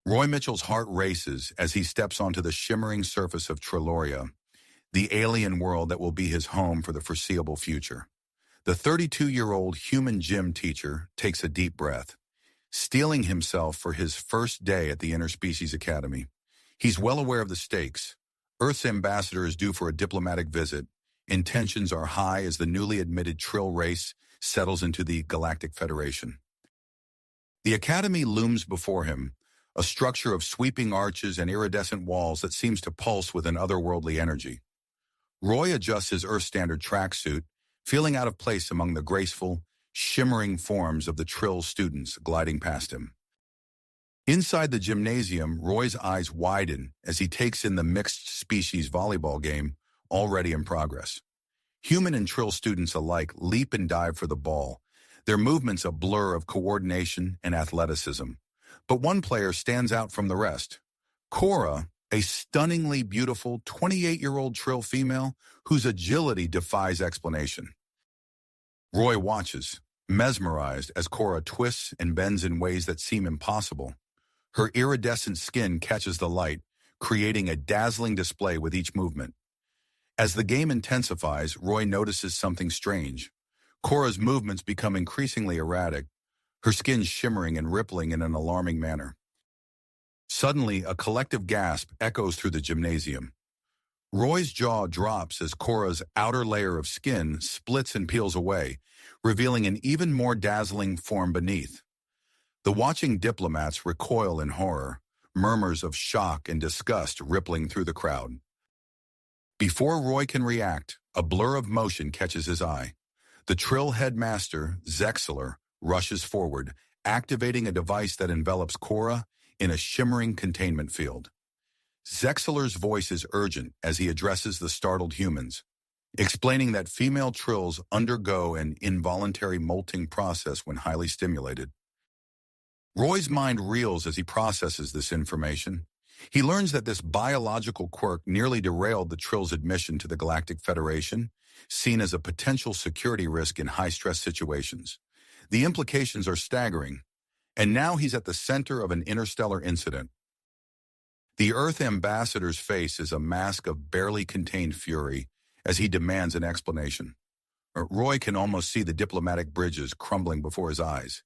Roy Mitchell's heart races as he steps onto the shimmering surface of Triloria, the alien world that will be his home for the foreseeable future. The 32-year-old human gym teacher takes a deep breath, steeling himself for his first day at the Interspecies Academy. He's well aware of the stakes. Earth's ambassador is due for a diplomatic visit. Intentions are high as the newly admitted Trill race settles into the Galactic Federation. The Academy looms before him, a structure of sweeping arches and iridescent walls that seems to pulse with an otherworldly energy. Roy adjusts his Earth-standard tracksuit, feeling out of place among the graceful, shimmering forms of the Trill students gliding past him. Inside the gymnasium, Roy's eyes widen as he takes in the mixed-species volleyball game already in progress. Human and Trill students alike leap and dive for the ball, their movements a blur of coordination and athleticism. But one player stands out from the rest. Cora, a stunningly beautiful 28-year-old Trill female whose agility defies explanation. Roy watches, mesmerized as Cora twists and bends in ways that seem impossible. Her iridescent skin catches the light, creating a dazzling display with each movement. As the game intensifies, Roy notices something strange. Cora's movements become increasingly erratic, her skin shimmering and rippling in an alarming manner. Suddenly, a collective gasp echoes through the gymnasium. Roy's jaw drops as Cora's outer layer of skin splits and peels away, revealing an even more dazzling form beneath. The watching diplomats recoil in horror, murmurs of shock and disgust rippling through the crowd. Before Roy can react, a blur of motion catches his eye. The Trill headmaster, Zexler, rushes forward, activating a device that envelops Cora in a shimmering containment field. Zexler's voice is urgent as he addresses the startled humans, explaining that female Trills undergo an involuntary molting process when highly stimulated. Roy's mind reels as he processes this information. He learns that this biological quirk nearly derailed the Trill's admission to the Galactic Federation, seen as a potential security risk in high-stress situations. The implications are staggering, and now he's at the center of an interstellar incident. The Earth ambassador's face is a mask of barely contained fury as he demands an explanation. Roy can almost see the diplomatic bridges crumbling before his eyes.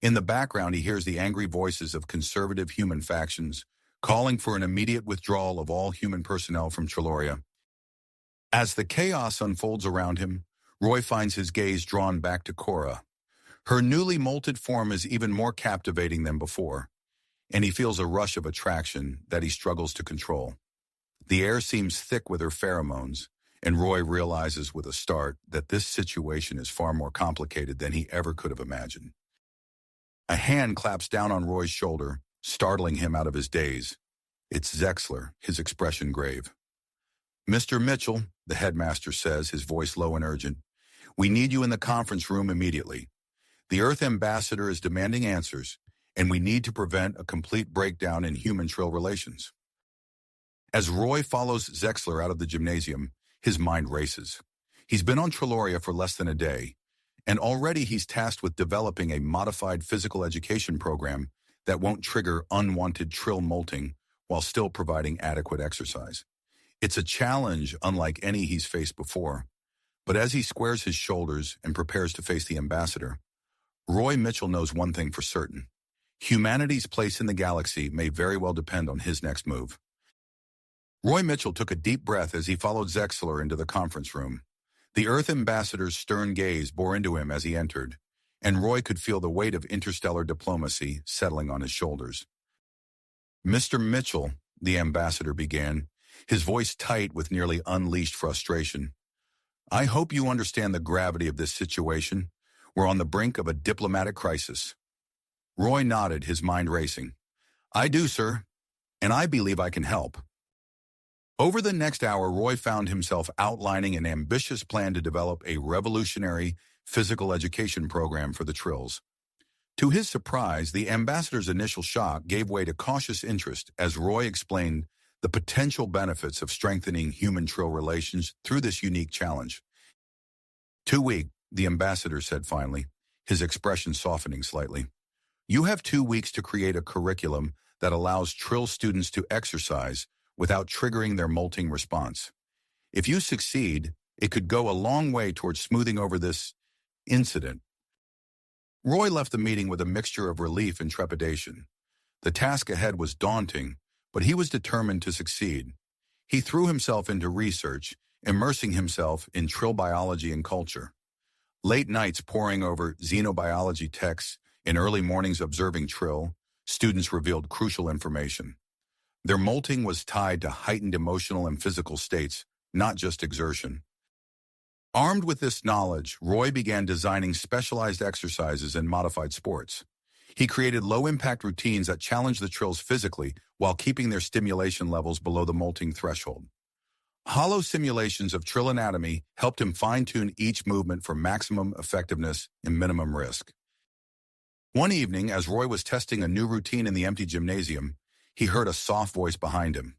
In the background, he hears the angry voices of conservative human factions, calling for an immediate withdrawal of all human personnel from Triloria. As the chaos unfolds around him, Roy finds his gaze drawn back to Cora. Her newly molted form is even more captivating than before, and he feels a rush of attraction that he struggles to control. The air seems thick with her pheromones, and Roy realizes with a start that this situation is far more complicated than he ever could have imagined. A hand claps down on Roy's shoulder, startling him out of his daze. It's Zexler, his expression grave. "Mr. Mitchell," the headmaster says, his voice low and urgent, "we need you in the conference room immediately. The Earth ambassador is demanding answers, and we need to prevent a complete breakdown in human-Trill relations." As Roy follows Zexler out of the gymnasium, his mind races. He's been on Triloria for less than a day, and already he's tasked with developing a modified physical education program that won't trigger unwanted Trill molting while still providing adequate exercise. It's a challenge unlike any he's faced before, but as he squares his shoulders and prepares to face the ambassador, Roy Mitchell knows one thing for certain. Humanity's place in the galaxy may very well depend on his next move. Roy Mitchell took a deep breath as he followed Zexler into the conference room. The Earth ambassador's stern gaze bore into him as he entered, and Roy could feel the weight of interstellar diplomacy settling on his shoulders. "Mr. Mitchell," the ambassador began, his voice tight with nearly unleashed frustration, "I hope you understand the gravity of this situation. We're on the brink of a diplomatic crisis." Roy nodded, his mind racing. "I do, sir, and I believe I can help." Over the next hour, Roy found himself outlining an ambitious plan to develop a revolutionary physical education program for the Trills. To his surprise, the ambassador's initial shock gave way to cautious interest as Roy explained the potential benefits of strengthening human-Trill relations through this unique challenge. "2 weeks, the ambassador said finally, his expression softening slightly. "You have 2 weeks to create a curriculum that allows Trill students to exercise without triggering their molting response. If you succeed, it could go a long way towards smoothing over this incident. Roy left the meeting with a mixture of relief and trepidation. The task ahead was daunting, but he was determined to succeed. He threw himself into research, immersing himself in Trill biology and culture. Late nights poring over xenobiology texts and early mornings observing Trill, students revealed crucial information. Their molting was tied to heightened emotional and physical states, not just exertion. Armed with this knowledge, Roy began designing specialized exercises and modified sports. He created low-impact routines that challenged the Trills physically while keeping their stimulation levels below the molting threshold. Hollow simulations of Trill anatomy helped him fine-tune each movement for maximum effectiveness and minimum risk. One evening, as Roy was testing a new routine in the empty gymnasium, he heard a soft voice behind him.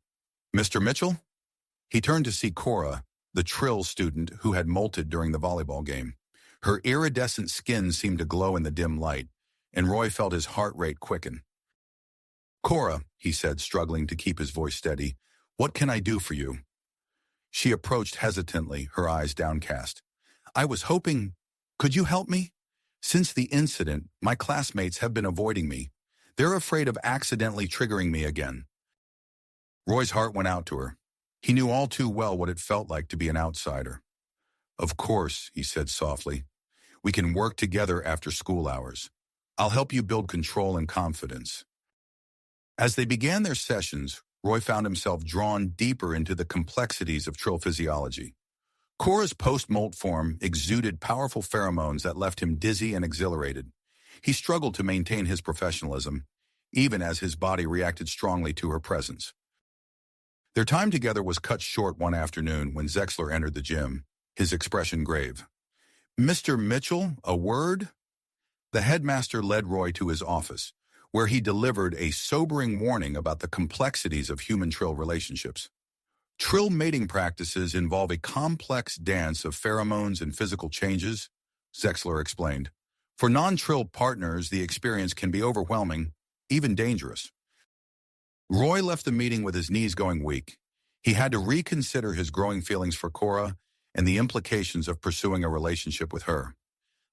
"Mr. Mitchell?" He turned to see Cora, the Trill student who had molted during the volleyball game. Her iridescent skin seemed to glow in the dim light, and Roy felt his heart rate quicken. "Cora," he said, struggling to keep his voice steady, "what can I do for you?" She approached hesitantly, her eyes downcast. "I was hoping, could you help me? Since the incident, my classmates have been avoiding me. They're afraid of accidentally triggering me again." Roy's heart went out to her. He knew all too well what it felt like to be an outsider. "Of course," he said softly. "We can work together after school hours. I'll help you build control and confidence." As they began their sessions, Roy found himself drawn deeper into the complexities of Trill physiology. Cora's post-molt form exuded powerful pheromones that left him dizzy and exhilarated. He struggled to maintain his professionalism, even as his body reacted strongly to her presence. Their time together was cut short one afternoon when Zexler entered the gym, his expression grave. "Mr. Mitchell, a word?" The headmaster led Roy to his office, where he delivered a sobering warning about the complexities of human Trill relationships. Trill mating practices involve a complex dance of pheromones and physical changes, Zexler explained. For non-Trill partners, the experience can be overwhelming, even dangerous. Roy left the meeting with his knees going weak. He had to reconsider his growing feelings for Cora and the implications of pursuing a relationship with her.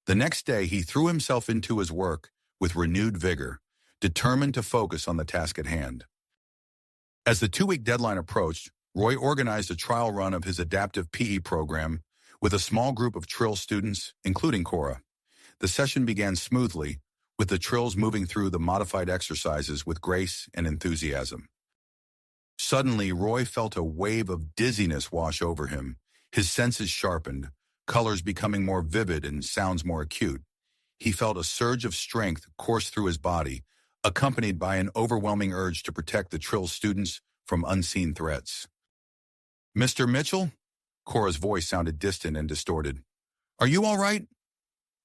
The next day, he threw himself into his work with renewed vigor, determined to focus on the task at hand. As the 2-week deadline approached, Roy organized a trial run of his adaptive PE program with a small group of Trill students, including Cora. The session began smoothly, with the Trills moving through the modified exercises with grace and enthusiasm. Suddenly, Roy felt a wave of dizziness wash over him, his senses sharpened, colors becoming more vivid and sounds more acute. He felt a surge of strength course through his body, accompanied by an overwhelming urge to protect the Trill students from unseen threats. "Mr. Mitchell?" Cora's voice sounded distant and distorted. "Are you all right?"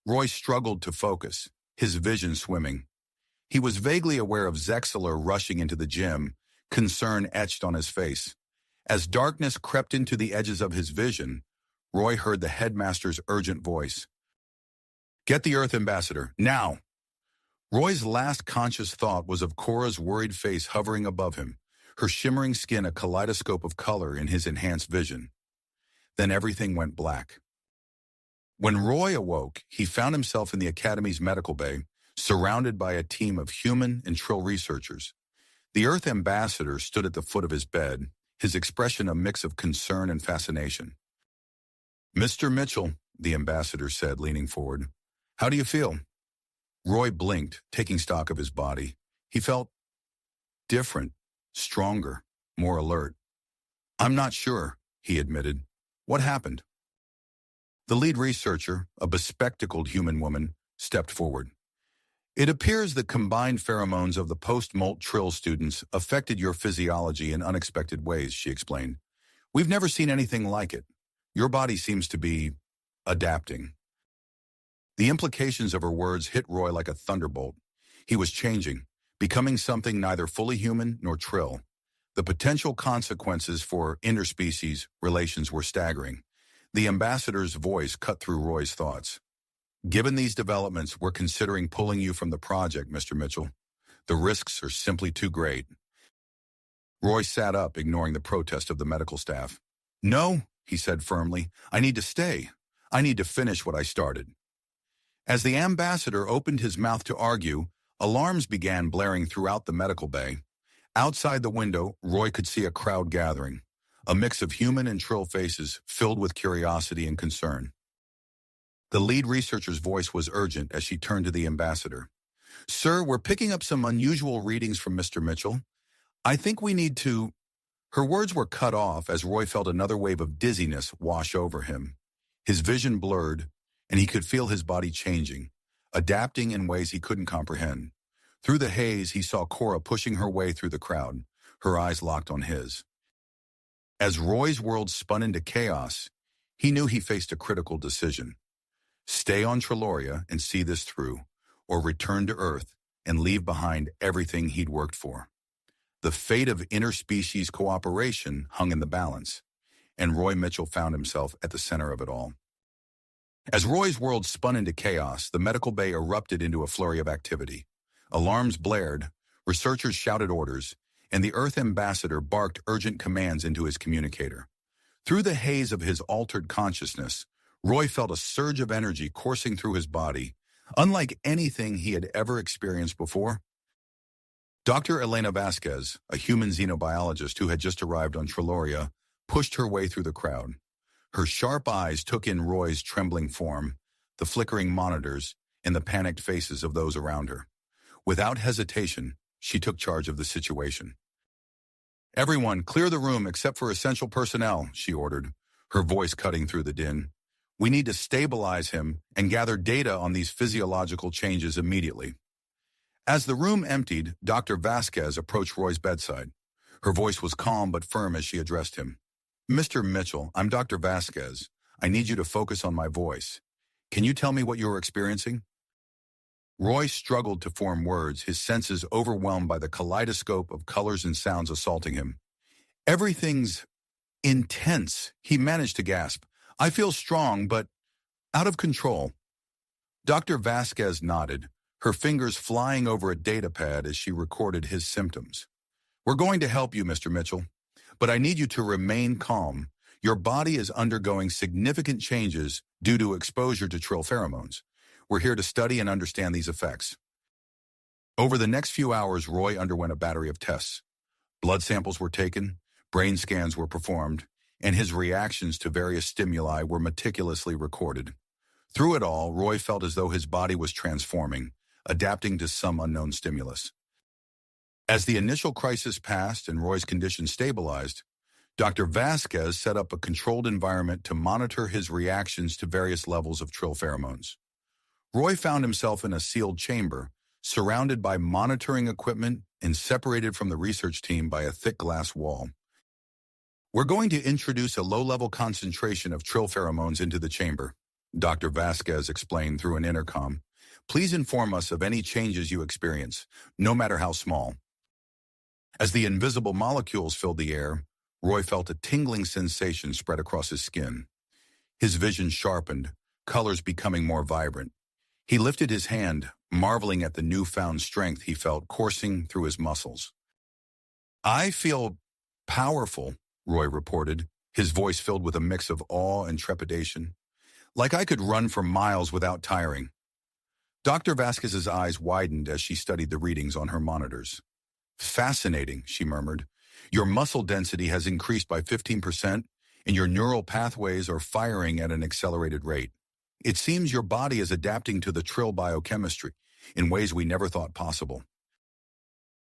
Roy struggled to focus, his vision swimming. He was vaguely aware of Zexler rushing into the gym, concern etched on his face. As darkness crept into the edges of his vision, Roy heard the headmaster's urgent voice. "Get the Earth Ambassador, now!" Roy's last conscious thought was of Cora's worried face hovering above him, her shimmering skin a kaleidoscope of color in his enhanced vision. Then everything went black. When Roy awoke, he found himself in the Academy's medical bay, surrounded by a team of human and Trill researchers. The Earth Ambassador stood at the foot of his bed, his expression a mix of concern and fascination. "Mr. Mitchell," the ambassador said, leaning forward, "how do you feel?" Roy blinked, taking stock of his body. He felt different, stronger, more alert. "I'm not sure," he admitted. "What happened?" The lead researcher, a bespectacled human woman, stepped forward. "It appears the combined pheromones of the post-molt Trill students affected your physiology in unexpected ways," she explained. "We've never seen anything like it. Your body seems to be adapting." The implications of her words hit Roy like a thunderbolt. He was changing, becoming something neither fully human nor Trill. The potential consequences for interspecies relations were staggering. The ambassador's voice cut through Roy's thoughts. "Given these developments, we're considering pulling you from the project, Mr. Mitchell. The risks are simply too great. Roy sat up, ignoring the protest of the medical staff. No, he said firmly. I need to stay. I need to finish what I started. As the ambassador opened his mouth to argue, alarms began blaring throughout the medical bay. Outside the window, Roy could see a crowd gathering, a mix of human and Trill faces filled with curiosity and concern. The lead researcher's voice was urgent as she turned to the ambassador. Sir, we're picking up some unusual readings from Mr. Mitchell. I think we need to... Her words were cut off as Roy felt another wave of dizziness wash over him. His vision blurred, and he could feel his body changing, adapting in ways he couldn't comprehend. Through the haze, he saw Cora pushing her way through the crowd, her eyes locked on his. As Roy's world spun into chaos, he knew he faced a critical decision. Stay on Triloria and see this through, or return to Earth and leave behind everything he'd worked for. The fate of interspecies cooperation hung in the balance, and Roy Mitchell found himself at the center of it all. As Roy's world spun into chaos, the medical bay erupted into a flurry of activity. Alarms blared, researchers shouted orders, and the Earth ambassador barked urgent commands into his communicator. Through the haze of his altered consciousness, Roy felt a surge of energy coursing through his body, unlike anything he had ever experienced before. Dr. Elena Vasquez, a human xenobiologist who had just arrived on Triloria, pushed her way through the crowd. Her sharp eyes took in Roy's trembling form, the flickering monitors, and the panicked faces of those around her. Without hesitation, she took charge of the situation. Everyone, clear the room except for essential personnel, she ordered, her voice cutting through the din. We need to stabilize him and gather data on these physiological changes immediately. As the room emptied, Dr. Vasquez approached Roy's bedside. Her voice was calm but firm as she addressed him. Mr. Mitchell, I'm Dr. Vasquez. I need you to focus on my voice. Can you tell me what you're experiencing? Roy struggled to form words, his senses overwhelmed by the kaleidoscope of colors and sounds assaulting him. Everything's intense, he managed to gasp. I feel strong, but out of control. Dr. Vasquez nodded, her fingers flying over a data pad as she recorded his symptoms. We're going to help you, Mr. Mitchell, but I need you to remain calm. Your body is undergoing significant changes due to exposure to Trill pheromones. We're here to study and understand these effects. Over the next few hours, Roy underwent a battery of tests. Blood samples were taken, brain scans were performed, and his reactions to various stimuli were meticulously recorded. Through it all, Roy felt as though his body was transforming, adapting to some unknown stimulus. As the initial crisis passed and Roy's condition stabilized, Dr. Vasquez set up a controlled environment to monitor his reactions to various levels of Trill pheromones. Roy found himself in a sealed chamber, surrounded by monitoring equipment and separated from the research team by a thick glass wall. We're going to introduce a low-level concentration of Trill pheromones into the chamber, Dr. Vasquez explained through an intercom. Please inform us of any changes you experience, no matter how small. As the invisible molecules filled the air, Roy felt a tingling sensation spread across his skin. His vision sharpened, colors becoming more vibrant. He lifted his hand, marveling at the newfound strength he felt coursing through his muscles. I feel powerful, Roy reported, his voice filled with a mix of awe and trepidation. Like I could run for miles without tiring. Dr. Vasquez's eyes widened as she studied the readings on her monitors. Fascinating, she murmured. Your muscle density has increased by 15%, and your neural pathways are firing at an accelerated rate. It seems your body is adapting to the Trill biochemistry in ways we never thought possible.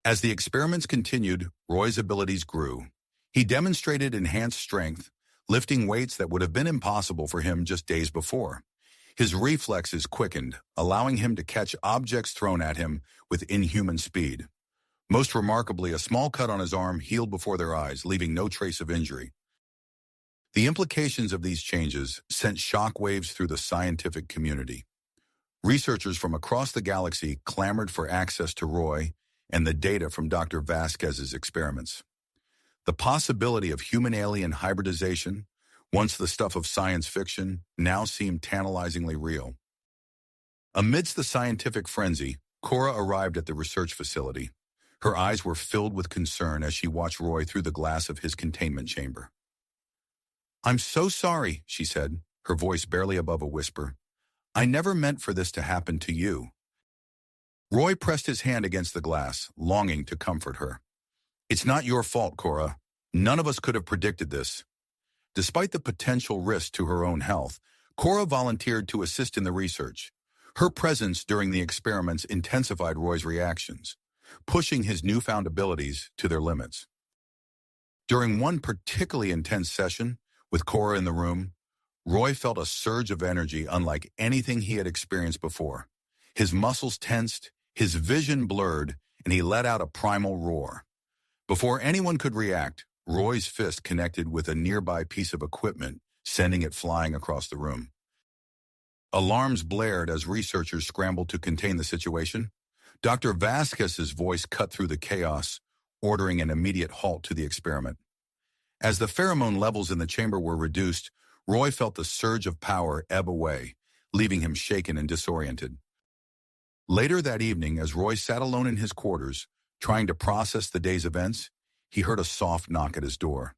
As the experiments continued, Roy's abilities grew. He demonstrated enhanced strength, lifting weights that would have been impossible for him just days before. His reflexes quickened, allowing him to catch objects thrown at him with inhuman speed. Most remarkably, a small cut on his arm healed before their eyes, leaving no trace of injury. The implications of these changes sent shockwaves through the scientific community. Researchers from across the galaxy clamored for access to Roy and the data from Dr. Vasquez's experiments. The possibility of human-alien hybridization, once the stuff of science fiction, now seemed tantalizingly real. Amidst the scientific frenzy, Cora arrived at the research facility. Her eyes were filled with concern as she watched Roy through the glass of his containment chamber. "I'm so sorry," she said, her voice barely above a whisper. "I never meant for this to happen to you." Roy pressed his hand against the glass, longing to comfort her. "It's not your fault, Cora. None of us could have predicted this." Despite the potential risk to her own health, Cora volunteered to assist in the research. Her presence during the experiments intensified Roy's reactions, pushing his newfound abilities to their limits. During one particularly intense session, with Cora in the room, Roy felt a surge of energy unlike anything he had experienced before. His muscles tensed, his vision blurred, and he let out a primal roar. Before anyone could react, Roy's fist connected with a nearby piece of equipment, sending it flying across the room. Alarms blared as researchers scrambled to contain the situation. Dr. Vasquez's voice cut through the chaos, ordering an immediate halt to the experiment. As the pheromone levels in the chamber were reduced, Roy felt the surge of power ebb away, leaving him shaken and disoriented. Later that evening, as Roy sat alone in his quarters, trying to process the day's events, he heard a soft knock at his door.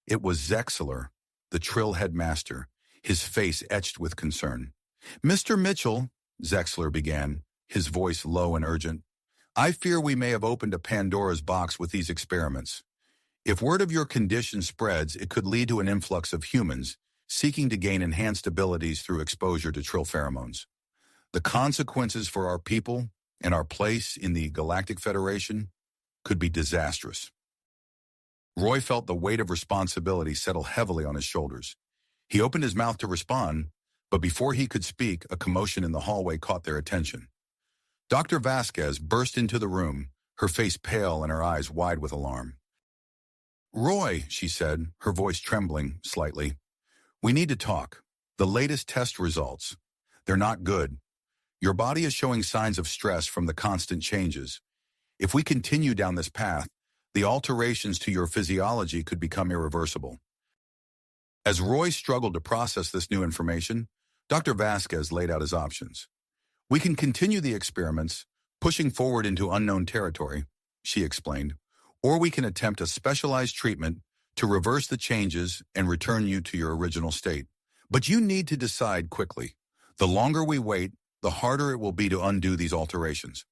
It was Zexler, the Trill headmaster, his face etched with concern. "Mr. Mitchell," Zexler began, his voice low and urgent, "I fear we may have opened a Pandora's box with these experiments. If word of your condition spreads, it could lead to an influx of humans seeking to gain enhanced abilities through exposure to Trill pheromones. The consequences for our people and our place in the Galactic Federation could be disastrous." Roy felt the weight of responsibility settle heavily on his shoulders. He opened his mouth to respond, but before he could speak, a commotion in the hallway caught their attention. Dr. Vasquez burst into the room, her face pale and her eyes wide with alarm. "Roy," she said, her voice trembling slightly, "we need to talk. The latest test results. They're not good. Your body is showing signs of stress from the constant changes. If we continue down this path, the alterations to your physiology could become irreversible." As Roy struggled to process this new information, Dr. Vasquez laid out his options. "We can continue the experiments, pushing forward into unknown territory," she explained, "or we can attempt a specialized treatment to reverse the changes and return you to your original state. But you need to decide quickly. The longer we wait, the harder it will be to undo these alterations."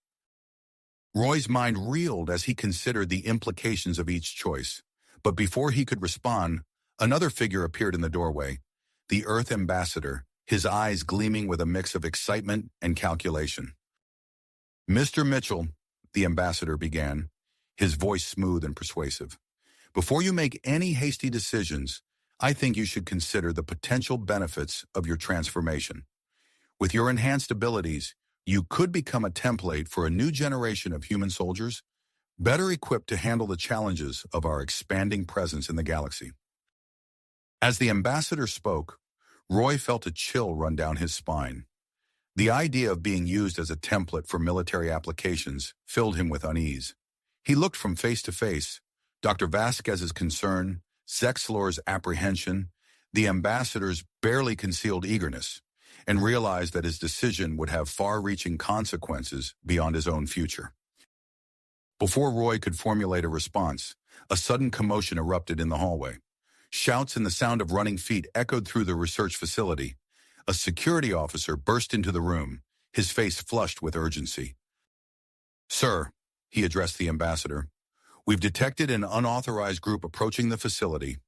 Roy's mind reeled as he considered the implications of each choice. But before he could respond, another figure appeared in the doorway, the Earth ambassador, his eyes gleaming with a mix of excitement and calculation. "Mr. Mitchell," the ambassador began, his voice smooth and persuasive, "before you make any hasty decisions, I think you should consider the potential benefits of your transformation. With your enhanced abilities, you could become a template for a new generation of human soldiers, better equipped to handle the challenges of our expanding presence in the galaxy." As the ambassador spoke, Roy felt a chill run down his spine. The idea of being used as a template for military applications filled him with unease. He looked from face to face, Dr. Vasquez's concern, Zexler's apprehension, the ambassador's barely concealed eagerness, and realized that his decision would have far-reaching consequences beyond his own future. Before Roy could formulate a response, a sudden commotion erupted in the hallway. Shouts and the sound of running feet echoed through the research facility. A security officer burst into the room, his face flushed with urgency. "Sir," he addressed the ambassador, "we've detected an unauthorized group approaching the facility.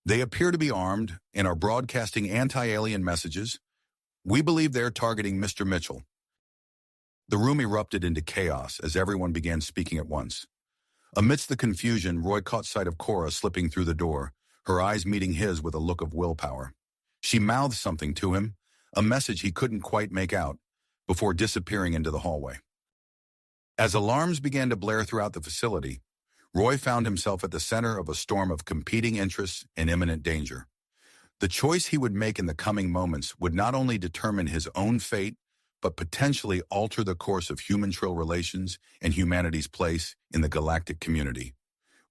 They appear to be armed and are broadcasting anti-alien messages. We believe they're targeting Mr. Mitchell." The room erupted into chaos as everyone began speaking at once. Amidst the confusion, Roy caught sight of Cora slipping through the door, her eyes meeting his with a look of willpower. She mouthed something to him, a message he couldn't quite make out, before disappearing into the hallway. As alarms began to blare throughout the facility, Roy found himself at the center of a storm of competing interests and imminent danger. The choice he would make in the coming moments would not only determine his own fate, but potentially alter the course of human-Trill relations and humanity's place in the galactic community.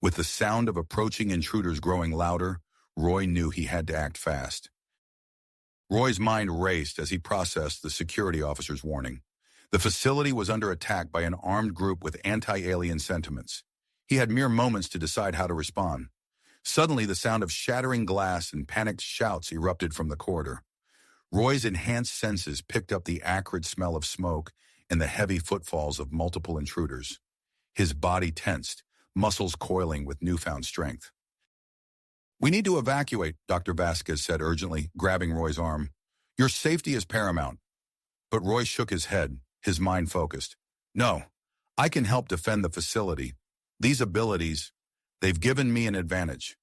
With the sound of approaching intruders growing louder, Roy knew he had to act fast. Roy's mind raced as he processed the security officer's warning. The facility was under attack by an armed group with anti-alien sentiments. He had mere moments to decide how to respond. Suddenly, the sound of shattering glass and panicked shouts erupted from the corridor. Roy's enhanced senses picked up the acrid smell of smoke and the heavy footfalls of multiple intruders. His body tensed, muscles coiling with newfound strength. "We need to evacuate," Dr. Vasquez said urgently, grabbing Roy's arm. "Your safety is paramount." But Roy shook his head, his mind focused. "No, I can help defend the facility. These abilities, they've given me an advantage."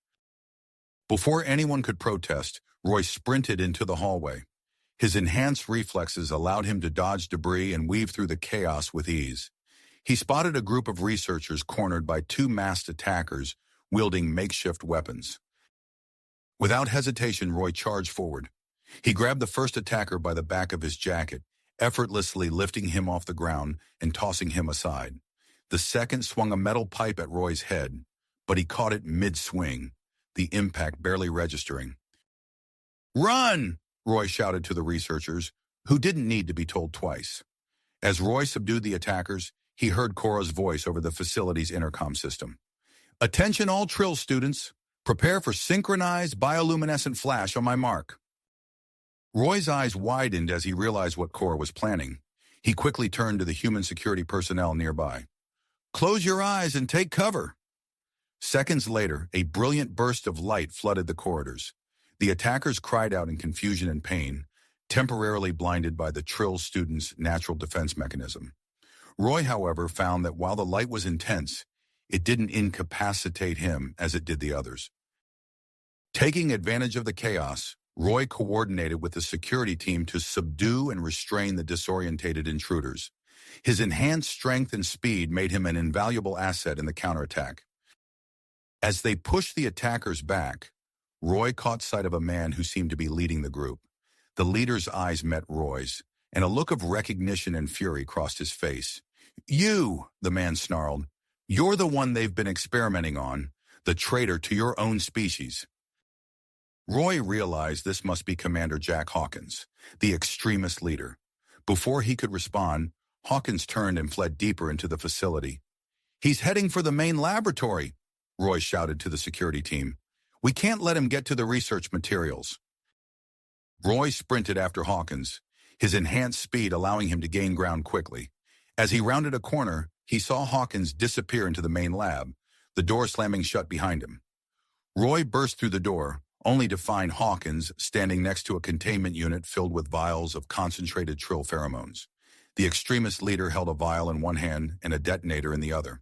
Before anyone could protest, Roy sprinted into the hallway. His enhanced reflexes allowed him to dodge debris and weave through the chaos with ease. He spotted a group of researchers cornered by two masked attackers wielding makeshift weapons. Without hesitation, Roy charged forward. He grabbed the first attacker by the back of his jacket, effortlessly lifting him off the ground and tossing him aside. The second swung a metal pipe at Roy's head, but he caught it mid-swing, the impact barely registering. "Run!" Roy shouted to the researchers, who didn't need to be told twice. As Roy subdued the attackers, he heard Cora's voice over the facility's intercom system. "Attention all Trill students. Prepare for synchronized bioluminescent flash on my mark." Roy's eyes widened as he realized what Cora was planning. He quickly turned to the human security personnel nearby. "Close your eyes and take cover." Seconds later, a brilliant burst of light flooded the corridors. The attackers cried out in confusion and pain, temporarily blinded by the Trill students' natural defense mechanism. Roy, however, found that while the light was intense, it didn't incapacitate him as it did the others. Taking advantage of the chaos, Roy coordinated with the security team to subdue and restrain the disorientated intruders. His enhanced strength and speed made him an invaluable asset in the counterattack. As they pushed the attackers back, Roy caught sight of a man who seemed to be leading the group. The leader's eyes met Roy's, and a look of recognition and fury crossed his face. "You," the man snarled, "you're the one they've been experimenting on, the traitor to your own species." Roy realized this must be Commander Jack Hawkins, the extremist leader. Before he could respond, Hawkins turned and fled deeper into the facility. "He's heading for the main laboratory," Roy shouted to the security team. "We can't let him get to the research materials." Roy sprinted after Hawkins, his enhanced speed allowing him to gain ground quickly. As he rounded a corner, he saw Hawkins disappear into the main lab, the door slamming shut behind him. Roy burst through the door, only to find Hawkins standing next to a containment unit filled with vials of concentrated Trill pheromones. The extremist leader held a vial in one hand and a detonator in the other.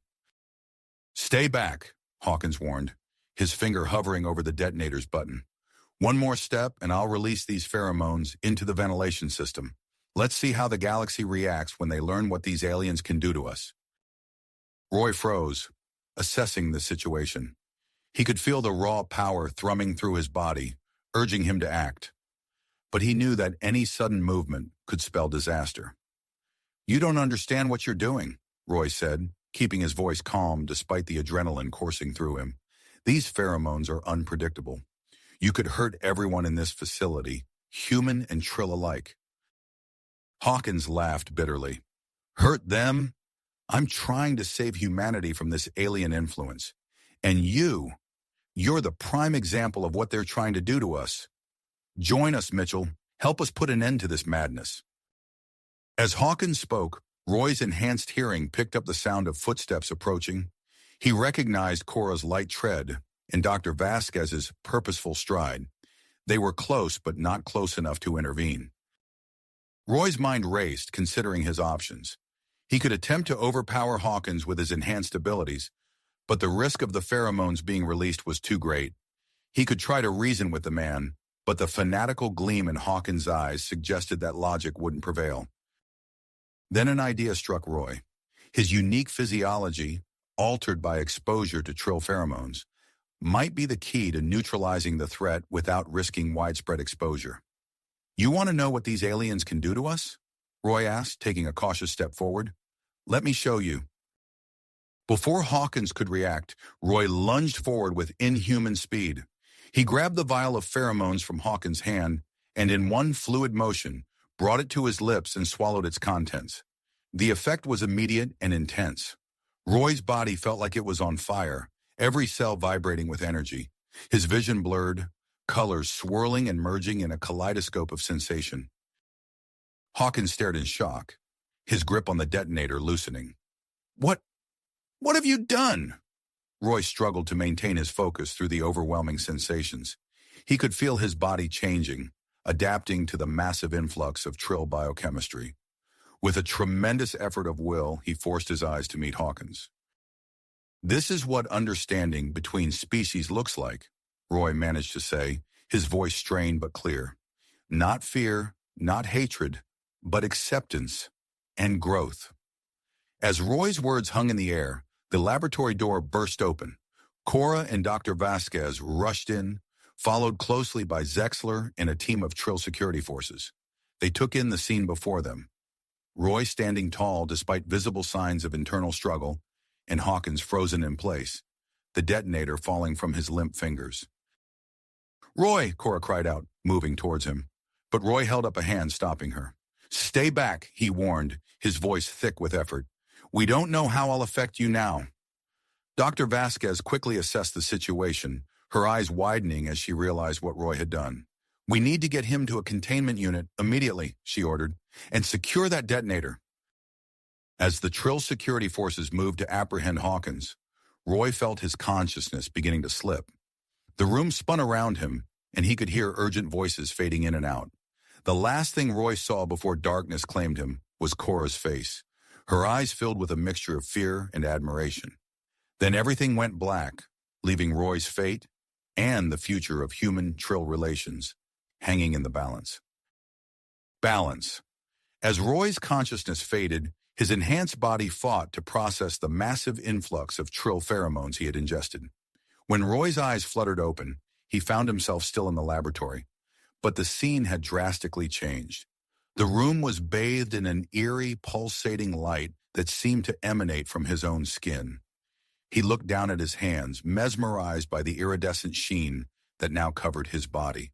"Stay back," Hawkins warned, his finger hovering over the detonator's button. "One more step and I'll release these pheromones into the ventilation system. Let's see how the galaxy reacts when they learn what these aliens can do to us." Roy froze, assessing the situation. He could feel the raw power thrumming through his body, urging him to act. But he knew that any sudden movement could spell disaster. "You don't understand what you're doing," Roy said, keeping his voice calm despite the adrenaline coursing through him. "These pheromones are unpredictable. You could hurt everyone in this facility, human and Trill alike." Hawkins laughed bitterly. "Hurt them? I'm trying to save humanity from this alien influence. And you're the prime example of what they're trying to do to us. Join us, Mitchell. Help us put an end to this madness." As Hawkins spoke, Roy's enhanced hearing picked up the sound of footsteps approaching. He recognized Cora's light tread and Dr. Vasquez's purposeful stride. They were close, but not close enough to intervene. Roy's mind raced, considering his options. He could attempt to overpower Hawkins with his enhanced abilities, but the risk of the pheromones being released was too great. He could try to reason with the man, but the fanatical gleam in Hawkins' eyes suggested that logic wouldn't prevail. Then an idea struck Roy. His unique physiology, altered by exposure to Trill pheromones, might be the key to neutralizing the threat without risking widespread exposure. "You want to know what these aliens can do to us?" Roy asked, taking a cautious step forward. "Let me show you." Before Hawkins could react, Roy lunged forward with inhuman speed. He grabbed the vial of pheromones from Hawkins' hand and in one fluid motion brought it to his lips and swallowed its contents. The effect was immediate and intense. Roy's body felt like it was on fire, every cell vibrating with energy. His vision blurred, colors swirling and merging in a kaleidoscope of sensation. Hawkins stared in shock, his grip on the detonator loosening. What have you done? Roy struggled to maintain his focus through the overwhelming sensations. He could feel his body changing, adapting to the massive influx of Trill biochemistry. With a tremendous effort of will, he forced his eyes to meet Hawkins. This is what understanding between species looks like, Roy managed to say, his voice strained but clear. Not fear, not hatred, but acceptance and growth. As Roy's words hung in the air, the laboratory door burst open. Cora and Dr. Vasquez rushed in, followed closely by Zexler and a team of Trill security forces. They took in the scene before them. Roy standing tall despite visible signs of internal struggle, and Hawkins frozen in place, the detonator falling from his limp fingers. "Roy," Cora cried out, moving towards him. But Roy held up a hand, stopping her. "Stay back," he warned, his voice thick with effort. "We don't know how I'll affect you now." Dr. Vasquez quickly assessed the situation, her eyes widening as she realized what Roy had done. "We need to get him to a containment unit immediately," she ordered, "and secure that detonator." As the Trill security forces moved to apprehend Hawkins, Roy felt his consciousness beginning to slip. The room spun around him, and he could hear urgent voices fading in and out. The last thing Roy saw before darkness claimed him was Cora's face, her eyes filled with a mixture of fear and admiration. Then everything went black, leaving Roy's fate and the future of human-Trill relations hanging in the balance. Balance. As Roy's consciousness faded, his enhanced body fought to process the massive influx of Trill pheromones he had ingested. When Roy's eyes fluttered open, he found himself still in the laboratory. But the scene had drastically changed. The room was bathed in an eerie, pulsating light that seemed to emanate from his own skin. He looked down at his hands, mesmerized by the iridescent sheen that now covered his body.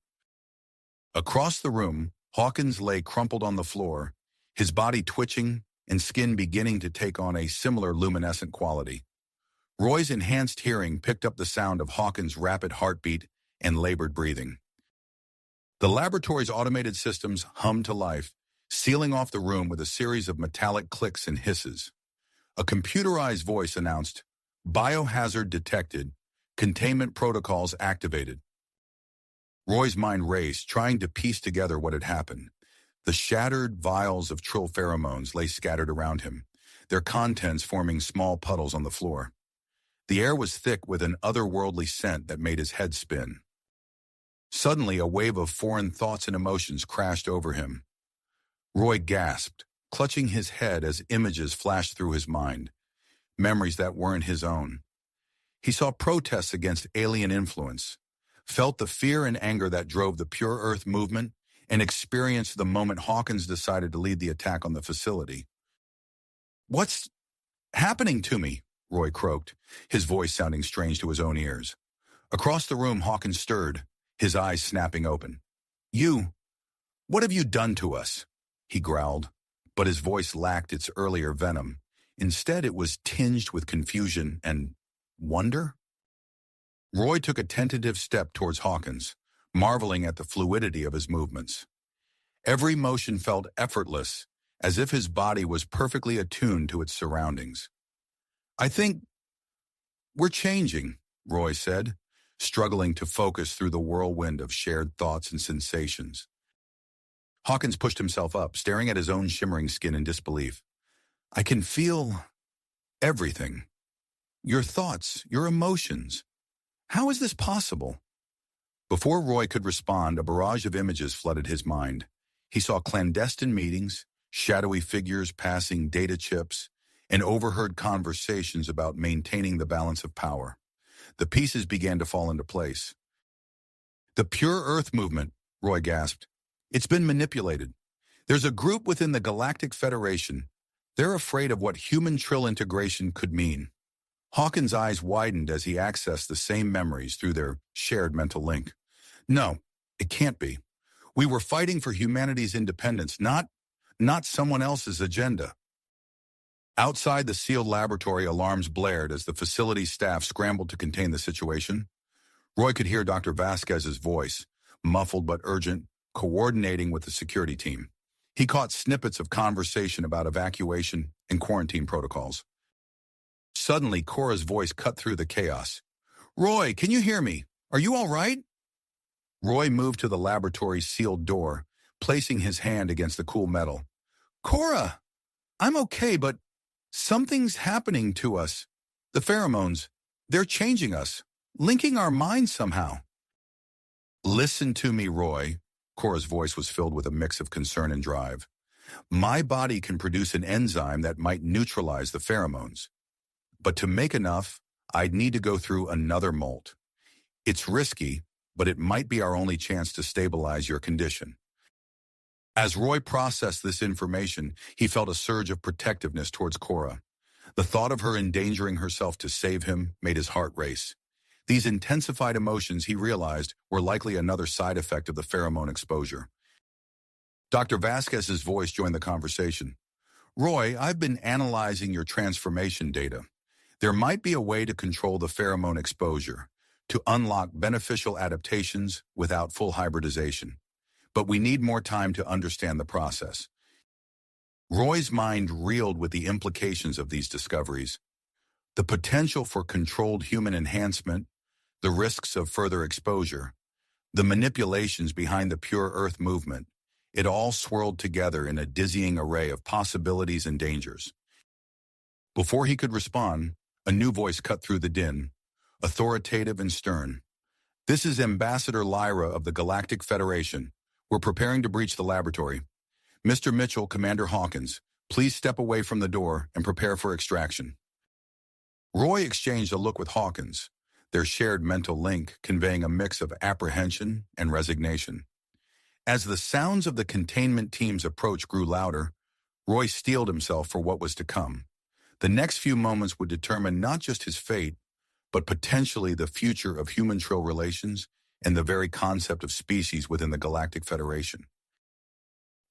Across the room, Hawkins lay crumpled on the floor, his body twitching and skin beginning to take on a similar luminescent quality. Roy's enhanced hearing picked up the sound of Hawkins' rapid heartbeat and labored breathing. The laboratory's automated systems hummed to life, sealing off the room with a series of metallic clicks and hisses. A computerized voice announced, "Biohazard detected. Containment protocols activated." Roy's mind raced, trying to piece together what had happened. The shattered vials of Trill pheromones lay scattered around him, their contents forming small puddles on the floor. The air was thick with an otherworldly scent that made his head spin. Suddenly, a wave of foreign thoughts and emotions crashed over him. Roy gasped, clutching his head as images flashed through his mind, memories that weren't his own. He saw protests against alien influence, felt the fear and anger that drove the Pure Earth movement, and experienced the moment Hawkins decided to lead the attack on the facility. "What's happening to me?" Roy croaked, his voice sounding strange to his own ears. Across the room, Hawkins stirred, his eyes snapping open. What have you done to us?" he growled, but his voice lacked its earlier venom. Instead, it was tinged with confusion and wonder. Roy took a tentative step towards Hawkins, marveling at the fluidity of his movements. Every motion felt effortless, as if his body was perfectly attuned to its surroundings. "I think we're changing," Roy said, struggling to focus through the whirlwind of shared thoughts and sensations. Hawkins pushed himself up, staring at his own shimmering skin in disbelief. "I can feel everything. Your thoughts, your emotions. How is this possible?" Before Roy could respond, a barrage of images flooded his mind. He saw clandestine meetings, shadowy figures passing data chips, and overheard conversations about maintaining the balance of power. The pieces began to fall into place. "The Pure Earth movement," Roy gasped. "It's been manipulated. There's a group within the Galactic Federation. They're afraid of what human-Trill integration could mean." Hawkins' eyes widened as he accessed the same memories through their shared mental link. "No, it can't be. We were fighting for humanity's independence, not someone else's agenda." Outside the sealed laboratory, alarms blared as the facility staff scrambled to contain the situation. Roy could hear Dr. Vasquez's voice, muffled but urgent, coordinating with the security team. He caught snippets of conversation about evacuation and quarantine protocols. Suddenly, Cora's voice cut through the chaos. "Roy, can you hear me? Are you all right?" Roy moved to the laboratory's sealed door, placing his hand against the cool metal. "Cora, I'm okay, but something's happening to us. The pheromones, they're changing us, linking our minds somehow." "Listen to me, Roy." Cora's voice was filled with a mix of concern and drive. "My body can produce an enzyme that might neutralize the pheromones. But to make enough, I'd need to go through another MOLT. It's risky, but it might be our only chance to stabilize your condition." As Roy processed this information, he felt a surge of protectiveness towards Cora. The thought of her endangering herself to save him made his heart race. These intensified emotions, he realized, were likely another side effect of the pheromone exposure. Dr. Vasquez's voice joined the conversation. "Roy, I've been analyzing your transformation data. There might be a way to control the pheromone exposure, to unlock beneficial adaptations without full hybridization. But we need more time to understand the process." Roy's mind reeled with the implications of these discoveries. The potential for controlled human enhancement, the risks of further exposure, the manipulations behind the Pure Earth movement, it all swirled together in a dizzying array of possibilities and dangers. Before he could respond, a new voice cut through the din, authoritative and stern. "This is Ambassador Lyra of the Galactic Federation. We're preparing to breach the laboratory. Mr. Mitchell, Commander Hawkins, please step away from the door and prepare for extraction." Roy exchanged a look with Hawkins, their shared mental link conveying a mix of apprehension and resignation. As the sounds of the containment team's approach grew louder, Roy steeled himself for what was to come. The next few moments would determine not just his fate, but potentially the future of human-trill relations and the very concept of species within the Galactic Federation.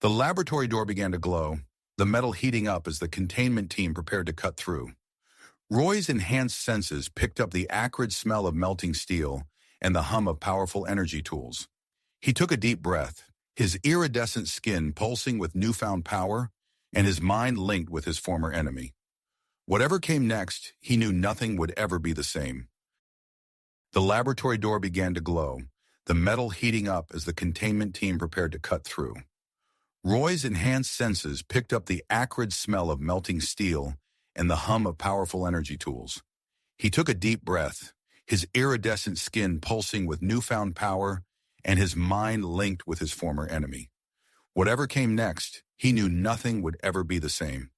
The laboratory door began to glow, the metal heating up as the containment team prepared to cut through. Roy's enhanced senses picked up the acrid smell of melting steel and the hum of powerful energy tools. He took a deep breath, his iridescent skin pulsing with newfound power and his mind linked with his former enemy. Whatever came next, he knew nothing would ever be the same. The laboratory door began to glow, the metal heating up as the containment team prepared to cut through. Roy's enhanced senses picked up the acrid smell of melting steel and the hum of powerful energy tools. He took a deep breath, his iridescent skin pulsing with newfound power and his mind linked with his former enemy. Whatever came next, he knew nothing would ever be the same.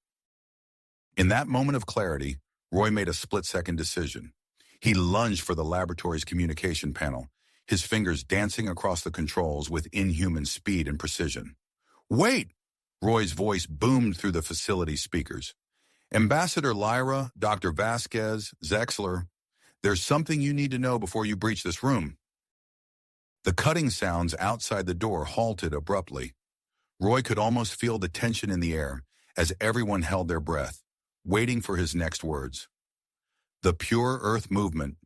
In that moment of clarity, Roy made a split-second decision. He lunged for the laboratory's communication panel, his fingers dancing across the controls with inhuman speed and precision. "Wait!" Roy's voice boomed through the facility speakers. "Ambassador Lyra, Dr. Vasquez, Zexler, there's something you need to know before you breach this room." The cutting sounds outside the door halted abruptly. Roy could almost feel the tension in the air as everyone held their breath, waiting for his next words. "The Pure Earth movement.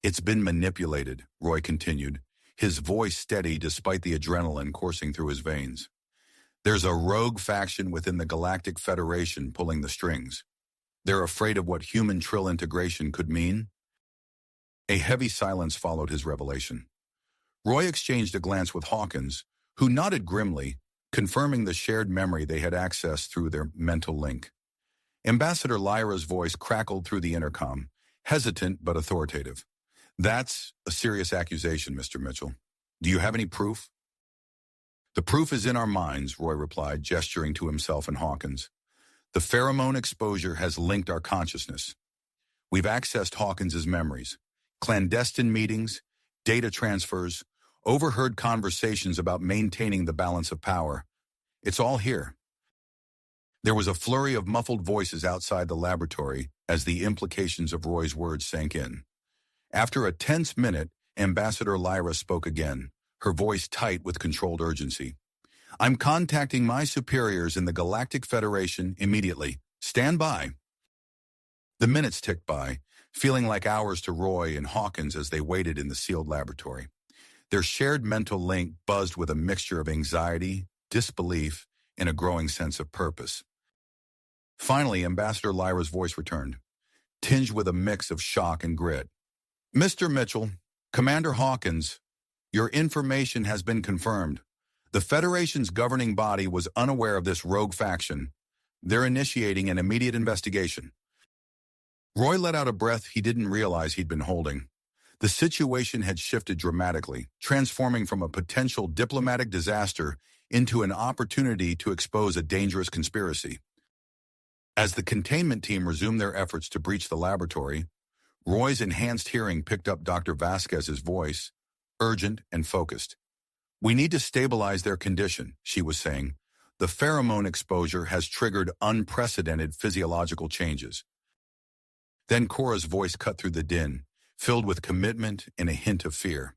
It's been manipulated," Roy continued, his voice steady despite the adrenaline coursing through his veins. "There's a rogue faction within the Galactic Federation pulling the strings. They're afraid of what human trill integration could mean." A heavy silence followed his revelation. Roy exchanged a glance with Hawkins, who nodded grimly, confirming the shared memory they had accessed through their mental link. Ambassador Lyra's voice crackled through the intercom, hesitant but authoritative. "That's a serious accusation, Mr. Mitchell. Do you have any proof?" "The proof is in our minds," Roy replied, gesturing to himself and Hawkins. "The pheromone exposure has linked our consciousness. We've accessed Hawkins's memories, clandestine meetings, data transfers, overheard conversations about maintaining the balance of power. It's all here." There was a flurry of muffled voices outside the laboratory as the implications of Roy's words sank in. After a tense minute, Ambassador Lyra spoke again, her voice tight with controlled urgency. "I'm contacting my superiors in the Galactic Federation immediately. Stand by." The minutes ticked by, feeling like hours to Roy and Hawkins as they waited in the sealed laboratory. Their shared mental link buzzed with a mixture of anxiety, disbelief, and a growing sense of purpose. Finally, Ambassador Lyra's voice returned, tinged with a mix of shock and grit. "Mr. Mitchell, Commander Hawkins, your information has been confirmed. The Federation's governing body was unaware of this rogue faction. They're initiating an immediate investigation." Roy let out a breath he didn't realize he'd been holding. The situation had shifted dramatically, transforming from a potential diplomatic disaster into an opportunity to expose a dangerous conspiracy. As the containment team resumed their efforts to breach the laboratory, Roy's enhanced hearing picked up Dr. Vasquez's voice, urgent and focused. "We need to stabilize their condition," she was saying. "The pheromone exposure has triggered unprecedented physiological changes." Then Cora's voice cut through the din, filled with commitment and a hint of fear.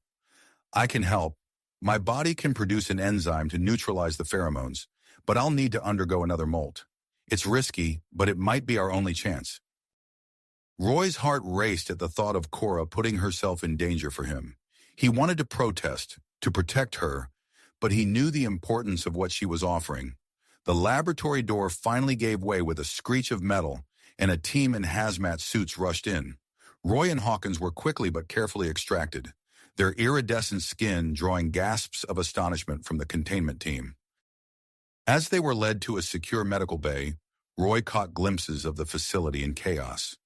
"I can help. My body can produce an enzyme to neutralize the pheromones, but I'll need to undergo another MOLT. It's risky, but it might be our only chance." Roy's heart raced at the thought of Cora putting herself in danger for him. He wanted to protest, to protect her, but he knew the importance of what she was offering. The laboratory door finally gave way with a screech of metal, and a team in hazmat suits rushed in. Roy and Hawkins were quickly but carefully extracted, their iridescent skin drawing gasps of astonishment from the containment team. As they were led to a secure medical bay, Roy caught glimpses of the facility in chaos.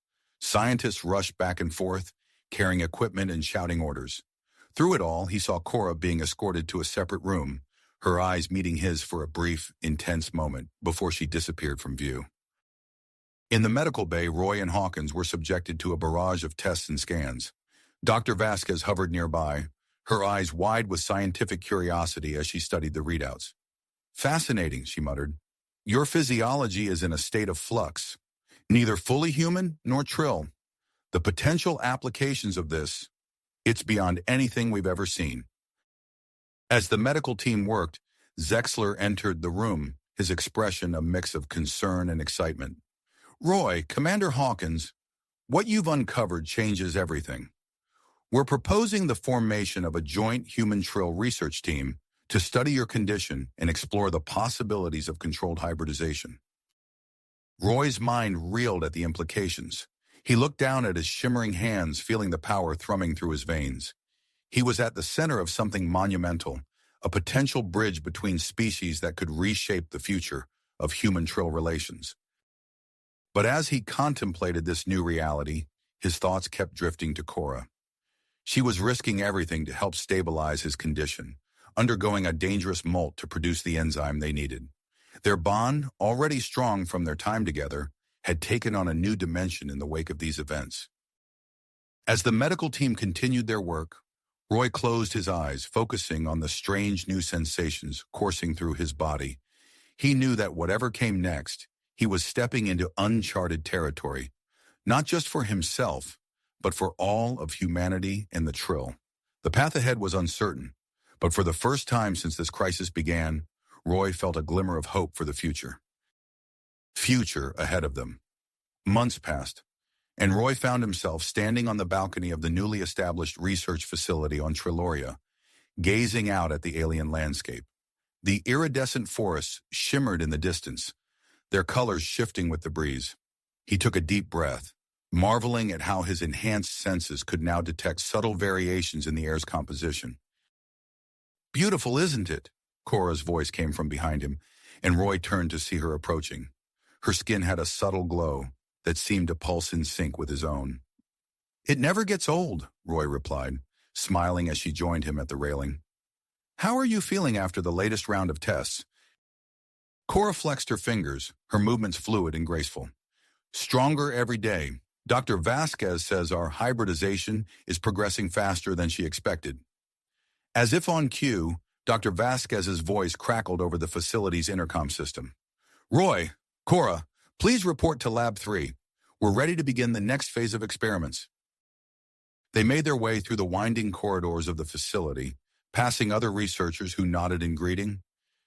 Scientists rushed back and forth, carrying equipment and shouting orders. Through it all, he saw Cora being escorted to a separate room, her eyes meeting his for a brief, intense moment before she disappeared from view. In the medical bay, Roy and Hawkins were subjected to a barrage of tests and scans. Dr. Vasquez hovered nearby, her eyes wide with scientific curiosity as she studied the readouts. "Fascinating," she muttered. "Your physiology is in a state of flux, neither fully human nor trill. The potential applications of this, it's beyond anything we've ever seen." As the medical team worked, Zexler entered the room, his expression a mix of concern and excitement. "Roy, Commander Hawkins, what you've uncovered changes everything. We're proposing the formation of a joint human trill research team to study your condition and explore the possibilities of controlled hybridization." Roy's mind reeled at the implications. He looked down at his shimmering hands, feeling the power thrumming through his veins. He was at the center of something monumental, a potential bridge between species that could reshape the future of human-trill relations. But as he contemplated this new reality, his thoughts kept drifting to Cora. She was risking everything to help stabilize his condition, undergoing a dangerous MOLT to produce the enzyme they needed. Their bond, already strong from their time together, had taken on a new dimension in the wake of these events. As the medical team continued their work, Roy closed his eyes, focusing on the strange new sensations coursing through his body. He knew that whatever came next, he was stepping into uncharted territory, not just for himself, but for all of humanity and the Trill. The path ahead was uncertain, but for the first time since this crisis began, Roy felt a glimmer of hope for the future. Future ahead of them. Months passed, and Roy found himself standing on the balcony of the newly established research facility on Triloria, gazing out at the alien landscape. The iridescent forests shimmered in the distance, their colors shifting with the breeze. He took a deep breath, marveling at how his enhanced senses could now detect subtle variations in the air's composition. "Beautiful, isn't it?" Cora's voice came from behind him, and Roy turned to see her approaching. Her skin had a subtle glow that seemed to pulse in sync with his own. "It never gets old," Roy replied, smiling as she joined him at the railing. "How are you feeling after the latest round of tests?" Cora flexed her fingers, her movements fluid and graceful. "Stronger every day. Dr. Vasquez says our hybridization is progressing faster than she expected." As if on cue, Dr. Vasquez's voice crackled over the facility's intercom system. "Roy, Cora, please report to Lab 3. We're ready to begin the next phase of experiments." They made their way through the winding corridors of the facility, passing other researchers who nodded in greeting.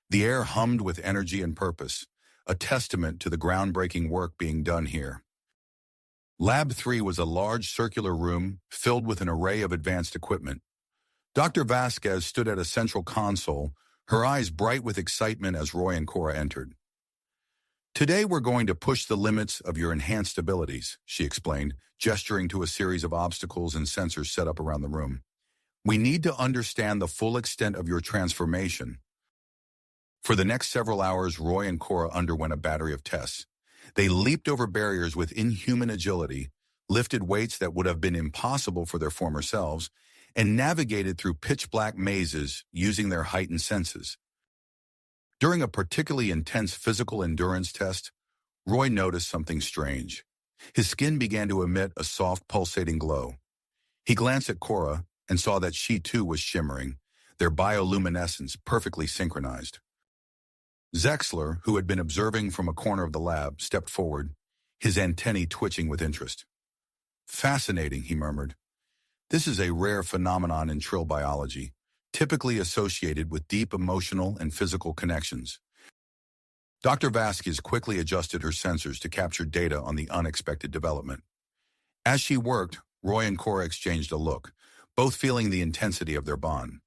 The air hummed with energy and purpose, a testament to the groundbreaking work being done here. Lab 3 was a large circular room filled with an array of advanced equipment. Dr. Vasquez stood at a central console, her eyes bright with excitement as Roy and Cora entered. "Today we're going to push the limits of your enhanced abilities," she explained, gesturing to a series of obstacles and sensors set up around the room. "We need to understand the full extent of your transformation." For the next several hours, Roy and Cora underwent a battery of tests. They leaped over barriers with inhuman agility, lifted weights that would have been impossible for their former selves, and navigated through pitch-black mazes using their heightened senses. During a particularly intense physical endurance test, Roy noticed something strange. His skin began to emit a soft, pulsating glow. He glanced at Cora and saw that she too was shimmering, their bioluminescence perfectly synchronized. Zexler, who had been observing from a corner of the lab, stepped forward, his antennae twitching with interest. "Fascinating," he murmured. "This is a rare phenomenon in trill biology, typically associated with deep emotional and physical connections." Dr. Vasquez quickly adjusted her sensors to capture data on the unexpected development. As she worked, Roy and Cora exchanged a look, both feeling the intensity of their bond.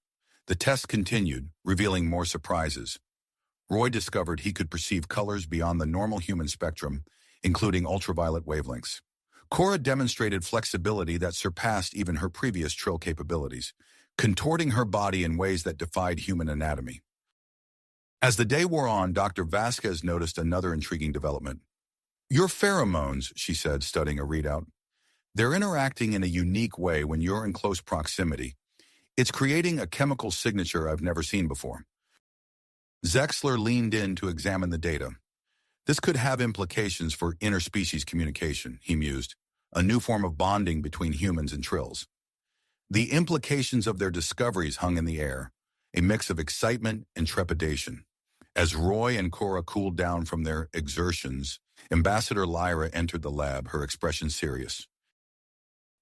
The test continued, revealing more surprises. Roy discovered he could perceive colors beyond the normal human spectrum, including ultraviolet wavelengths. Cora demonstrated flexibility that surpassed even her previous trill capabilities, contorting her body in ways that defied human anatomy. As the day wore on, Dr. Vasquez noticed another intriguing development. "Your pheromones," she said, studying a readout. "They're interacting in a unique way when you're in close proximity. It's creating a chemical signature I've never seen before." Zexler leaned in to examine the data. "This could have implications for interspecies communication," he mused, "a new form of bonding between humans and trills." The implications of their discoveries hung in the air, a mix of excitement and trepidation. As Roy and Cora cooled down from their exertions, Ambassador Lyra entered the lab, her expression serious.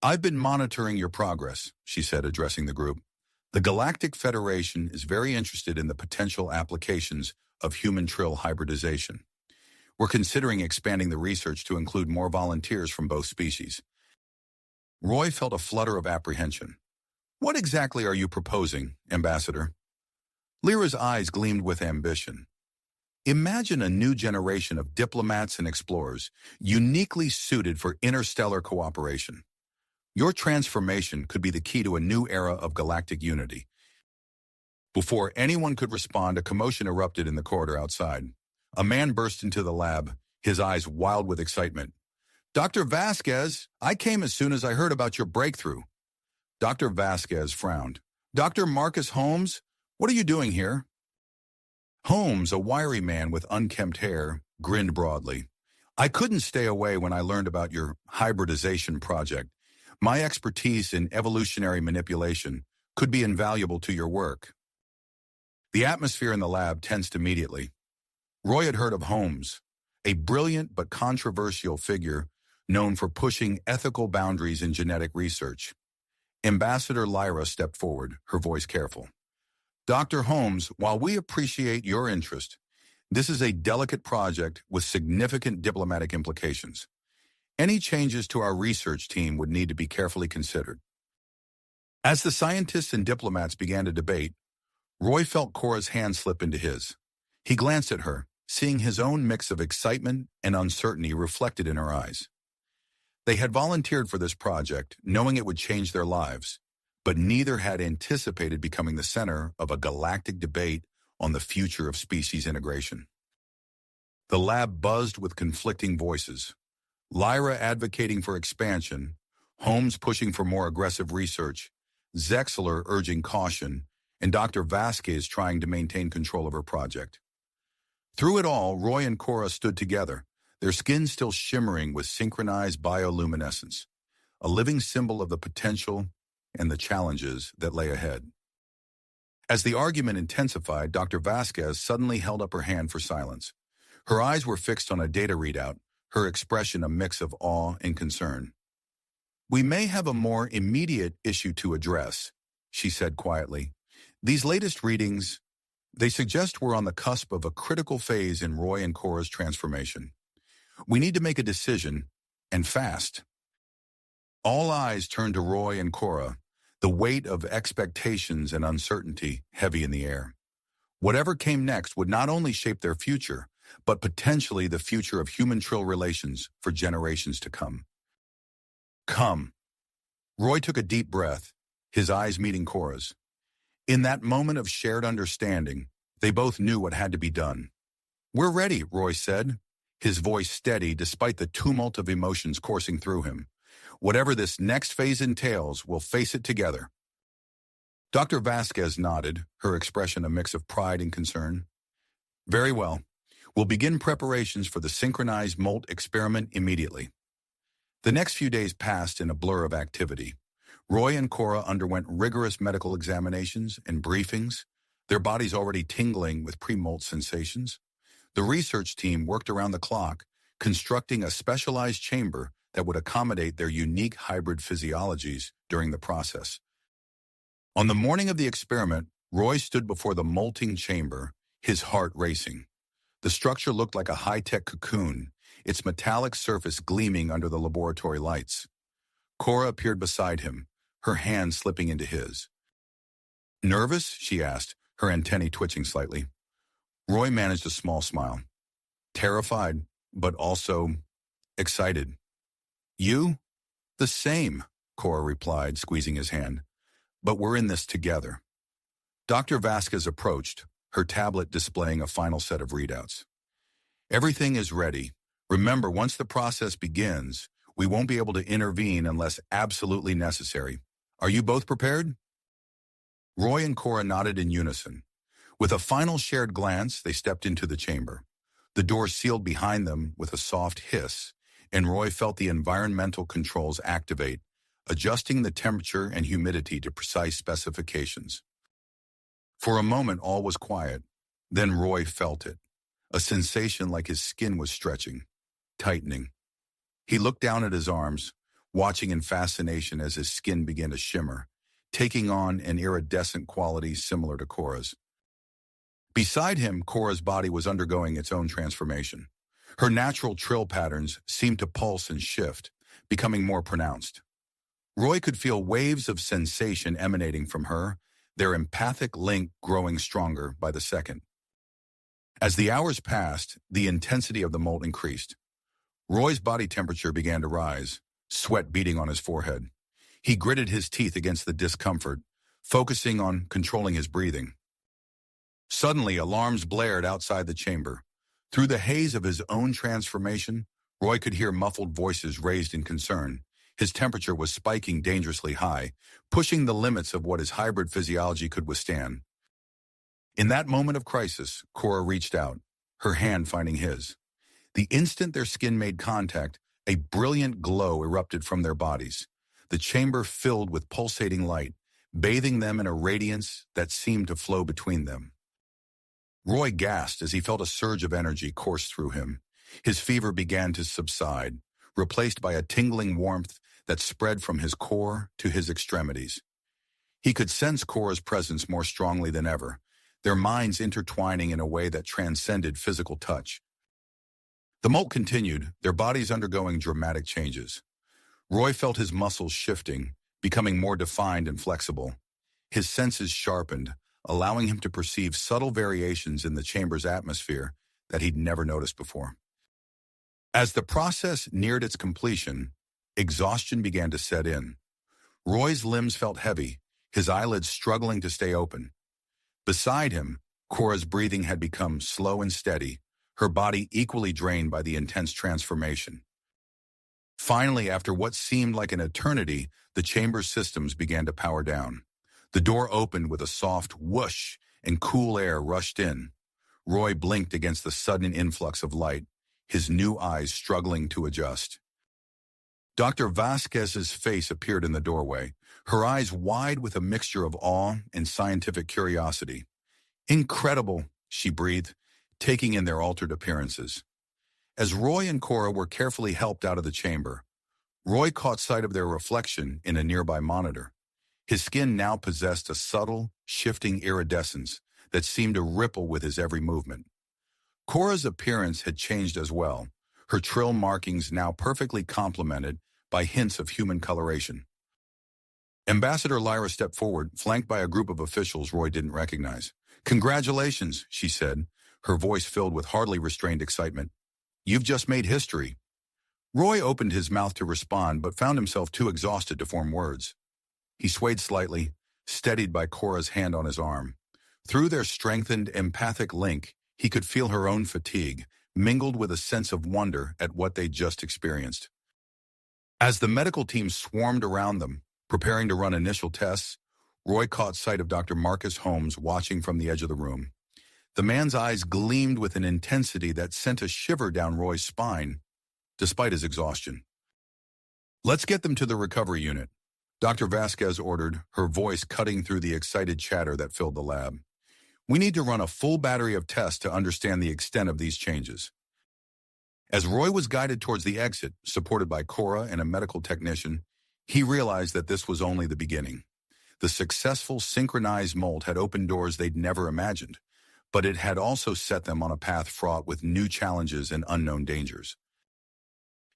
"I've been monitoring your progress," she said, addressing the group. "The Galactic Federation is very interested in the potential applications of human trill hybridization. We're considering expanding the research to include more volunteers from both species." Roy felt a flutter of apprehension. "What exactly are you proposing, Ambassador?" Lyra's eyes gleamed with ambition. "Imagine a new generation of diplomats and explorers, uniquely suited for interstellar cooperation. Your transformation could be the key to a new era of galactic unity." Before anyone could respond, a commotion erupted in the corridor outside. A man burst into the lab, his eyes wild with excitement. "Dr. Vasquez, I came as soon as I heard about your breakthrough." Dr. Vasquez frowned. "Dr. Marcus Holmes, what are you doing here?" Holmes, a wiry man with unkempt hair, grinned broadly. "I couldn't stay away when I learned about your hybridization project. My expertise in evolutionary manipulation could be invaluable to your work." The atmosphere in the lab tensed immediately. Roy had heard of Holmes, a brilliant but controversial figure known for pushing ethical boundaries in genetic research. Ambassador Lyra stepped forward, her voice careful. "Dr. Holmes, while we appreciate your interest, this is a delicate project with significant diplomatic implications. Any changes to our research team would need to be carefully considered." As the scientists and diplomats began to debate, Roy felt Cora's hand slip into his. He glanced at her, seeing his own mix of excitement and uncertainty reflected in her eyes. They had volunteered for this project, knowing it would change their lives, but neither had anticipated becoming the center of a galactic debate on the future of species integration. The lab buzzed with conflicting voices. Lyra advocating for expansion, Holmes pushing for more aggressive research, Zexler urging caution, and Dr. Vasquez trying to maintain control of her project. Through it all, Roy and Cora stood together, their skin still shimmering with synchronized bioluminescence, a living symbol of the potential and the challenges that lay ahead. As the argument intensified, Dr. Vasquez suddenly held up her hand for silence. Her eyes were fixed on a data readout, her expression a mix of awe and concern. "We may have a more immediate issue to address," she said quietly. "These latest readings, they suggest we're on the cusp of a critical phase in Roy and Cora's transformation. We need to make a decision, and fast." All eyes turned to Roy and Cora, the weight of expectations and uncertainty heavy in the air. Whatever came next would not only shape their future, but potentially the future of human-Trill relations for generations to come. Come. Roy took a deep breath, his eyes meeting Cora's. In that moment of shared understanding, they both knew what had to be done. "We're ready," Roy said, his voice steady despite the tumult of emotions coursing through him. "Whatever this next phase entails, we'll face it together." Dr. Vasquez nodded, her expression a mix of pride and concern. "Very well. We'll begin preparations for the synchronized MOLT experiment immediately." The next few days passed in a blur of activity. Roy and Cora underwent rigorous medical examinations and briefings, their bodies already tingling with pre-MOLT sensations. The research team worked around the clock, constructing a specialized chamber that would accommodate their unique hybrid physiologies during the process. On the morning of the experiment, Roy stood before the molting chamber, his heart racing. The structure looked like a high-tech cocoon, its metallic surface gleaming under the laboratory lights. Cora appeared beside him, her hand slipping into his. "Nervous?" she asked, her antennae twitching slightly. Roy managed a small smile. "Terrified, but also excited." "You?" "The same," Cora replied, squeezing his hand. "But we're in this together." Dr. Vasquez approached, her tablet displaying a final set of readouts. "Everything is ready. Remember, once the process begins, we won't be able to intervene unless absolutely necessary. Are you both prepared?" Roy and Cora nodded in unison. With a final shared glance, they stepped into the chamber. The door sealed behind them with a soft hiss, and Roy felt the environmental controls activate, adjusting the temperature and humidity to precise specifications. For a moment, all was quiet. Then Roy felt it, a sensation like his skin was stretching, tightening. He looked down at his arms, watching in fascination as his skin began to shimmer, taking on an iridescent quality similar to Cora's. Beside him, Cora's body was undergoing its own transformation. Her natural trill patterns seemed to pulse and shift, becoming more pronounced. Roy could feel waves of sensation emanating from her, their empathic link growing stronger by the second. As the hours passed, the intensity of the MOLT increased. Roy's body temperature began to rise, sweat beading on his forehead. He gritted his teeth against the discomfort, focusing on controlling his breathing. Suddenly, alarms blared outside the chamber. Through the haze of his own transformation, Roy could hear muffled voices raised in concern. His temperature was spiking dangerously high, pushing the limits of what his hybrid physiology could withstand. In that moment of crisis, Cora reached out, her hand finding his. The instant their skin made contact, a brilliant glow erupted from their bodies. The chamber filled with pulsating light, bathing them in a radiance that seemed to flow between them. Roy gasped as he felt a surge of energy course through him. His fever began to subside, replaced by a tingling warmth that spread from his core to his extremities. He could sense Cora's presence more strongly than ever, their minds intertwining in a way that transcended physical touch. The MOLT continued, their bodies undergoing dramatic changes. Roy felt his muscles shifting, becoming more defined and flexible. His senses sharpened, allowing him to perceive subtle variations in the chamber's atmosphere that he'd never noticed before. As the process neared its completion, exhaustion began to set in. Roy's limbs felt heavy, his eyelids struggling to stay open. Beside him, Cora's breathing had become slow and steady, her body equally drained by the intense transformation. Finally, after what seemed like an eternity, the chamber's systems began to power down. The door opened with a soft whoosh, and cool air rushed in. Roy blinked against the sudden influx of light, his new eyes struggling to adjust. Dr. Vasquez's face appeared in the doorway, her eyes wide with a mixture of awe and scientific curiosity. "Incredible," she breathed, taking in their altered appearances. As Roy and Cora were carefully helped out of the chamber, Roy caught sight of their reflection in a nearby monitor. His skin now possessed a subtle, shifting iridescence that seemed to ripple with his every movement. Cora's appearance had changed as well, her trill markings now perfectly complemented by hints of human coloration. Ambassador Lyra stepped forward, flanked by a group of officials Roy didn't recognize. "Congratulations," she said, her voice filled with hardly restrained excitement. "You've just made history." Roy opened his mouth to respond, but found himself too exhausted to form words. He swayed slightly, steadied by Cora's hand on his arm. Through their strengthened, empathic link, he could feel her own fatigue, mingled with a sense of wonder at what they'd just experienced. As the medical team swarmed around them, preparing to run initial tests, Roy caught sight of Dr. Marcus Holmes watching from the edge of the room. The man's eyes gleamed with an intensity that sent a shiver down Roy's spine, despite his exhaustion. "Let's get them to the recovery unit," Dr. Vasquez ordered, her voice cutting through the excited chatter that filled the lab. "We need to run a full battery of tests to understand the extent of these changes." As Roy was guided towards the exit, supported by Cora and a medical technician, he realized that this was only the beginning. The successful synchronized MOLT had opened doors they'd never imagined, but it had also set them on a path fraught with new challenges and unknown dangers.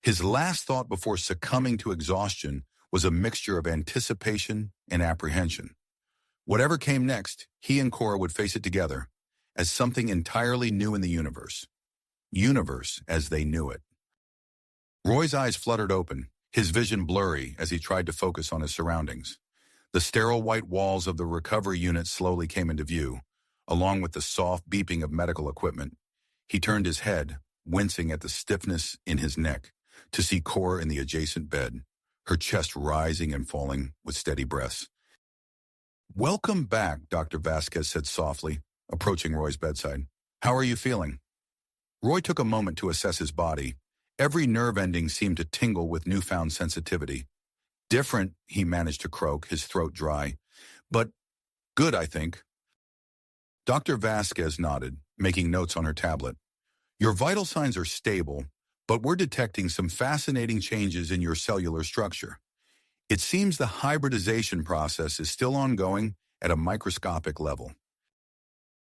His last thought before succumbing to exhaustion was a mixture of anticipation and apprehension. Whatever came next, he and Cora would face it together as something entirely new in the universe. Universe as they knew it. Roy's eyes fluttered open, his vision blurry as he tried to focus on his surroundings. The sterile white walls of the recovery unit slowly came into view, along with the soft beeping of medical equipment. He turned his head, wincing at the stiffness in his neck, to see Cora in the adjacent bed, her chest rising and falling with steady breaths. "Welcome back," Dr. Vasquez said softly, approaching Roy's bedside. "How are you feeling?" Roy took a moment to assess his body. Every nerve ending seemed to tingle with newfound sensitivity. "Different," he managed to croak, his throat dry. "But good, I think." Dr. Vasquez nodded, making notes on her tablet. "Your vital signs are stable, but we're detecting some fascinating changes in your cellular structure. It seems the hybridization process is still ongoing at a microscopic level."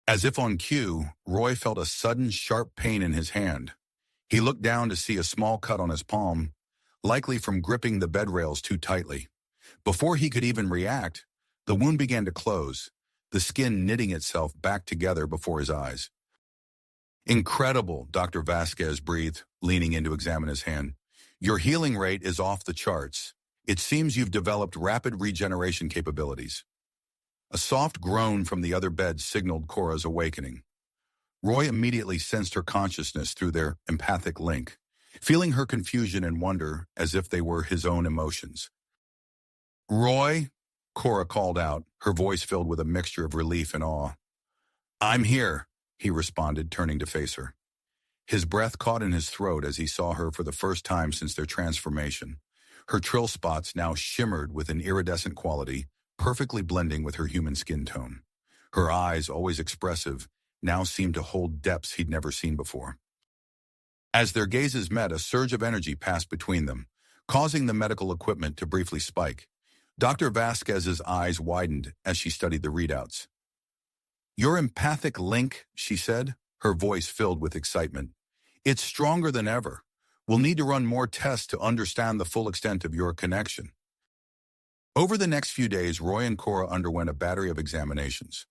As if on cue, Roy felt a sudden sharp pain in his hand. He looked down to see a small cut on his palm, likely from gripping the bed rails too tightly. Before he could even react, the wound began to close, the skin knitting itself back together before his eyes. "Incredible," Dr. Vasquez breathed, leaning in to examine his hand. "Your healing rate is off the charts. It seems you've developed rapid regeneration capabilities." A soft groan from the other bed signaled Cora's awakening. Roy immediately sensed her consciousness through their empathic link, feeling her confusion and wonder as if they were his own emotions. "Roy," Cora called out, her voice filled with a mixture of relief and awe. "I'm here," he responded, turning to face her. His breath caught in his throat as he saw her for the first time since their transformation. Her trill spots now shimmered with an iridescent quality, perfectly blending with her human skin tone. Her eyes, always expressive, now seemed to hold depths he'd never seen before. As their gazes met, a surge of energy passed between them, causing the medical equipment to briefly spike. Dr. Vasquez's eyes widened as she studied the readouts. "Your empathic link," she said, her voice filled with excitement. "It's stronger than ever. We'll need to run more tests to understand the full extent of your connection." Over the next few days, Roy and Cora underwent a battery of examinations.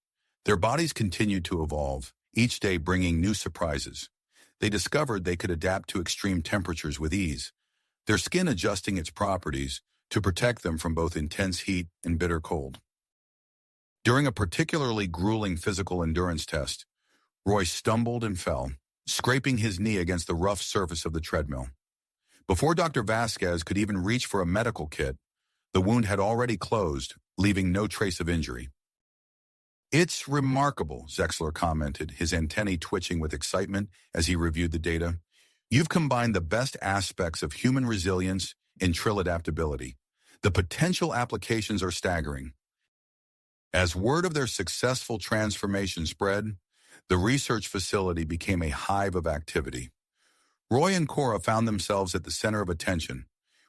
Their bodies continued to evolve, each day bringing new surprises. They discovered they could adapt to extreme temperatures with ease, their skin adjusting its properties to protect them from both intense heat and bitter cold. During a particularly grueling physical endurance test, Roy stumbled and fell, scraping his knee against the rough surface of the treadmill. Before Dr. Vasquez could even reach for a medical kit, the wound had already closed, leaving no trace of injury. "It's remarkable," Zexler commented, his antennae twitching with excitement as he reviewed the data. "You've combined the best aspects of human resilience and trill adaptability. The potential applications are staggering." As word of their successful transformation spread, the research facility became a hive of activity. Roy and Cora found themselves at the center of attention,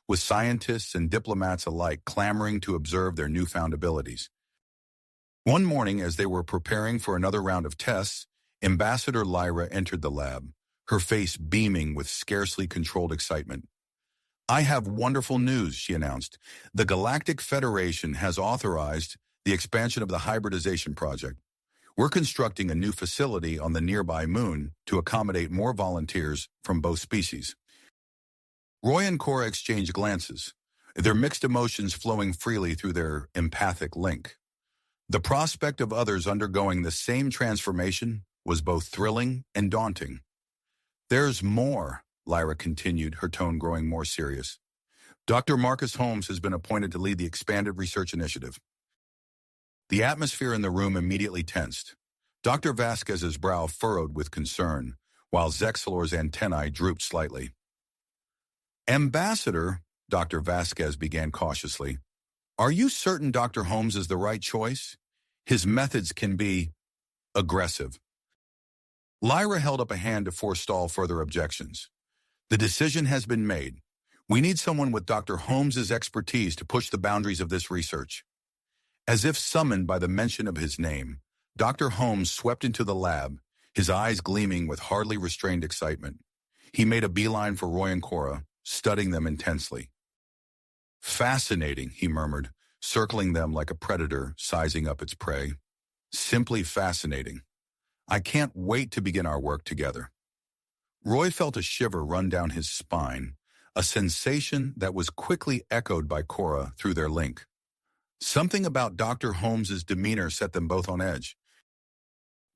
with scientists and diplomats alike clamoring to observe their newfound abilities. One morning, as they were preparing for another round of tests, Ambassador Lyra entered the lab, her face beaming with scarcely controlled excitement. I have wonderful news, she announced. The Galactic Federation has authorized the expansion of the hybridization project. We're constructing a new facility on the nearby moon to accommodate more volunteers from both species. Roy and Cora exchanged glances, their mixed emotions flowing freely through their empathic link. The prospect of others undergoing the same transformation was both thrilling and daunting. There's more, Lyra continued, her tone growing more serious. Dr. Marcus Holmes has been appointed to lead the expanded research initiative. The atmosphere in the room immediately tensed. Dr. Vasquez's brow furrowed with concern, while Zexalor's antennae drooped slightly. Ambassador, Dr. Vasquez began cautiously, are you certain Dr. Holmes is the right choice? His methods can be aggressive. Lyra held up a hand to forestall further objections. The decision has been made. We need someone with Dr. Holmes's expertise to push the boundaries of this research. As if summoned by the mention of his name, Dr. Holmes swept into the lab, his eyes gleaming with hardly restrained excitement. He made a beeline for Roy and Cora, studying them intensely. Fascinating, he murmured, circling them like a predator sizing up its prey. Simply fascinating. I can't wait to begin our work together. Roy felt a shiver run down his spine, a sensation that was quickly echoed by Cora through their link. Something about Dr. Holmes's demeanor set them both on edge.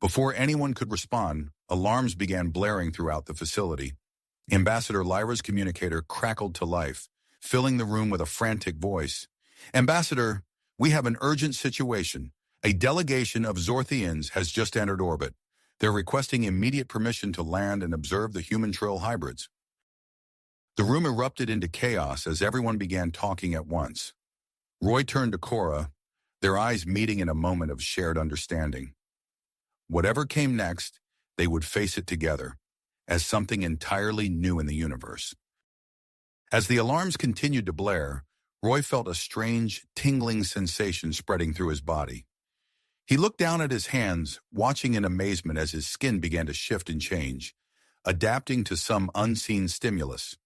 Before anyone could respond, alarms began blaring throughout the facility. Ambassador Lyra's communicator crackled to life, filling the room with a frantic voice. Ambassador, we have an urgent situation. A delegation of Zorthians has just entered orbit. They're requesting immediate permission to land and observe the human-Trill hybrids. The room erupted into chaos as everyone began talking at once. Roy turned to Cora, their eyes meeting in a moment of shared understanding. Whatever came next, they would face it together, as something entirely new in the universe. As the alarms continued to blare, Roy felt a strange, tingling sensation spreading through his body. He looked down at his hands, watching in amazement as his skin began to shift and change, adapting to some unseen stimulus.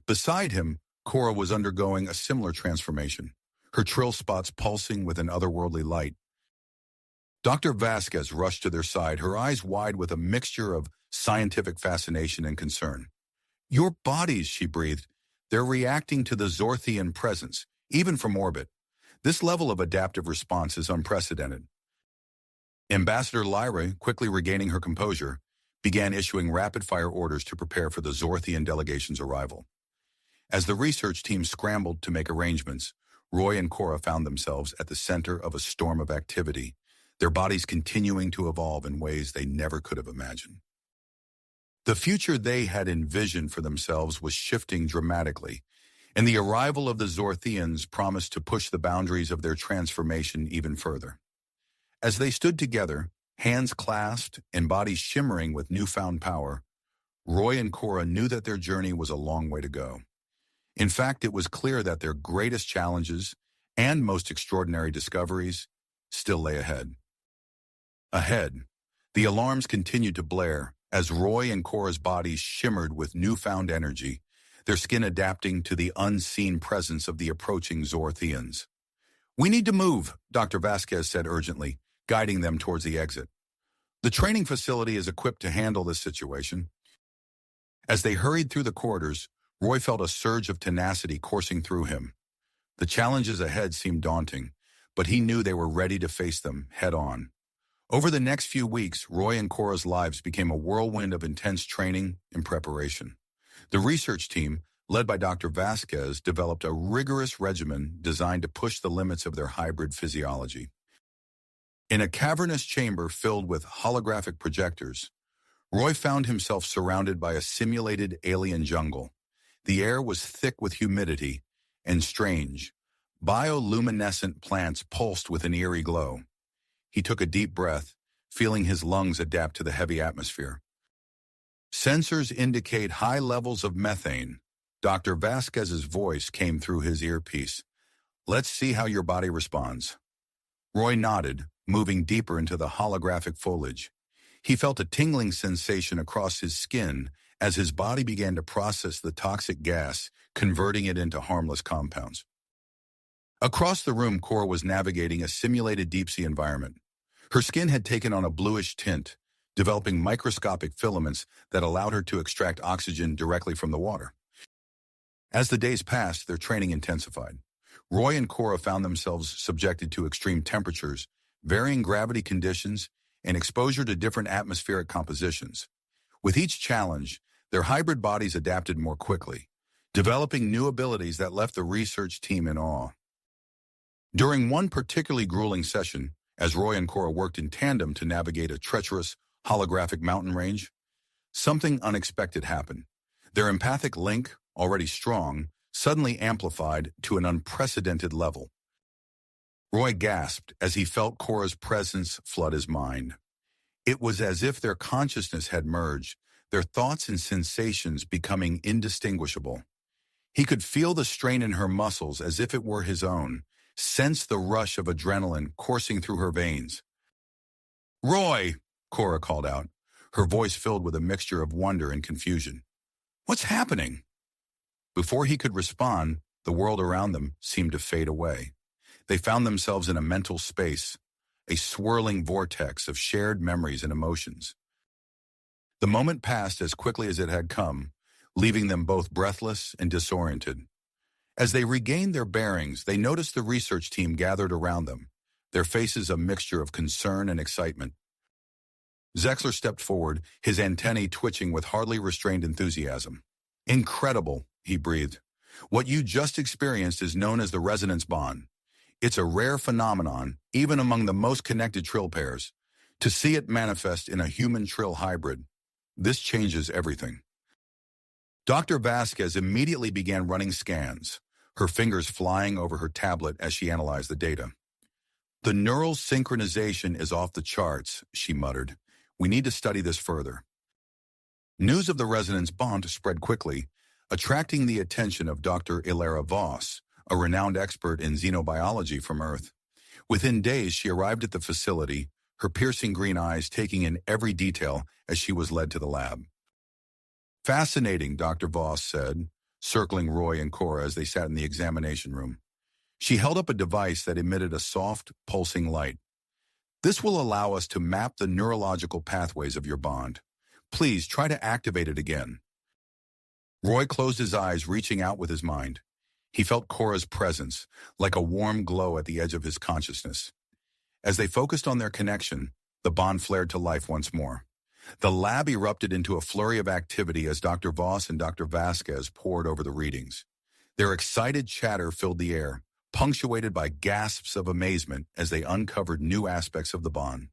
Beside him, Cora was undergoing a similar transformation, her Trill spots pulsing with an otherworldly light. Dr. Vasquez rushed to their side, her eyes wide with a mixture of scientific fascination and concern. Your bodies, she breathed. They're reacting to the Zorthian presence, even from orbit. This level of adaptive response is unprecedented. Ambassador Lyra, quickly regaining her composure, began issuing rapid-fire orders to prepare for the Zorthian delegation's arrival. As the research team scrambled to make arrangements, Roy and Cora found themselves at the center of a storm of activity, their bodies continuing to evolve in ways they never could have imagined. The future they had envisioned for themselves was shifting dramatically, and the arrival of the Zorthians promised to push the boundaries of their transformation even further. As they stood together, hands clasped and bodies shimmering with newfound power, Roy and Cora knew that their journey was a long way to go. In fact, it was clear that their greatest challenges and most extraordinary discoveries still lay ahead. Ahead, the alarms continued to blare as Roy and Cora's bodies shimmered with newfound energy, their skin adapting to the unseen presence of the approaching Zorthians. We need to move, Dr. Vasquez said urgently, guiding them towards the exit. The training facility is equipped to handle this situation. As they hurried through the corridors, Roy felt a surge of tenacity coursing through him. The challenges ahead seemed daunting, but he knew they were ready to face them head-on. Over the next few weeks, Roy and Cora's lives became a whirlwind of intense training and preparation. The research team, led by Dr. Vasquez, developed a rigorous regimen designed to push the limits of their hybrid physiology. In a cavernous chamber filled with holographic projectors, Roy found himself surrounded by a simulated alien jungle. The air was thick with humidity, and strange, bioluminescent plants pulsed with an eerie glow. He took a deep breath, feeling his lungs adapt to the heavy atmosphere. Sensors indicate high levels of methane. Dr. Vasquez's voice came through his earpiece. Let's see how your body responds. Roy nodded, moving deeper into the holographic foliage. He felt a tingling sensation across his skin as his body began to process the toxic gas, converting it into harmless compounds. Across the room, Cora was navigating a simulated deep-sea environment. Her skin had taken on a bluish tint, developing microscopic filaments that allowed her to extract oxygen directly from the water. As the days passed, their training intensified. Roy and Cora found themselves subjected to extreme temperatures, varying gravity conditions, and exposure to different atmospheric compositions. With each challenge, their hybrid bodies adapted more quickly, developing new abilities that left the research team in awe. During one particularly grueling session, as Roy and Cora worked in tandem to navigate a treacherous, holographic mountain range, something unexpected happened. Their empathic link, already strong, suddenly amplified to an unprecedented level. Roy gasped as he felt Cora's presence flood his mind. It was as if their consciousness had merged, their thoughts and sensations becoming indistinguishable. He could feel the strain in her muscles as if it were his own, sense the rush of adrenaline coursing through her veins. "Roy!" Cora called out, her voice filled with a mixture of wonder and confusion. "What's happening?" Before he could respond, the world around them seemed to fade away. They found themselves in a mental space, a swirling vortex of shared memories and emotions. The moment passed as quickly as it had come, leaving them both breathless and disoriented. As they regained their bearings, they noticed the research team gathered around them, their faces a mixture of concern and excitement. Zexler stepped forward, his antennae twitching with hardly restrained enthusiasm. "Incredible," he breathed. "What you just experienced is known as the resonance bond. It's a rare phenomenon, even among the most connected trill pairs. To see it manifest in a human-trill hybrid, this changes everything." Dr. Vasquez immediately began running scans, her fingers flying over her tablet as she analyzed the data. "The neural synchronization is off the charts," she muttered. "We need to study this further." News of the resonance bond spread quickly, attracting the attention of Dr. Ilara Voss, a renowned expert in xenobiology from Earth. Within days, she arrived at the facility, her piercing green eyes taking in every detail as she was led to the lab. "Fascinating," Dr. Voss said, circling Roy and Cora as they sat in the examination room. She held up a device that emitted a soft, pulsing light. "This will allow us to map the neurological pathways of your bond. Please try to activate it again." Roy closed his eyes, reaching out with his mind. He felt Cora's presence, like a warm glow at the edge of his consciousness. As they focused on their connection, the bond flared to life once more. The lab erupted into a flurry of activity as Dr. Voss and Dr. Vasquez pored over the readings. Their excited chatter filled the air, punctuated by gasps of amazement as they uncovered new aspects of the bond.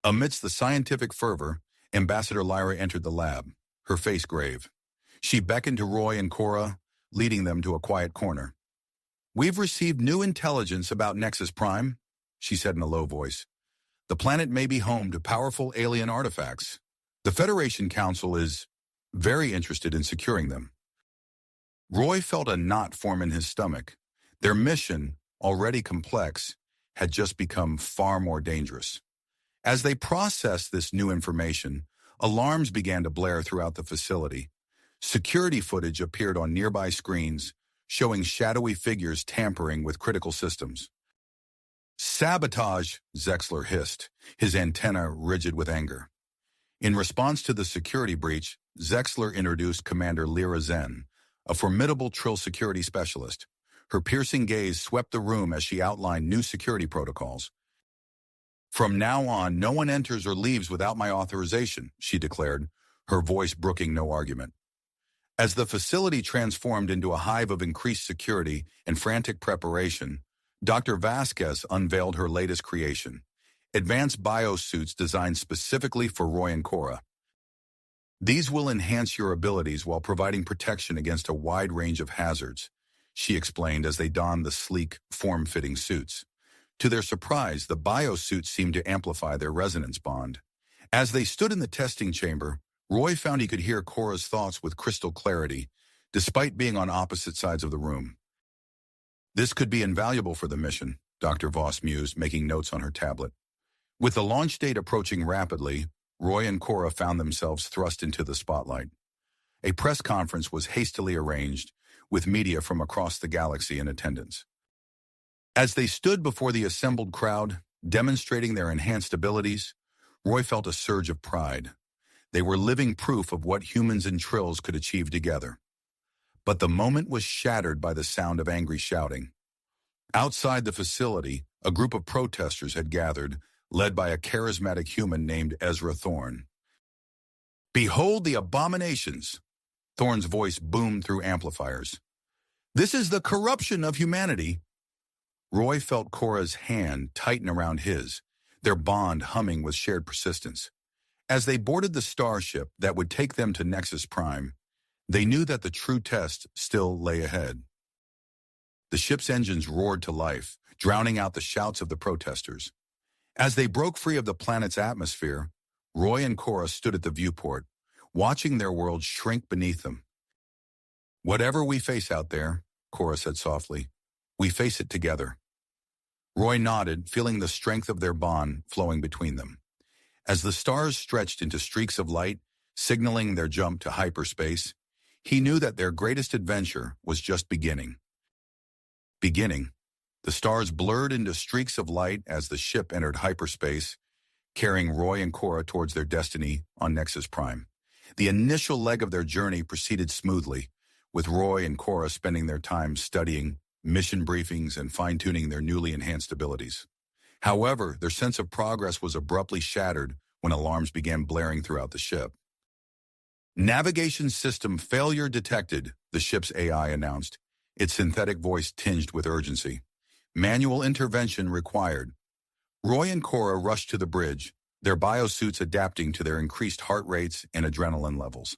Amidst the scientific fervor, Ambassador Lyra entered the lab, her face grave. She beckoned to Roy and Cora, leading them to a quiet corner. "We've received new intelligence about Nexus Prime," she said in a low voice. "The planet may be home to powerful alien artifacts. The Federation Council is very interested in securing them." Roy felt a knot form in his stomach. Their mission, already complex, had just become far more dangerous. As they processed this new information, alarms began to blare throughout the facility. Security footage appeared on nearby screens, showing shadowy figures tampering with critical systems. "Sabotage," Zexler hissed, his antenna rigid with anger. In response to the security breach, Zexler introduced Commander Lyra Zen, a formidable Trill security specialist. Her piercing gaze swept the room as she outlined new security protocols. "From now on, no one enters or leaves without my authorization," she declared, her voice brooking no argument. As the facility transformed into a hive of increased security and frantic preparation, Dr. Vasquez unveiled her latest creation, advanced biosuits designed specifically for Roy and Cora. "These will enhance your abilities while providing protection against a wide range of hazards," she explained as they donned the sleek, form-fitting suits. To their surprise, the biosuits seemed to amplify their resonance bond. As they stood in the testing chamber, Roy found he could hear Cora's thoughts with crystal clarity, despite being on opposite sides of the room. "This could be invaluable for the mission," Dr. Voss mused, making notes on her tablet. With the launch date approaching rapidly, Roy and Cora found themselves thrust into the spotlight. A press conference was hastily arranged, with media from across the galaxy in attendance. As they stood before the assembled crowd, demonstrating their enhanced abilities, Roy felt a surge of pride. They were living proof of what humans and Trills could achieve together. But the moment was shattered by the sound of angry shouting. Outside the facility, a group of protesters had gathered, led by a charismatic human named Ezra Thorne. "Behold the abominations!" Thorne's voice boomed through amplifiers. "This is the corruption of humanity." Roy felt Cora's hand tighten around his, their bond humming with shared persistence. As they boarded the starship that would take them to Nexus Prime, they knew that the true test still lay ahead. The ship's engines roared to life, drowning out the shouts of the protesters. As they broke free of the planet's atmosphere, Roy and Cora stood at the viewport, watching their world shrink beneath them. "Whatever we face out there," Cora said softly, "we face it together." Roy nodded, feeling the strength of their bond flowing between them. As the stars stretched into streaks of light, signaling their jump to hyperspace, he knew that their greatest adventure was just beginning. The stars blurred into streaks of light as the ship entered hyperspace, carrying Roy and Cora towards their destiny on Nexus Prime. The initial leg of their journey proceeded smoothly, with Roy and Cora spending their time studying, mission briefings, and fine-tuning their newly enhanced abilities. However, their sense of progress was abruptly shattered when alarms began blaring throughout the ship. "Navigation system failure detected," the ship's AI announced, its synthetic voice tinged with urgency. "Manual intervention required." Roy and Cora rushed to the bridge, their biosuits adapting to their increased heart rates and adrenaline levels.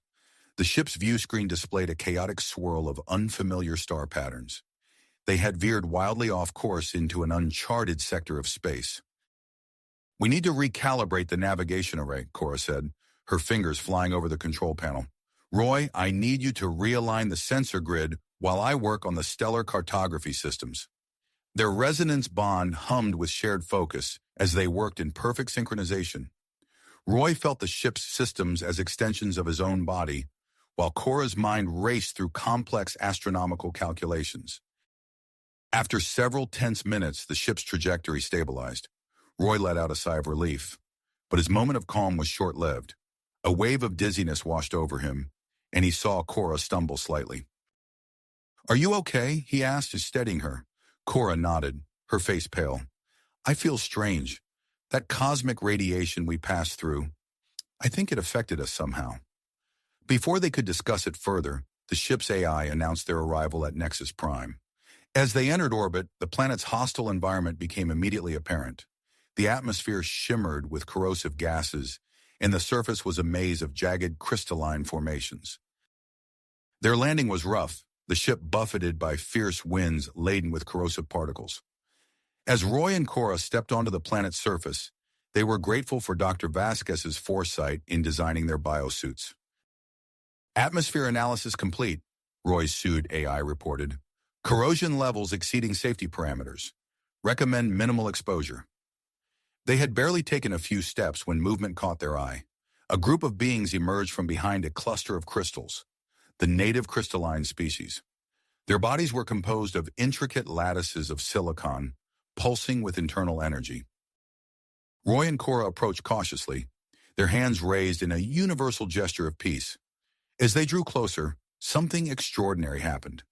The ship's view screen displayed a chaotic swirl of unfamiliar star patterns. They had veered wildly off course into an uncharted sector of space. "We need to recalibrate the navigation array," Cora said, her fingers flying over the control panel. "Roy, I need you to realign the sensor grid while I work on the stellar cartography systems." Their resonance bond hummed with shared focus as they worked in perfect synchronization. Roy felt the ship's systems as extensions of his own body, while Cora's mind raced through complex astronomical calculations. After several tense minutes, the ship's trajectory stabilized. Roy let out a sigh of relief, but his moment of calm was short-lived. A wave of dizziness washed over him, and he saw Cora stumble slightly. "Are you okay?" he asked, steadying her. Cora nodded, her face pale. "I feel strange. That cosmic radiation we passed through, I think it affected us somehow." Before they could discuss it further, the ship's AI announced their arrival at Nexus Prime. As they entered orbit, the planet's hostile environment became immediately apparent. The atmosphere shimmered with corrosive gases, and the surface was a maze of jagged crystalline formations. Their landing was rough, the ship buffeted by fierce winds laden with corrosive particles. As Roy and Cora stepped onto the planet's surface, they were grateful for Dr. Vasquez's foresight in designing their biosuits. "Atmosphere analysis complete," Roy's Sood AI reported. "Corrosion levels exceeding safety parameters. Recommend minimal exposure." They had barely taken a few steps when movement caught their eye. A group of beings emerged from behind a cluster of crystals, the native crystalline species. Their bodies were composed of intricate lattices of silicon, pulsing with internal energy. Roy and Cora approached cautiously, their hands raised in a universal gesture of peace. As they drew closer, something extraordinary happened.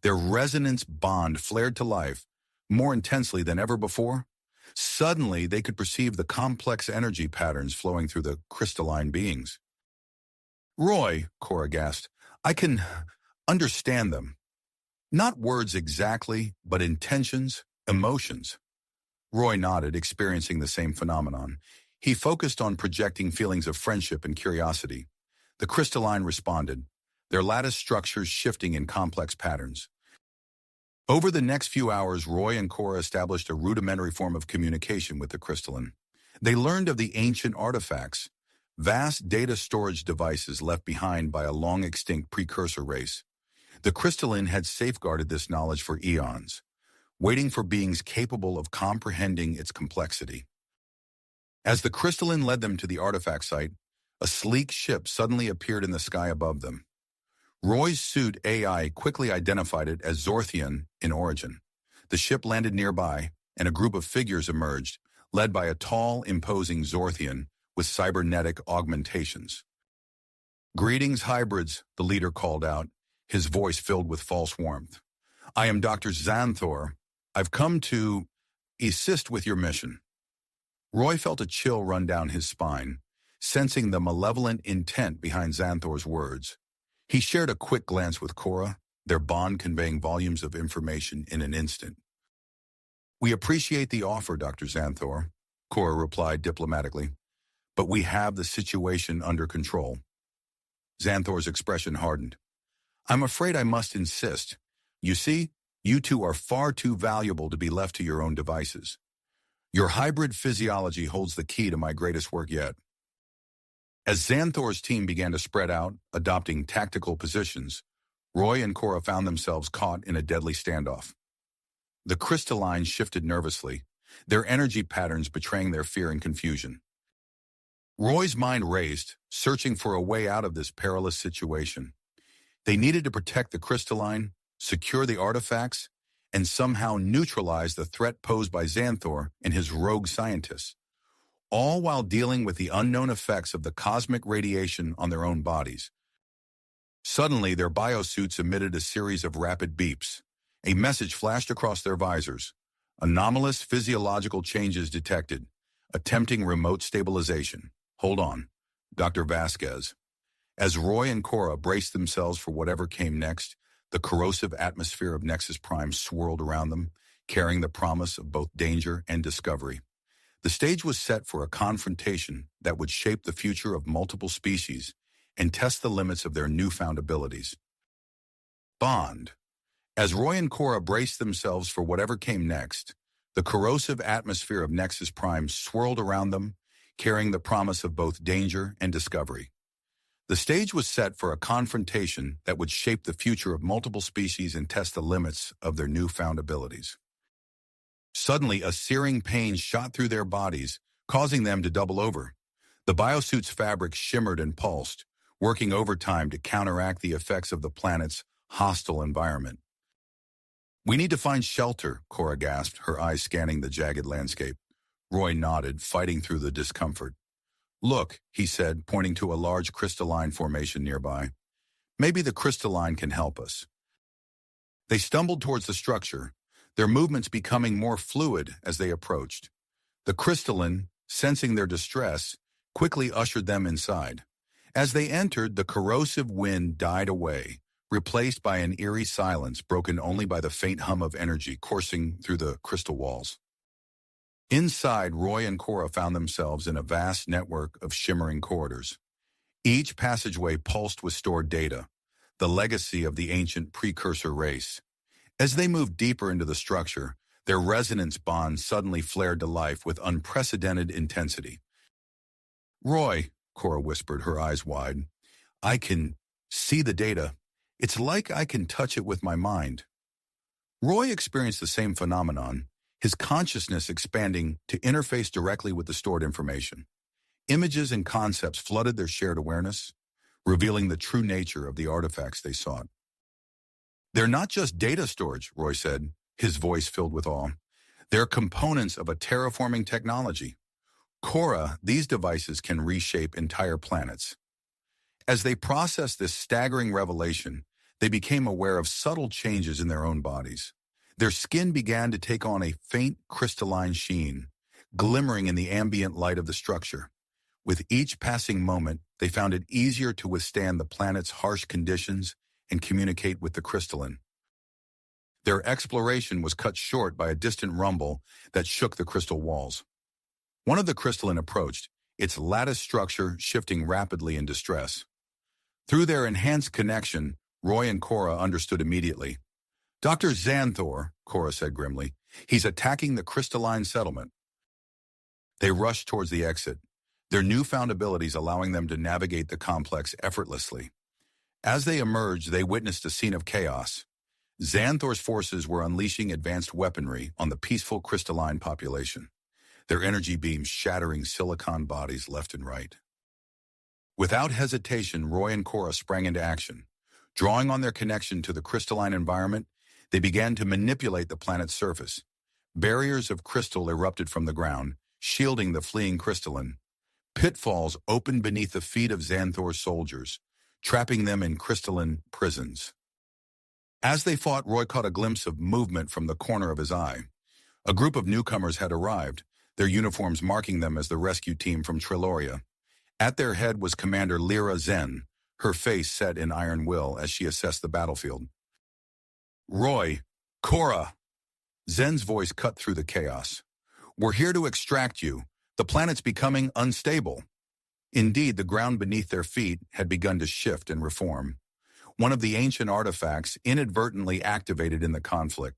Their resonance bond flared to life, more intensely than ever before. Suddenly, they could perceive the complex energy patterns flowing through the crystalline beings. "Roy," Cora gasped, "I can understand them. Not words exactly, but intentions, emotions." Roy nodded, experiencing the same phenomenon. He focused on projecting feelings of friendship and curiosity. The crystalline responded, their lattice structures shifting in complex patterns. Over the next few hours, Roy and Cora established a rudimentary form of communication with the crystalline. They learned of the ancient artifacts, vast data storage devices left behind by a long-extinct precursor race. The crystalline had safeguarded this knowledge for eons, waiting for beings capable of comprehending its complexity. As the crystalline led them to the artifact site, a sleek ship suddenly appeared in the sky above them. Roy's suit AI quickly identified it as Zorthian in origin. The ship landed nearby, and a group of figures emerged, led by a tall, imposing Zorthian with cybernetic augmentations. "Greetings, hybrids," the leader called out, his voice filled with false warmth. "I am Dr. Xanthor. I've come to assist with your mission." Roy felt a chill run down his spine, sensing the malevolent intent behind Xanthor's words. He shared a quick glance with Cora, their bond conveying volumes of information in an instant. "We appreciate the offer, Dr. Xanthor," Cora replied diplomatically, "but we have the situation under control." Xanthor's expression hardened. "I'm afraid I must insist. You see, you two are far too valuable to be left to your own devices. Your hybrid physiology holds the key to my greatest work yet." As Xanthor's team began to spread out, adopting tactical positions, Roy and Cora found themselves caught in a deadly standoff. The crystalline shifted nervously, their energy patterns betraying their fear and confusion. Roy's mind raced, searching for a way out of this perilous situation. They needed to protect the crystalline, secure the artifacts, and somehow neutralize the threat posed by Xanthor and his rogue scientists, all while dealing with the unknown effects of the cosmic radiation on their own bodies. Suddenly, their biosuits emitted a series of rapid beeps. A message flashed across their visors. "Anomalous physiological changes detected. Attempting remote stabilization. Hold on. Dr. Vasquez." As Roy and Cora braced themselves for whatever came next, the corrosive atmosphere of Nexus Prime swirled around them, carrying the promise of both danger and discovery. The stage was set for a confrontation that would shape the future of multiple species and test the limits of their newfound abilities. Bond. As Roy and Cora braced themselves for whatever came next, the corrosive atmosphere of Nexus Prime swirled around them, carrying the promise of both danger and discovery. The stage was set for a confrontation that would shape the future of multiple species and test the limits of their newfound abilities. Suddenly, a searing pain shot through their bodies, causing them to double over. The biosuit's fabric shimmered and pulsed, working overtime to counteract the effects of the planet's hostile environment. "We need to find shelter," Cora gasped, her eyes scanning the jagged landscape. Roy nodded, fighting through the discomfort. "Look," he said, pointing to a large crystalline formation nearby. "Maybe the crystalline can help us." They stumbled towards the structure, their movements becoming more fluid as they approached. The crystalline, sensing their distress, quickly ushered them inside. As they entered, the corrosive wind died away, replaced by an eerie silence broken only by the faint hum of energy coursing through the crystal walls. Inside, Roy and Cora found themselves in a vast network of shimmering corridors. Each passageway pulsed with stored data, the legacy of the ancient precursor race. As they moved deeper into the structure, their resonance bonds suddenly flared to life with unprecedented intensity. "Roy," Cora whispered, her eyes wide, "I can see the data. It's like I can touch it with my mind." Roy experienced the same phenomenon, his consciousness expanding to interface directly with the stored information. Images and concepts flooded their shared awareness, revealing the true nature of the artifacts they sought. "They're not just data storage," Roy said, his voice filled with awe. "They're components of a terraforming technology. Cora, these devices can reshape entire planets." As they processed this staggering revelation, they became aware of subtle changes in their own bodies. Their skin began to take on a faint crystalline sheen, glimmering in the ambient light of the structure. With each passing moment, they found it easier to withstand the planet's harsh conditions and communicate with the crystalline. Their exploration was cut short by a distant rumble that shook the crystal walls. One of the crystalline approached, its lattice structure shifting rapidly in distress. Through their enhanced connection, Roy and Cora understood immediately. "Dr. Xanthor," Cora said grimly, "he's attacking the crystalline settlement." They rushed towards the exit, their newfound abilities allowing them to navigate the complex effortlessly. As they emerged, they witnessed a scene of chaos. Xanthor's forces were unleashing advanced weaponry on the peaceful crystalline population. their energy beams shattering silicon bodies left and right. Without hesitation, Roy and Cora sprang into action. Drawing on their connection to the crystalline environment, they began to manipulate the planet's surface. Barriers of crystal erupted from the ground, shielding the fleeing crystalline. Pitfalls opened beneath the feet of Xanthor's soldiers, trapping them in crystalline prisons. As they fought, Roy caught a glimpse of movement from the corner of his eye. A group of newcomers had arrived, their uniforms marking them as the rescue team from Triloria. At their head was Commander Lyra Zen, her face set in iron will as she assessed the battlefield. "Roy, Cora!" Zen's voice cut through the chaos. "We're here to extract you. The planet's becoming unstable." Indeed, the ground beneath their feet had begun to shift and reform. One of the ancient artifacts inadvertently activated in the conflict,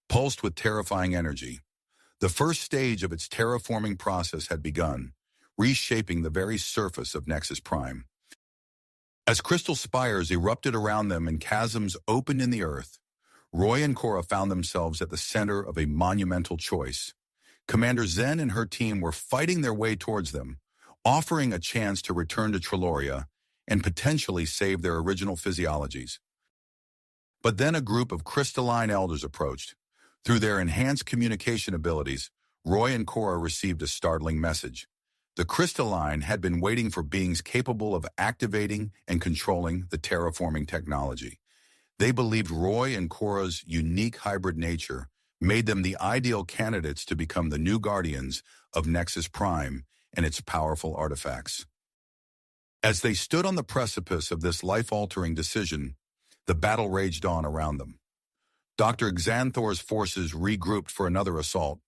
pulsed with terrifying energy. The first stage of its terraforming process had begun, reshaping the very surface of Nexus Prime. As crystal spires erupted around them and chasms opened in the earth, Roy and Cora found themselves at the center of a monumental choice. Commander Zen and her team were fighting their way towards them, offering a chance to return to Triloria and potentially save their original physiologies. But then a group of crystalline elders approached. Through their enhanced communication abilities, Roy and Cora received a startling message. The crystalline had been waiting for beings capable of activating and controlling the terraforming technology. They believed Roy and Cora's unique hybrid nature made them the ideal candidates to become the new guardians of Nexus Prime and its powerful artifacts. As they stood on the precipice of this life-altering decision, the battle raged on around them. Dr. Xanthor's forces regrouped for another assault,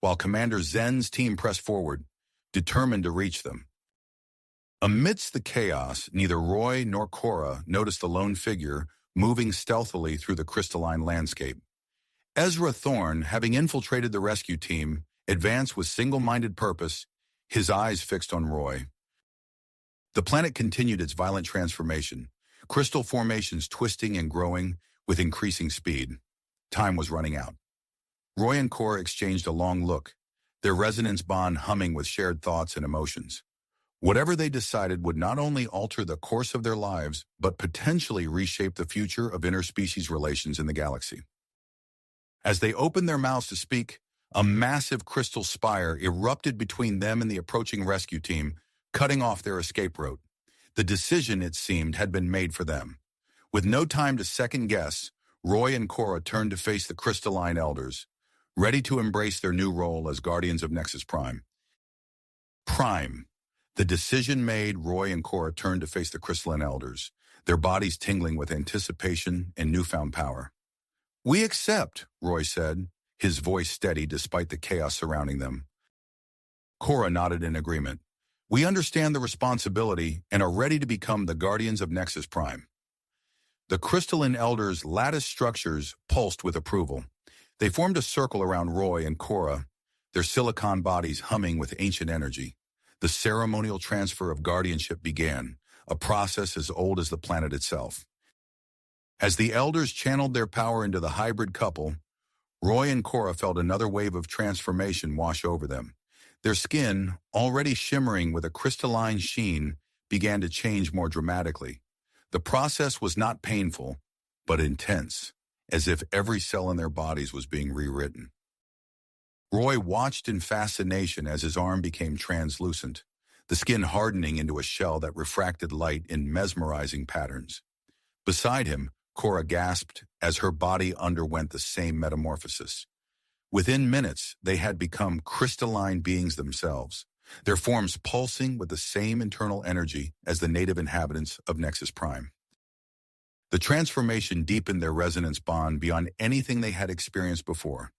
while Commander Zen's team pressed forward, determined to reach them. Amidst the chaos, neither Roy nor Cora noticed the lone figure moving stealthily through the crystalline landscape. Ezra Thorne, having infiltrated the rescue team, advanced with single-minded purpose, his eyes fixed on Roy. The planet continued its violent transformation, crystal formations twisting and growing with increasing speed. Time was running out. Roy and Cora exchanged a long look, their resonance bond humming with shared thoughts and emotions. Whatever they decided would not only alter the course of their lives, but potentially reshape the future of interspecies relations in the galaxy. As they opened their mouths to speak, a massive crystal spire erupted between them and the approaching rescue team, cutting off their escape route. The decision, it seemed, had been made for them. With no time to second-guess, Roy and Cora turned to face the crystalline elders, ready to embrace their new role as guardians of Nexus Prime. Prime. The decision made, Roy and Cora turned to face the crystalline elders, their bodies tingling with anticipation and newfound power. "We accept," Roy said, his voice steady despite the chaos surrounding them. Cora nodded in agreement. "We understand the responsibility and are ready to become the guardians of Nexus Prime." The crystalline elders' lattice structures pulsed with approval. They formed a circle around Roy and Cora, their silicon bodies humming with ancient energy. The ceremonial transfer of guardianship began, a process as old as the planet itself. As the elders channeled their power into the hybrid couple, Roy and Cora felt another wave of transformation wash over them. Their skin, already shimmering with a crystalline sheen, began to change more dramatically. The process was not painful, but intense, as if every cell in their bodies was being rewritten. Roy watched in fascination as his arm became translucent, the skin hardening into a shell that refracted light in mesmerizing patterns. Beside him, Cora gasped as her body underwent the same metamorphosis. Within minutes, they had become crystalline beings themselves, their forms pulsing with the same internal energy as the native inhabitants of Nexus Prime. The transformation deepened their resonance bond beyond anything they had experienced before.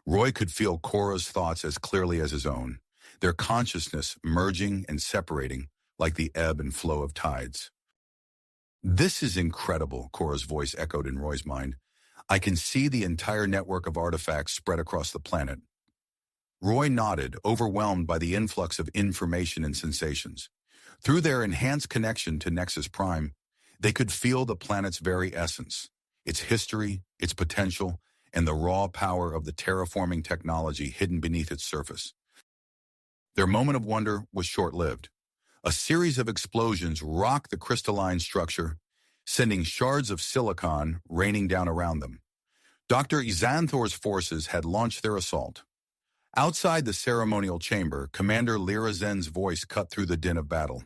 Roy could feel Cora's thoughts as clearly as his own, their consciousness merging and separating like the ebb and flow of tides. "This is incredible," Cora's voice echoed in Roy's mind. "I can see the entire network of artifacts spread across the planet." Roy nodded, overwhelmed by the influx of information and sensations. Through their enhanced connection to Nexus Prime, they could feel the planet's very essence, its history, its potential, and the raw power of the terraforming technology hidden beneath its surface. Their moment of wonder was short-lived. A series of explosions rocked the crystalline structure, sending shards of silicon raining down around them. Dr. Xanthor's forces had launched their assault. Outside the ceremonial chamber, Commander Lyra Zen's voice cut through the din of battle.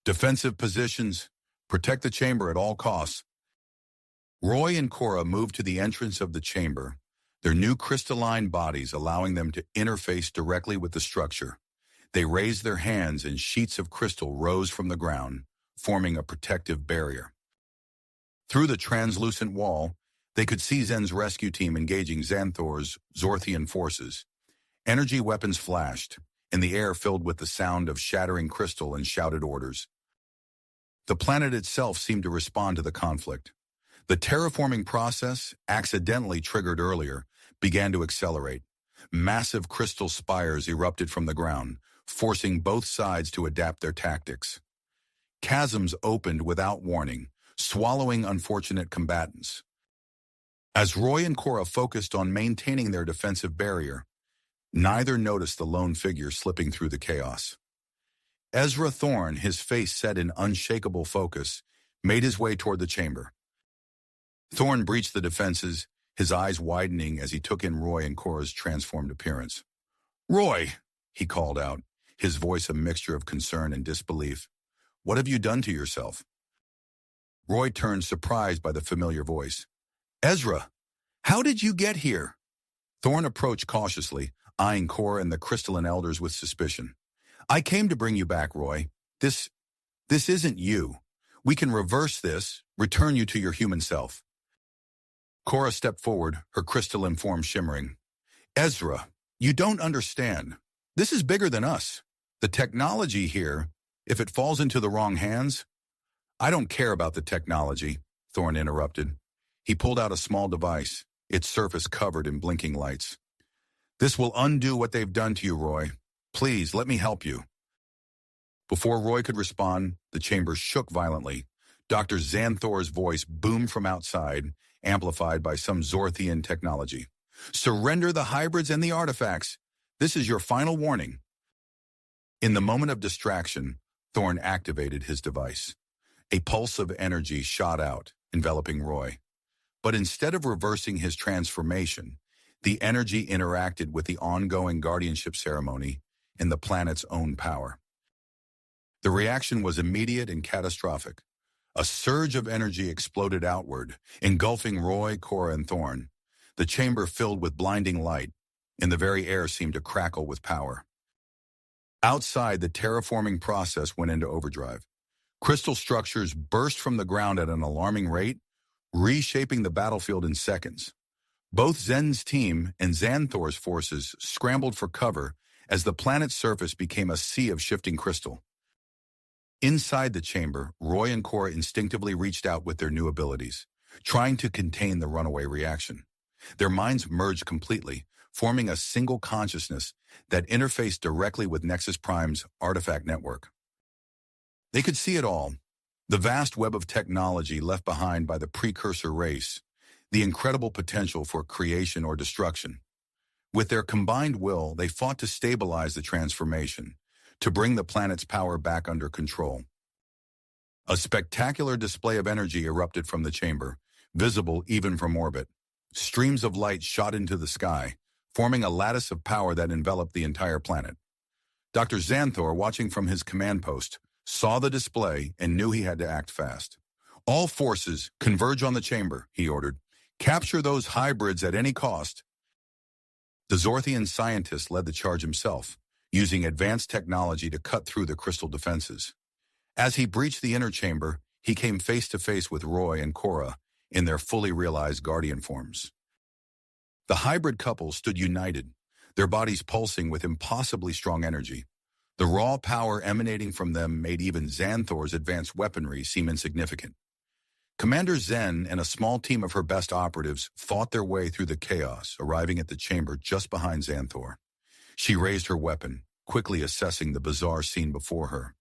Defensive positions. Protect the chamber at all costs. Roy and Cora moved to the entrance of the chamber, their new crystalline bodies allowing them to interface directly with the structure. They raised their hands and sheets of crystal rose from the ground, forming a protective barrier. Through the translucent wall, they could see Zen's rescue team engaging Xanthor's Zorthian forces. Energy weapons flashed, and the air filled with the sound of shattering crystal and shouted orders. The planet itself seemed to respond to the conflict. The terraforming process, accidentally triggered earlier, began to accelerate. Massive crystal spires erupted from the ground, forcing both sides to adapt their tactics. Chasms opened without warning, swallowing unfortunate combatants. As Roy and Cora focused on maintaining their defensive barrier, neither noticed the lone figure slipping through the chaos. Ezra Thorne, his face set in unshakable focus, made his way toward the chamber. Thorne breached the defenses, his eyes widening as he took in Roy and Cora's transformed appearance. "Roy," he called out, his voice a mixture of concern and disbelief. "What have you done to yourself?" Roy turned, surprised by the familiar voice. "Ezra, how did you get here?" Thorne approached cautiously, eyeing Cora and the crystalline elders with suspicion. "I came to bring you back, Roy. This isn't you. We can reverse this, return you to your human self." Cora stepped forward, her crystalline form shimmering. "Ezra, you don't understand. This is bigger than us. The technology here, if it falls into the wrong hands—" "I don't care about the technology," Thorne interrupted. He pulled out a small device, its surface covered in blinking lights. "This will undo what they've done to you, Roy. Please, let me help you." Before Roy could respond, the chamber shook violently. Dr. Xanthor's voice boomed from outside, amplified by some Zorthian technology. "Surrender the hybrids and the artifacts. This is your final warning." In the moment of distraction, Thorne activated his device. A pulse of energy shot out, enveloping Roy. But instead of reversing his transformation, the energy interacted with the ongoing guardianship ceremony and the planet's own power. The reaction was immediate and catastrophic. A surge of energy exploded outward, engulfing Roy, Cora, and Thorne. The chamber filled with blinding light, and the very air seemed to crackle with power. Outside, the terraforming process went into overdrive. Crystal structures burst from the ground at an alarming rate, reshaping the battlefield in seconds. Both Zen's team and Xanthor's forces scrambled for cover as the planet's surface became a sea of shifting crystal. Inside the chamber, Roy and Cora instinctively reached out with their new abilities, trying to contain the runaway reaction. Their minds merged completely, forming a single consciousness that interfaced directly with Nexus Prime's artifact network. They could see it all, the vast web of technology left behind by the precursor race, the incredible potential for creation or destruction. With their combined will, they fought to stabilize the transformation, to bring the planet's power back under control. A spectacular display of energy erupted from the chamber, visible even from orbit. Streams of light shot into the sky, forming a lattice of power that enveloped the entire planet. Dr. Xanthor, watching from his command post, saw the display and knew he had to act fast. "All forces, converge on the chamber," he ordered. "Capture those hybrids at any cost." The Zorthian scientist led the charge himself, using advanced technology to cut through the crystal defenses. As he breached the inner chamber, he came face to face with Roy and Cora in their fully realized guardian forms. The hybrid couple stood united, their bodies pulsing with impossibly strong energy. The raw power emanating from them made even Xanthor's advanced weaponry seem insignificant. Commander Zen and a small team of her best operatives fought their way through the chaos, arriving at the chamber just behind Xanthor. She raised her weapon, quickly assessing the bizarre scene before her.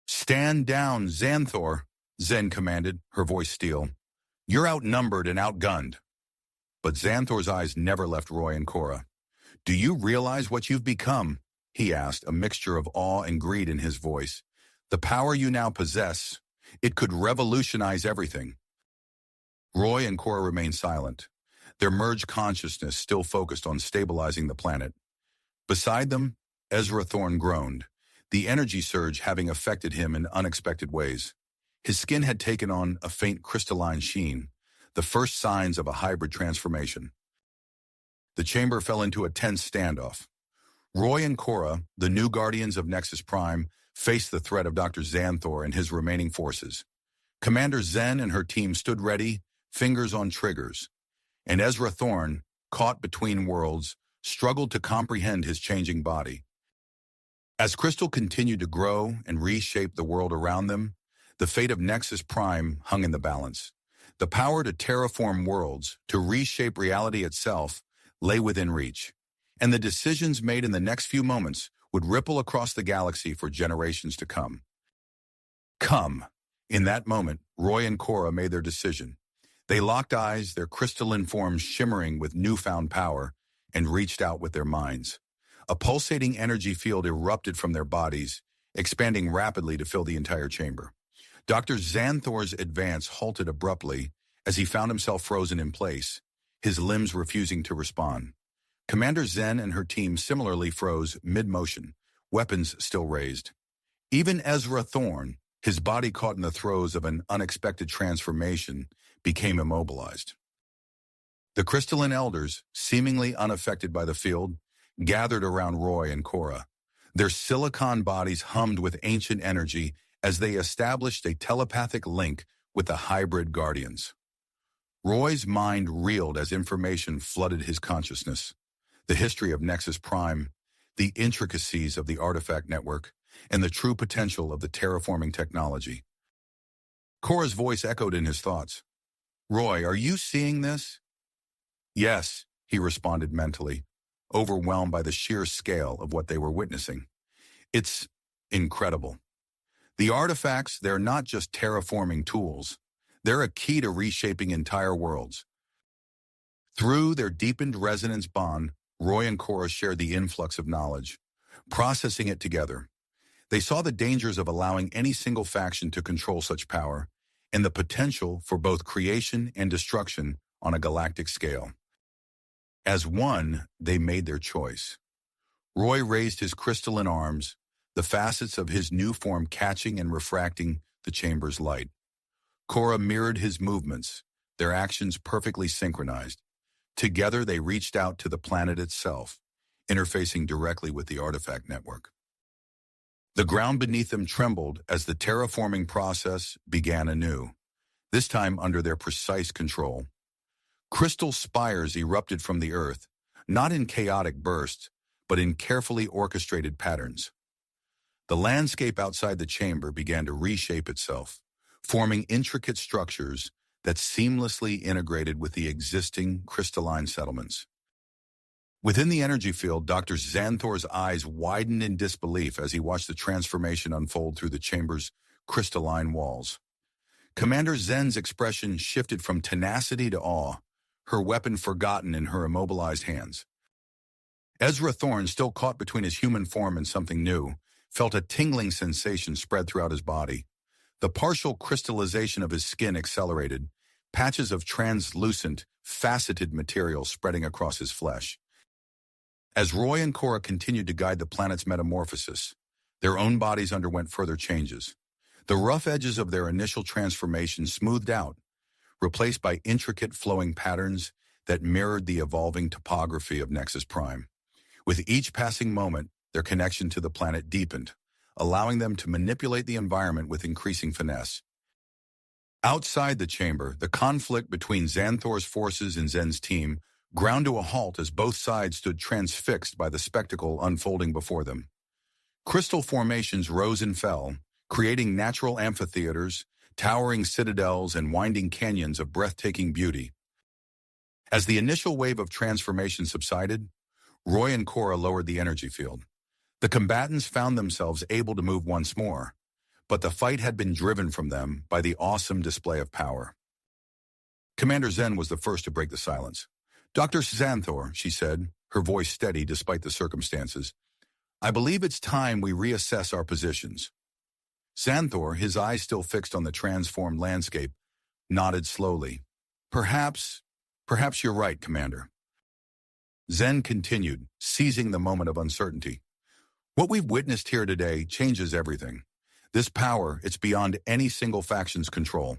"Stand down, Xanthor," Zen commanded, her voice steel. "You're outnumbered and outgunned." But Xanthor's eyes never left Roy and Cora. "Do you realize what you've become? he asked, a mixture of awe and greed in his voice. "The power you now possess, it could revolutionize everything." Roy and Cora remained silent, their merged consciousness still focused on stabilizing the planet. Beside them, Ezra Thorne groaned, the energy surge having affected him in unexpected ways. His skin had taken on a faint crystalline sheen, the first signs of a hybrid transformation. The chamber fell into a tense standoff. Roy and Cora, the new guardians of Nexus Prime, faced the threat of Dr. Xanthor and his remaining forces. Commander Zen and her team stood ready, fingers on triggers, and Ezra Thorne, caught between worlds, struggled to comprehend his changing body. As Crystal continued to grow and reshape the world around them, the fate of Nexus Prime hung in the balance. The power to terraform worlds, to reshape reality itself, lay within reach, and the decisions made in the next few moments would ripple across the galaxy for generations to come. Come. In that moment, Roy and Cora made their decision. They locked eyes, their crystalline forms shimmering with newfound power, and reached out with their minds. A pulsating energy field erupted from their bodies, expanding rapidly to fill the entire chamber. Dr. Xanthor's advance halted abruptly as he found himself frozen in place, his limbs refusing to respond. Commander Zen and her team similarly froze mid-motion, weapons still raised. Even Ezra Thorne, his body caught in the throes of an unexpected transformation, became immobilized. The crystalline elders, seemingly unaffected by the field, gathered around Roy and Cora. Their silicon bodies hummed with ancient energy as they established a telepathic link with the hybrid guardians. Roy's mind reeled as information flooded his consciousness. The history of Nexus Prime, the intricacies of the artifact network, and the true potential of the terraforming technology. Cora's voice echoed in his thoughts. "Roy, are you seeing this?" "Yes," he responded mentally, overwhelmed by the sheer scale of what they were witnessing. "It's incredible. The artifacts, they're not just terraforming tools. They're a key to reshaping entire worlds." Through their deepened resonance bond, Roy and Cora shared the influx of knowledge, processing it together. They saw the dangers of allowing any single faction to control such power, and the potential for both creation and destruction on a galactic scale. As one, they made their choice. Roy raised his crystalline arms, the facets of his new form catching and refracting the chamber's light. Cora mirrored his movements, their actions perfectly synchronized. Together they reached out to the planet itself, interfacing directly with the artifact network. The ground beneath them trembled as the terraforming process began anew, this time under their precise control. Crystal spires erupted from the earth, not in chaotic bursts, but in carefully orchestrated patterns. The landscape outside the chamber began to reshape itself, forming intricate structures that seamlessly integrated with the existing crystalline settlements. Within the energy field, Dr. Xanthor's eyes widened in disbelief as he watched the transformation unfold through the chamber's crystalline walls. Commander Zen's expression shifted from tenacity to awe, her weapon forgotten in her immobilized hands. Ezra Thorne, still caught between his human form and something new, felt a tingling sensation spread throughout his body. The partial crystallization of his skin accelerated, patches of translucent, faceted material spreading across his flesh. As Roy and Cora continued to guide the planet's metamorphosis, their own bodies underwent further changes. The rough edges of their initial transformation smoothed out, replaced by intricate flowing patterns that mirrored the evolving topography of Nexus Prime. With each passing moment, their connection to the planet deepened, allowing them to manipulate the environment with increasing finesse. Outside the chamber, the conflict between Xanthor's forces and Zen's team ground to a halt as both sides stood transfixed by the spectacle unfolding before them. Crystal formations rose and fell, creating natural amphitheaters, towering citadels, and winding canyons of breathtaking beauty. As the initial wave of transformation subsided, Roy and Cora lowered the energy field. The combatants found themselves able to move once more, but the fight had been driven from them by the awesome display of power. Commander Zen was the first to break the silence. "Dr. Xanthor," she said, her voice steady despite the circumstances, I believe it's time we reassess our positions. Xanthor, his eyes still fixed on the transformed landscape, nodded slowly. Perhaps you're right, Commander. Zen continued, seizing the moment of uncertainty. What we've witnessed here today changes everything. This power, it's beyond any single faction's control.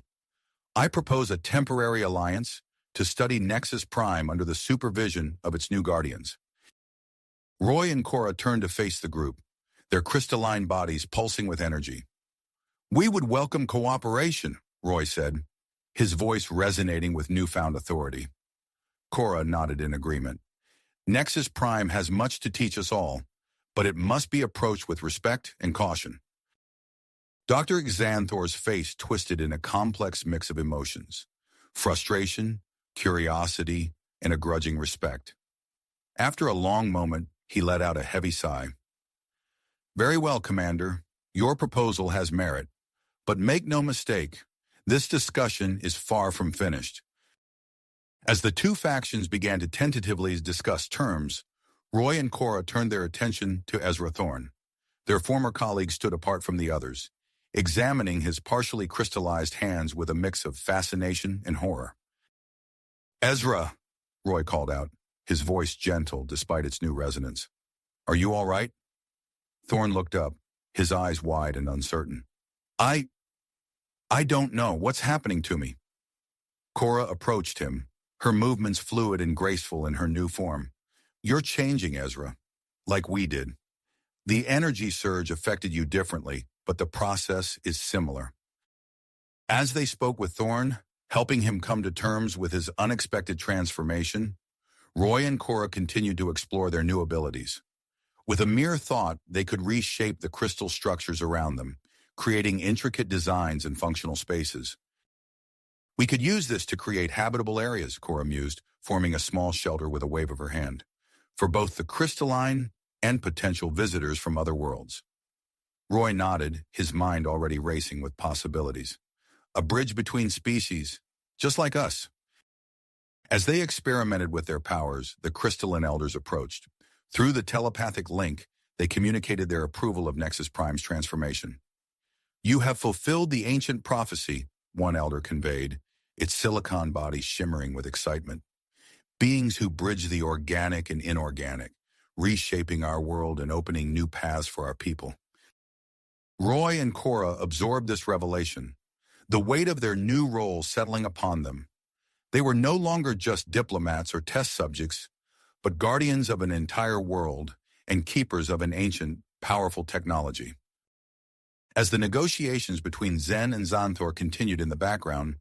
I propose a temporary alliance to study Nexus Prime under the supervision of its new guardians. Roy and Cora turned to face the group, their crystalline bodies pulsing with energy. We would welcome cooperation, Roy said, his voice resonating with newfound authority. Cora nodded in agreement. Nexus Prime has much to teach us all, but it must be approached with respect and caution. Dr. Xanthor's face twisted in a complex mix of emotions: frustration, curiosity, and a grudging respect. After a long moment, he let out a heavy sigh. Very well, Commander. Your proposal has merit. But make no mistake, this discussion is far from finished. As the two factions began to tentatively discuss terms, Roy and Cora turned their attention to Ezra Thorne. Their former colleague stood apart from the others, examining his partially crystallized hands with a mix of fascination and horror. Ezra, Roy called out, his voice gentle despite its new resonance. Are you all right? Thorne looked up, his eyes wide and uncertain. I don't know. What's happening to me? Cora approached him, her movements fluid and graceful in her new form. You're changing, Ezra, like we did. The energy surge affected you differently, but the process is similar. As they spoke with Thorne, helping him come to terms with his unexpected transformation, Roy and Cora continued to explore their new abilities. With a mere thought, they could reshape the crystal structures around them, creating intricate designs and functional spaces. We could use this to create habitable areas, Cora mused, forming a small shelter with a wave of her hand, for both the crystalline and potential visitors from other worlds. Roy nodded, his mind already racing with possibilities. A bridge between species, just like us. As they experimented with their powers, the crystalline elders approached. Through the telepathic link, they communicated their approval of Nexus Prime's transformation. You have fulfilled the ancient prophecy, one elder conveyed, its silicon body shimmering with excitement. Beings who bridge the organic and inorganic, reshaping our world and opening new paths for our people. Roy and Cora absorbed this revelation, the weight of their new role settling upon them. They were no longer just diplomats or test subjects, but guardians of an entire world and keepers of an ancient, powerful technology. As the negotiations between Zen and Xanthor continued in the background,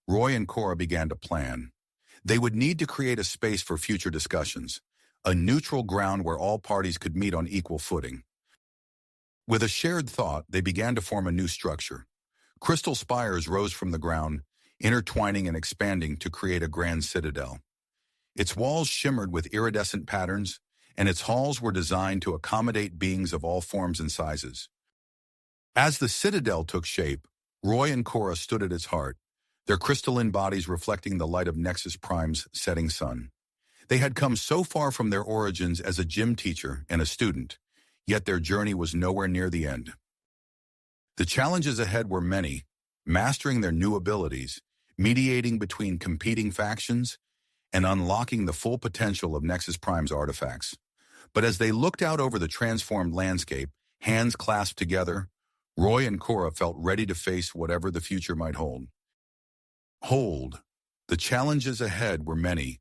Roy and Cora began to plan. They would need to create a space for future discussions, a neutral ground where all parties could meet on equal footing. With a shared thought, they began to form a new structure. Crystal spires rose from the ground, intertwining and expanding to create a grand citadel. Its walls shimmered with iridescent patterns, and its halls were designed to accommodate beings of all forms and sizes. As the citadel took shape, Roy and Cora stood at its heart, their crystalline bodies reflecting the light of Nexus Prime's setting sun. They had come so far from their origins as a gym teacher and a student, yet their journey was nowhere near the end. The challenges ahead were many, mastering their new abilities, mediating between competing factions, and unlocking the full potential of Nexus Prime's artifacts. But as they looked out over the transformed landscape, hands clasped together, Roy and Cora felt ready to face whatever the future might hold. The challenges ahead were many,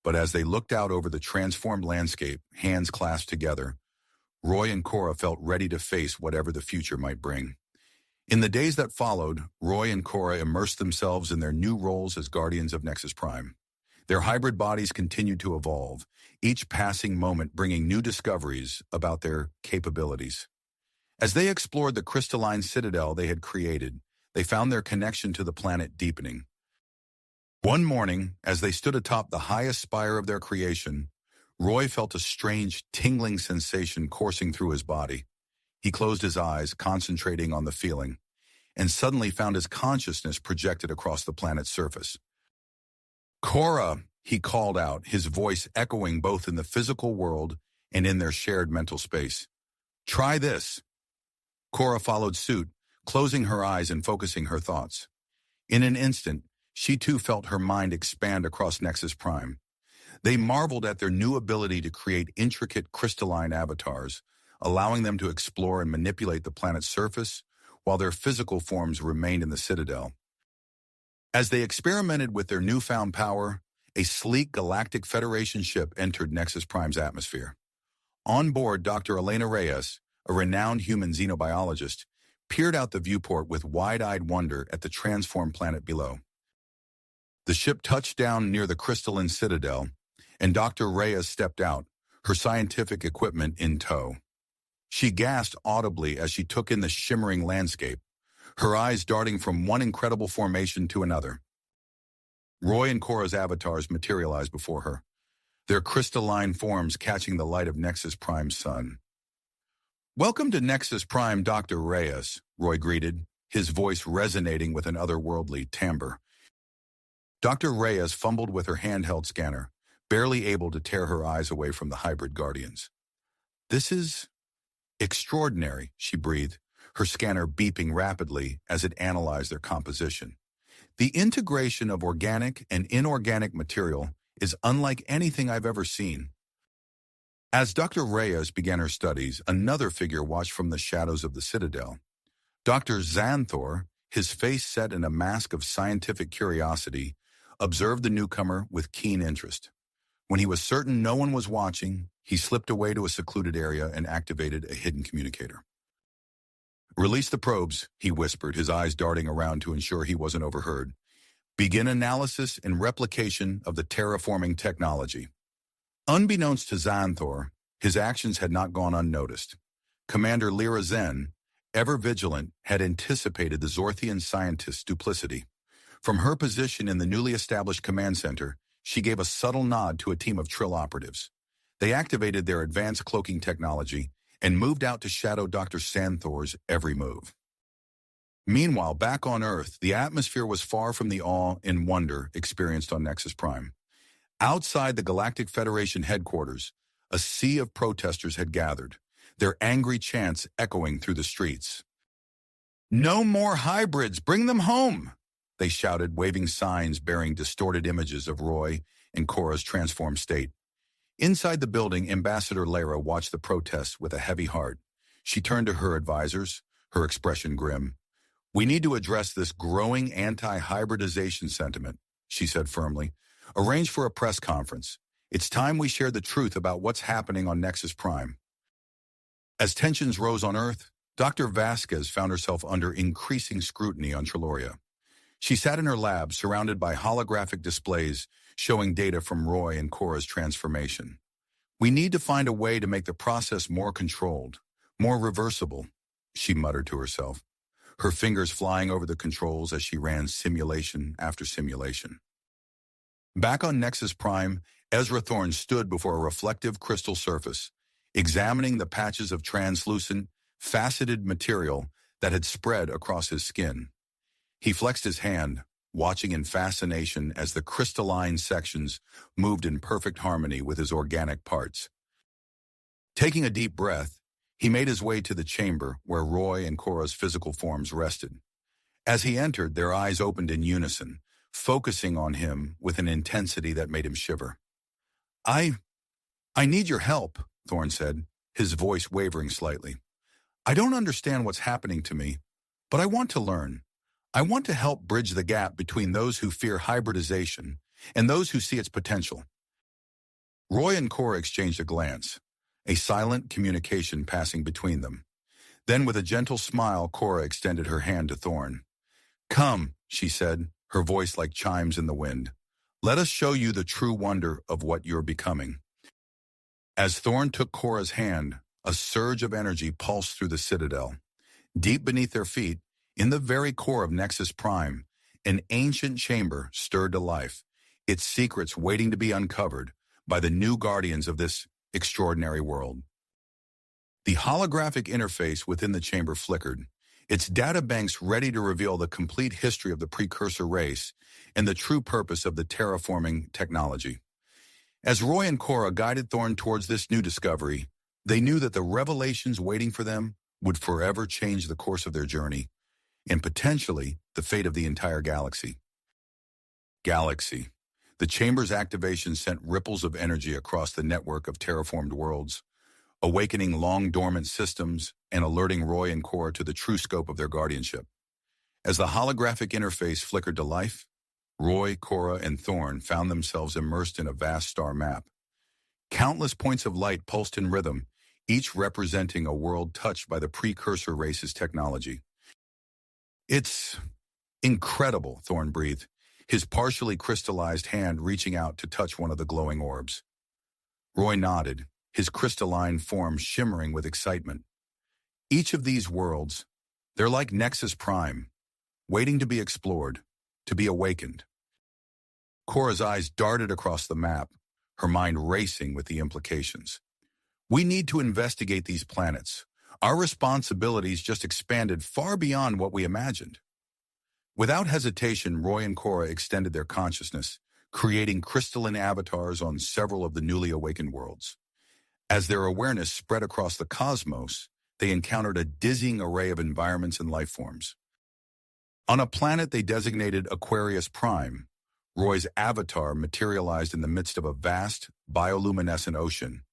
but as they looked out over the transformed landscape, hands clasped together, Roy and Cora felt ready to face whatever the future might bring. In the days that followed, Roy and Cora immersed themselves in their new roles as guardians of Nexus Prime. Their hybrid bodies continued to evolve, each passing moment bringing new discoveries about their capabilities. As they explored the crystalline citadel they had created, they found their connection to the planet deepening. One morning, as they stood atop the highest spire of their creation, Roy felt a strange, tingling sensation coursing through his body. He closed his eyes, concentrating on the feeling, and suddenly found his consciousness projected across the planet's surface. Cora, he called out, his voice echoing both in the physical world and in their shared mental space. Try this. Cora followed suit, closing her eyes and focusing her thoughts. In an instant, she too felt her mind expand across Nexus Prime. They marveled at their new ability to create intricate crystalline avatars, allowing them to explore and manipulate the planet's surface while their physical forms remained in the Citadel. As they experimented with their newfound power, a sleek Galactic Federation ship entered Nexus Prime's atmosphere. On board, Dr. Elena Reyes, a renowned human xenobiologist, peered out the viewport with wide-eyed wonder at the transformed planet below. The ship touched down near the crystalline citadel, and Dr. Reyes stepped out, her scientific equipment in tow. She gasped audibly as she took in the shimmering landscape, her eyes darting from one incredible formation to another. Roy and Cora's avatars materialized before her, their crystalline forms catching the light of Nexus Prime's sun. "Welcome to Nexus Prime, Dr. Reyes," Roy greeted, his voice resonating with an otherworldly timbre. Dr. Reyes fumbled with her handheld scanner, barely able to tear her eyes away from the hybrid guardians. "This is extraordinary," she breathed, her scanner beeping rapidly as it analyzed their composition. "The integration of organic and inorganic material is unlike anything I've ever seen." As Dr. Reyes began her studies, another figure watched from the shadows of the citadel. Dr. Xanthor, his face set in a mask of scientific curiosity, observed the newcomer with keen interest. When he was certain no one was watching, he slipped away to a secluded area and activated a hidden communicator. "Release the probes," he whispered, his eyes darting around to ensure he wasn't overheard. "Begin analysis and replication of the terraforming technology." Unbeknownst to Xanthor, his actions had not gone unnoticed. Commander Lyra Zen, ever vigilant, had anticipated the Zorthian scientist's duplicity. From her position in the newly established command center, she gave a subtle nod to a team of Trill operatives. They activated their advanced cloaking technology and moved out to shadow Dr. Xanthor's every move. Meanwhile, back on Earth, the atmosphere was far from the awe and wonder experienced on Nexus Prime. Outside the Galactic Federation headquarters, a sea of protesters had gathered, their angry chants echoing through the streets. "No more hybrids! Bring them home!" they shouted, waving signs bearing distorted images of Roy and Cora's transformed state. Inside the building, Ambassador Lyra watched the protests with a heavy heart. She turned to her advisors, her expression grim. "We need to address this growing anti-hybridization sentiment," she said firmly. "Arrange for a press conference. It's time we shared the truth about what's happening on Nexus Prime." As tensions rose on Earth, Dr. Vasquez found herself under increasing scrutiny on Triloria. She sat in her lab, surrounded by holographic displays showing data from Roy and Cora's transformation. "We need to find a way to make the process more controlled, more reversible," she muttered to herself, her fingers flying over the controls as she ran simulation after simulation. Back on Nexus Prime, Ezra Thorne stood before a reflective crystal surface, examining the patches of translucent, faceted material that had spread across his skin. He flexed his hand, watching in fascination as the crystalline sections moved in perfect harmony with his organic parts. Taking a deep breath, he made his way to the chamber where Roy and Cora's physical forms rested. As he entered, their eyes opened in unison, focusing on him with an intensity that made him shiver. I need your help," Thorne said, his voice wavering slightly. "I don't understand what's happening to me, but I want to learn. I want to help bridge the gap between those who fear hybridization and those who see its potential." Roy and Cora exchanged a glance, a silent communication passing between them. Then, with a gentle smile, Cora extended her hand to Thorne. "Come," she said, her voice like chimes in the wind. "Let us show you the true wonder of what you're becoming." As Thorne took Cora's hand, a surge of energy pulsed through the citadel. Deep beneath their feet, in the very core of Nexus Prime, an ancient chamber stirred to life, its secrets waiting to be uncovered by the new guardians of this extraordinary world. The holographic interface within the chamber flickered, its databanks ready to reveal the complete history of the precursor race and the true purpose of the terraforming technology. As Roy and Cora guided Thorne towards this new discovery, They knew that the revelations waiting for them would forever change the course of their journey and potentially the fate of the entire galaxy. Galaxy. The chamber's activation sent ripples of energy across the network of terraformed worlds, awakening long-dormant systems and alerting Roy and Cora to the true scope of their guardianship. As the holographic interface flickered to life, Roy, Cora, and Thorn found themselves immersed in a vast star map. Countless points of light pulsed in rhythm, each representing a world touched by the precursor race's technology. "It's incredible," Thorn breathed, his partially crystallized hand reaching out to touch one of the glowing orbs. Roy nodded, his crystalline form shimmering with excitement. Each of these worlds, they're like Nexus Prime, waiting to be explored, to be awakened. Cora's eyes darted across the map, her mind racing with the implications. "We need to investigate these planets. Our responsibilities just expanded far beyond what we imagined." Without hesitation, Roy and Cora extended their consciousness, creating crystalline avatars on several of the newly awakened worlds. As their awareness spread across the cosmos, they encountered a dizzying array of environments and life forms. On a planet they designated Aquarius Prime, Roy's avatar materialized in the midst of a vast, bioluminescent ocean.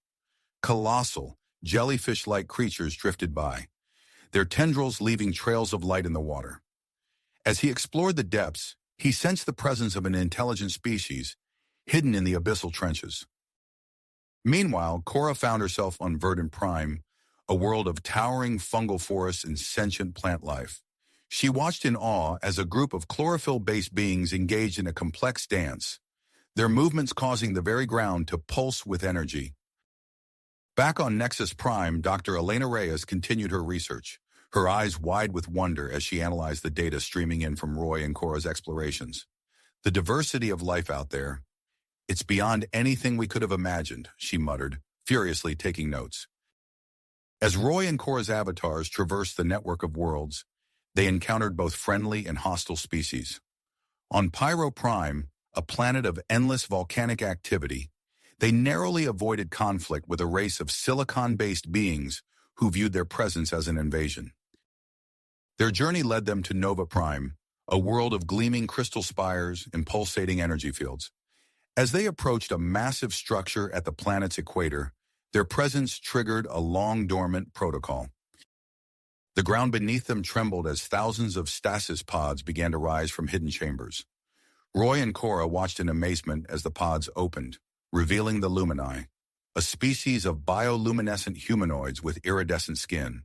Colossal, jellyfish-like creatures drifted by, their tendrils leaving trails of light in the water. As he explored the depths, he sensed the presence of an intelligent species hidden in the abyssal trenches. Meanwhile, Cora found herself on Verdant Prime, a world of towering fungal forests and sentient plant life. She watched in awe as a group of chlorophyll-based beings engaged in a complex dance, their movements causing the very ground to pulse with energy. Back on Nexus Prime, Dr. Elena Reyes continued her research, her eyes wide with wonder as she analyzed the data streaming in from Roy and Cora's explorations. "The diversity of life out there, it's beyond anything we could have imagined," she muttered, furiously taking notes. As Roy and Cora's avatars traversed the network of worlds, they encountered both friendly and hostile species. On Pyro Prime, a planet of endless volcanic activity, they narrowly avoided conflict with a race of silicon-based beings who viewed their presence as an invasion. Their journey led them to Nova Prime, a world of gleaming crystal spires and pulsating energy fields. As they approached a massive structure at the planet's equator, their presence triggered a long-dormant protocol. The ground beneath them trembled as thousands of stasis pods began to rise from hidden chambers. Roy and Cora watched in amazement as the pods opened, revealing the Lumini, a species of bioluminescent humanoids with iridescent skin.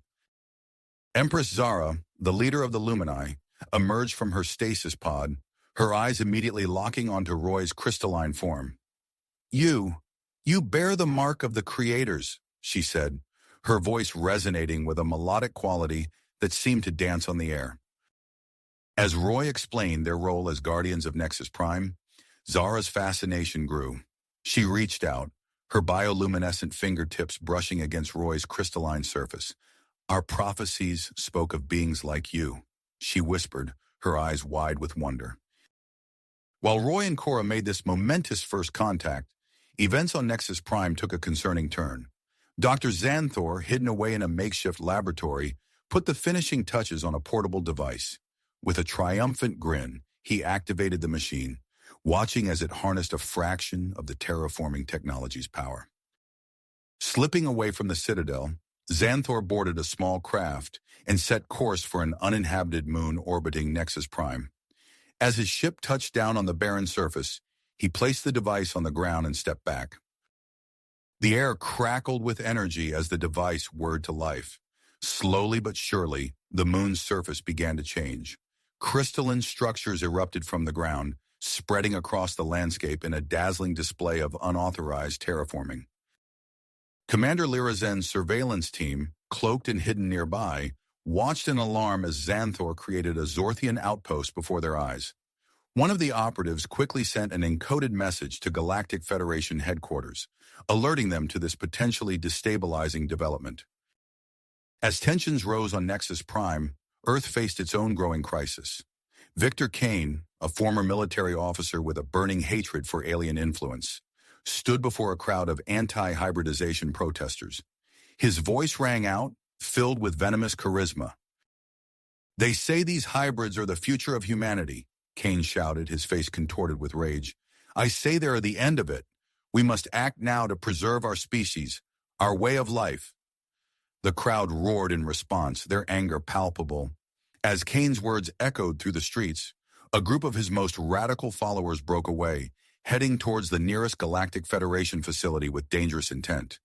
Empress Zara, the leader of the Lumini, emerged from her stasis pod, her eyes immediately locking onto Roy's crystalline form. You bear the mark of the creators," she said, her voice resonating with a melodic quality that seemed to dance on the air. As Roy explained their role as guardians of Nexus Prime, Zara's fascination grew. She reached out, her bioluminescent fingertips brushing against Roy's crystalline surface. "Our prophecies spoke of beings like you," she whispered, her eyes wide with wonder. While Roy and Cora made this momentous first contact, events on Nexus Prime took a concerning turn. Dr. Xanthor, hidden away in a makeshift laboratory, put the finishing touches on a portable device. With a triumphant grin, he activated the machine, watching as it harnessed a fraction of the terraforming technology's power. Slipping away from the Citadel, Xanthor boarded a small craft and set course for an uninhabited moon orbiting Nexus Prime. As his ship touched down on the barren surface, he placed the device on the ground and stepped back. The air crackled with energy as the device whirred to life. Slowly but surely, the moon's surface began to change. Crystalline structures erupted from the ground, spreading across the landscape in a dazzling display of unauthorized terraforming. Commander Lyrazen's surveillance team, cloaked and hidden nearby, watched in alarm as Xanthor created a Zorthian outpost before their eyes. One of the operatives quickly sent an encoded message to Galactic Federation headquarters, alerting them to this potentially destabilizing development. As tensions rose on Nexus Prime, Earth faced its own growing crisis. Victor Kane, a former military officer with a burning hatred for alien influence, stood before a crowd of anti-hybridization protesters. His voice rang out, filled with venomous charisma. "They say these hybrids are the future of humanity," Kane shouted, his face contorted with rage. "I say they are the end of it. We must act now to preserve our species, our way of life." The crowd roared in response, their anger palpable. As Kane's words echoed through the streets, a group of his most radical followers broke away, heading towards the nearest Galactic Federation facility with dangerous intent.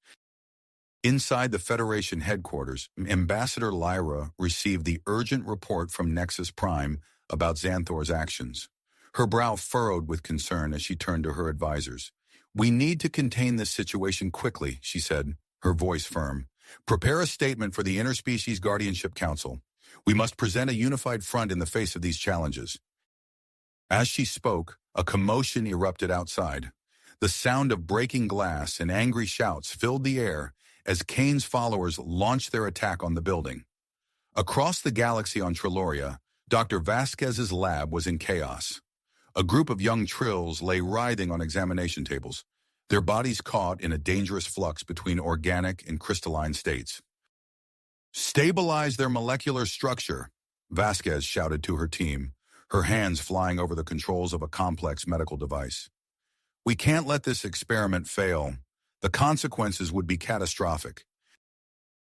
Inside the Federation headquarters, Ambassador Lyra received the urgent report from Nexus Prime about Xanthor's actions. Her brow furrowed with concern as she turned to her advisors. "We need to contain this situation quickly," she said, her voice firm. "Prepare a statement for the Interspecies Guardianship Council. We must present a unified front in the face of these challenges." As she spoke, a commotion erupted outside. The sound of breaking glass and angry shouts filled the air as Kane's followers launched their attack on the building. Across the galaxy on Triloria, Dr. Vasquez's lab was in chaos. A group of young Trills lay writhing on examination tables, their bodies caught in a dangerous flux between organic and crystalline states. "Stabilize their molecular structure," Vasquez shouted to her team, her hands flying over the controls of a complex medical device. "We can't let this experiment fail. The consequences would be catastrophic."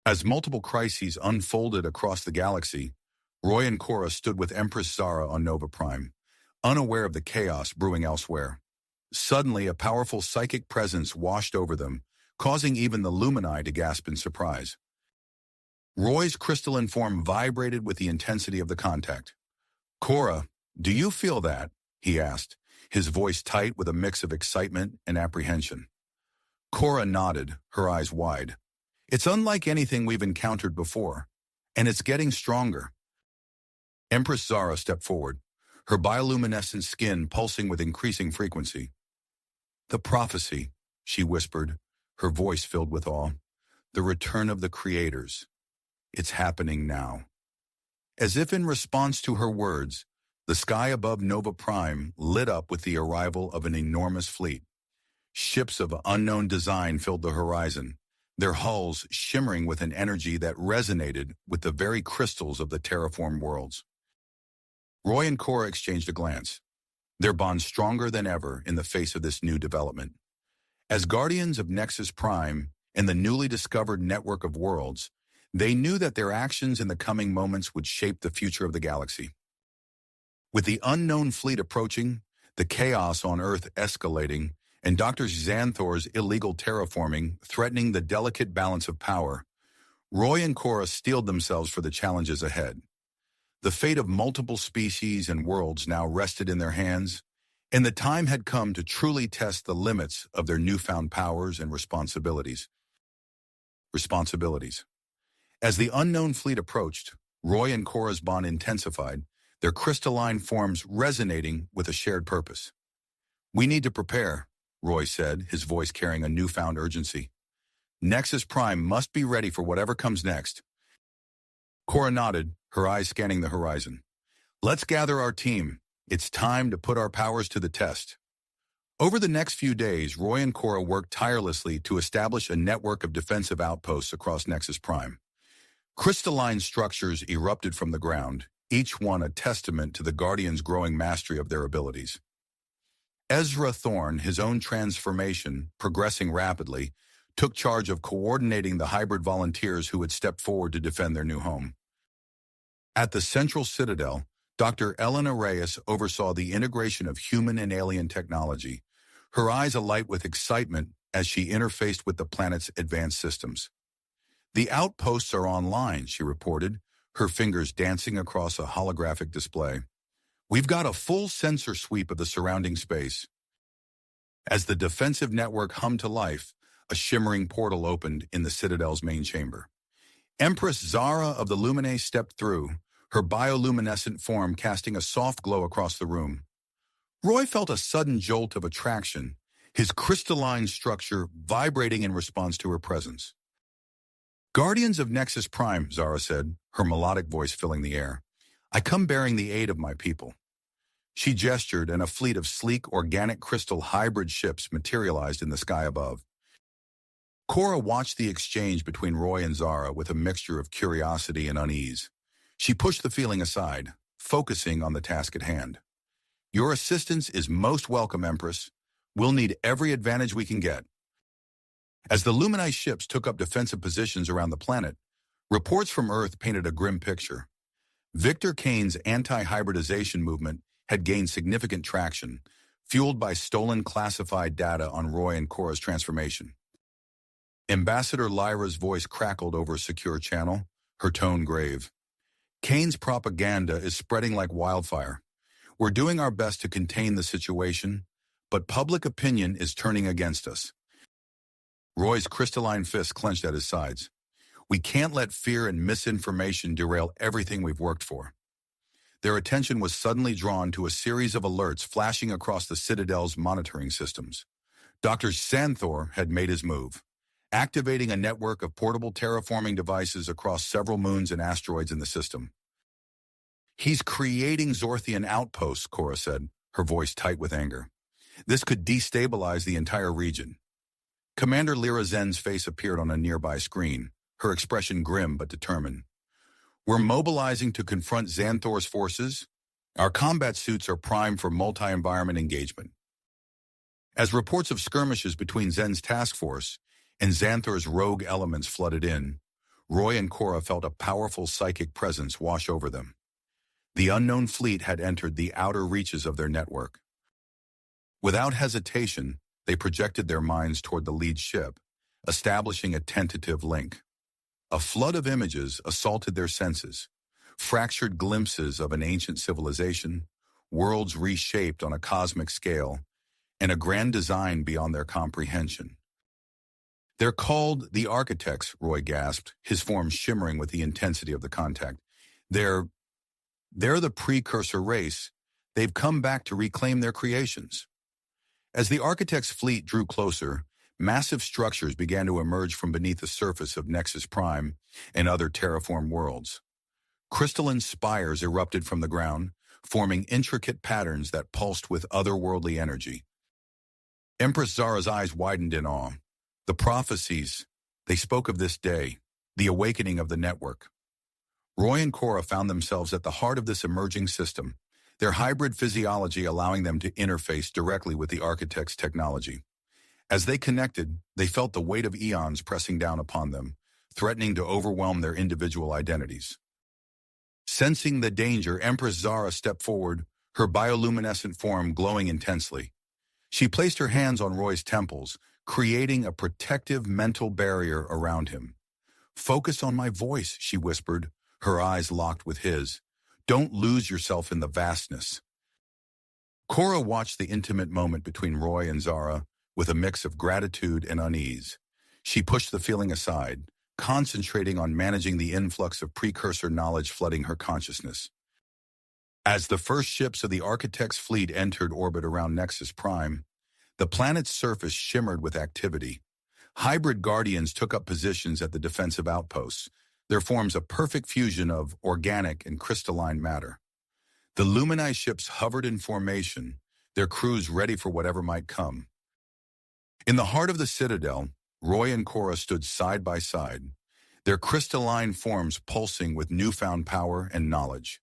As multiple crises unfolded across the galaxy, Roy and Cora stood with Empress Zara on Nova Prime, unaware of the chaos brewing elsewhere. Suddenly, a powerful psychic presence washed over them, causing even the Lumini to gasp in surprise. Roy's crystalline form vibrated with the intensity of the contact. "Cora, do you feel that?" he asked, his voice tight with a mix of excitement and apprehension. Cora nodded, her eyes wide. "It's unlike anything we've encountered before, and it's getting stronger." Empress Zara stepped forward, her bioluminescent skin pulsing with increasing frequency. "The prophecy," she whispered, her voice filled with awe. "The return of the creators. It's happening now." As if in response to her words, the sky above Nova Prime lit up with the arrival of an enormous fleet. Ships of unknown design filled the horizon, their hulls shimmering with an energy that resonated with the very crystals of the terraformed worlds. Roy and Cora exchanged a glance, their bond stronger than ever in the face of this new development. As guardians of Nexus Prime and the newly discovered network of worlds, they knew that their actions in the coming moments would shape the future of the galaxy. With the unknown fleet approaching, the chaos on Earth escalating, and Dr. Xanthor's illegal terraforming threatening the delicate balance of power, Roy and Cora steeled themselves for the challenges ahead. The fate of multiple species and worlds now rested in their hands, and the time had come to truly test the limits of their newfound powers and responsibilities. As the unknown fleet approached, Roy and Cora's bond intensified, their crystalline forms resonating with a shared purpose. "We need to prepare," Roy said, his voice carrying a newfound urgency. "Nexus Prime must be ready for whatever comes next." Cora nodded, her eyes scanning the horizon. "Let's gather our team. It's time to put our powers to the test." Over the next few days, Roy and Cora worked tirelessly to establish a network of defensive outposts across Nexus Prime. Crystalline structures erupted from the ground, each one a testament to the Guardians' growing mastery of their abilities. Ezra Thorne, his own transformation, progressing rapidly, took charge of coordinating the hybrid volunteers who had stepped forward to defend their new home. At the Central Citadel, Dr. Elena Reyes oversaw the integration of human and alien technology, her eyes alight with excitement as she interfaced with the planet's advanced systems. "The outposts are online," she reported, her fingers dancing across a holographic display. "We've got a full sensor sweep of the surrounding space." As the defensive network hummed to life, a shimmering portal opened in the Citadel's main chamber. Empress Zara of the Lumine stepped through, her bioluminescent form casting a soft glow across the room. Roy felt a sudden jolt of attraction, his crystalline structure vibrating in response to her presence. "Guardians of Nexus Prime," Zara said, her melodic voice filling the air. "I come bearing the aid of my people." She gestured, and a fleet of sleek, organic crystal hybrid ships materialized in the sky above. Cora watched the exchange between Roy and Zara with a mixture of curiosity and unease. She pushed the feeling aside, focusing on the task at hand. Your assistance is most welcome, Empress. We'll need every advantage we can get. As the Luminite ships took up defensive positions around the planet, reports from Earth painted a grim picture. Victor Kane's anti-hybridization movement had gained significant traction, fueled by stolen classified data on Roy and Cora's transformation. Ambassador Lyra's voice crackled over a secure channel, her tone grave. Kane's propaganda is spreading like wildfire. We're doing our best to contain the situation, but public opinion is turning against us. Roy's crystalline fist clenched at his sides. We can't let fear and misinformation derail everything we've worked for. Their attention was suddenly drawn to a series of alerts flashing across the Citadel's monitoring systems. Dr. Santhor had made his move, activating a network of portable terraforming devices across several moons and asteroids in the system. He's creating Zorthian outposts, Cora said, her voice tight with anger. This could destabilize the entire region. Commander Lyra Zen's face appeared on a nearby screen, her expression grim but determined. We're mobilizing to confront Xanthor's forces. Our combat suits are primed for multi-environment engagement. As reports of skirmishes between Zen's task force and Xanthor's rogue elements flooded in, Roy and Cora felt a powerful psychic presence wash over them. The unknown fleet had entered the outer reaches of their network. Without hesitation, they projected their minds toward the lead ship, establishing a tentative link. A flood of images assaulted their senses, fractured glimpses of an ancient civilization, worlds reshaped on a cosmic scale, and a grand design beyond their comprehension. They're called the Architects, Roy gasped, his form shimmering with the intensity of the contact. They're the precursor race. They've come back to reclaim their creations. As the Architects' fleet drew closer, massive structures began to emerge from beneath the surface of Nexus Prime and other terraformed worlds. Crystalline spires erupted from the ground, forming intricate patterns that pulsed with otherworldly energy. Empress Zara's eyes widened in awe. The prophecies, they spoke of this day, the awakening of the network. Roy and Cora found themselves at the heart of this emerging system, their hybrid physiology allowing them to interface directly with the Architect's technology. As they connected, they felt the weight of eons pressing down upon them, threatening to overwhelm their individual identities. Sensing the danger, Empress Zara stepped forward, her bioluminescent form glowing intensely. She placed her hands on Roy's temples, creating a protective mental barrier around him. "Focus on my voice," she whispered, her eyes locked with his. "Don't lose yourself in the vastness." Cora watched the intimate moment between Roy and Zara with a mix of gratitude and unease. She pushed the feeling aside, concentrating on managing the influx of precursor knowledge flooding her consciousness. As the first ships of the Architect's fleet entered orbit around Nexus Prime, the planet's surface shimmered with activity. Hybrid Guardians took up positions at the defensive outposts, their forms a perfect fusion of organic and crystalline matter. The Luminite ships hovered in formation, their crews ready for whatever might come. In the heart of the Citadel, Roy and Cora stood side by side, their crystalline forms pulsing with newfound power and knowledge.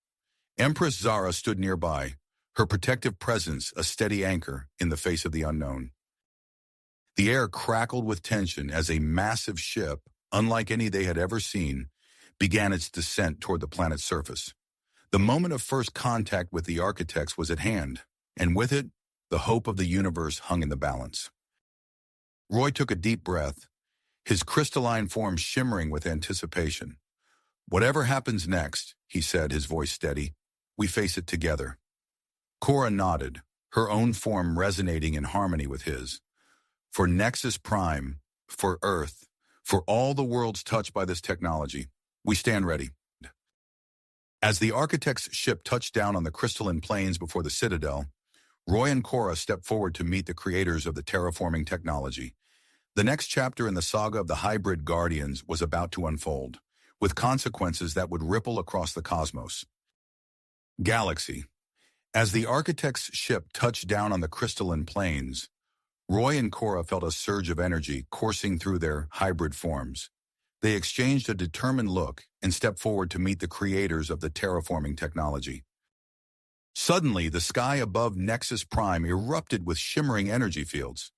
Empress Zara stood nearby, her protective presence a steady anchor in the face of the unknown. The air crackled with tension as a massive ship, unlike any they had ever seen, began its descent toward the planet's surface. The moment of first contact with the Architects was at hand, and with it, the hope of the universe hung in the balance. Roy took a deep breath, his crystalline form shimmering with anticipation. "Whatever happens next," he said, his voice steady, "we face it together." Cora nodded, her own form resonating in harmony with his. "For Nexus Prime, for Earth, for all the worlds touched by this technology, we stand ready." As the Architect's ship touched down on the crystalline plains before the Citadel, Roy and Cora stepped forward to meet the creators of the terraforming technology. The next chapter in the saga of the Hybrid Guardians was about to unfold, with consequences that would ripple across the cosmos. Galaxy. As the Architect's ship touched down on the crystalline plains, Roy and Cora felt a surge of energy coursing through their hybrid forms. They exchanged a determined look and stepped forward to meet the creators of the terraforming technology. Suddenly, the sky above Nexus Prime erupted with shimmering energy fields.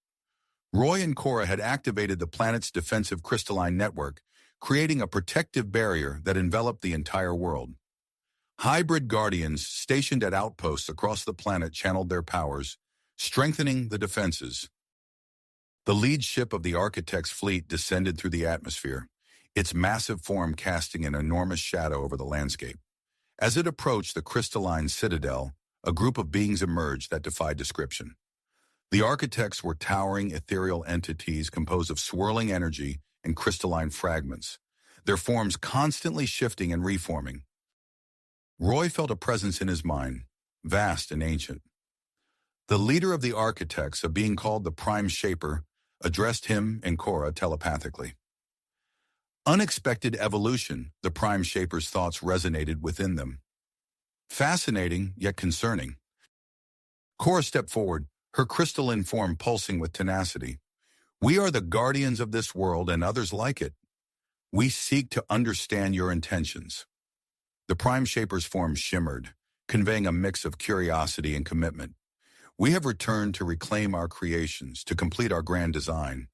Roy and Cora had activated the planet's defensive crystalline network, creating a protective barrier that enveloped the entire world. Hybrid guardians stationed at outposts across the planet channeled their powers, strengthening the defenses. The lead ship of the Architect's fleet descended through the atmosphere, its massive form casting an enormous shadow over the landscape. As it approached the crystalline citadel, a group of beings emerged that defied description. The Architects were towering ethereal entities composed of swirling energy and crystalline fragments, their forms constantly shifting and reforming. Roy felt a presence in his mind, vast and ancient. The leader of the Architects, a being called the Prime Shaper, addressed him and Cora telepathically. Unexpected evolution, the Prime Shaper's thoughts resonated within them. Fascinating, yet concerning. Cora stepped forward, her crystalline form pulsing with tenacity. We are the guardians of this world and others like it. We seek to understand your intentions. The Prime Shaper's form shimmered, conveying a mix of curiosity and commitment. We have returned to reclaim our creations, to complete our grand design.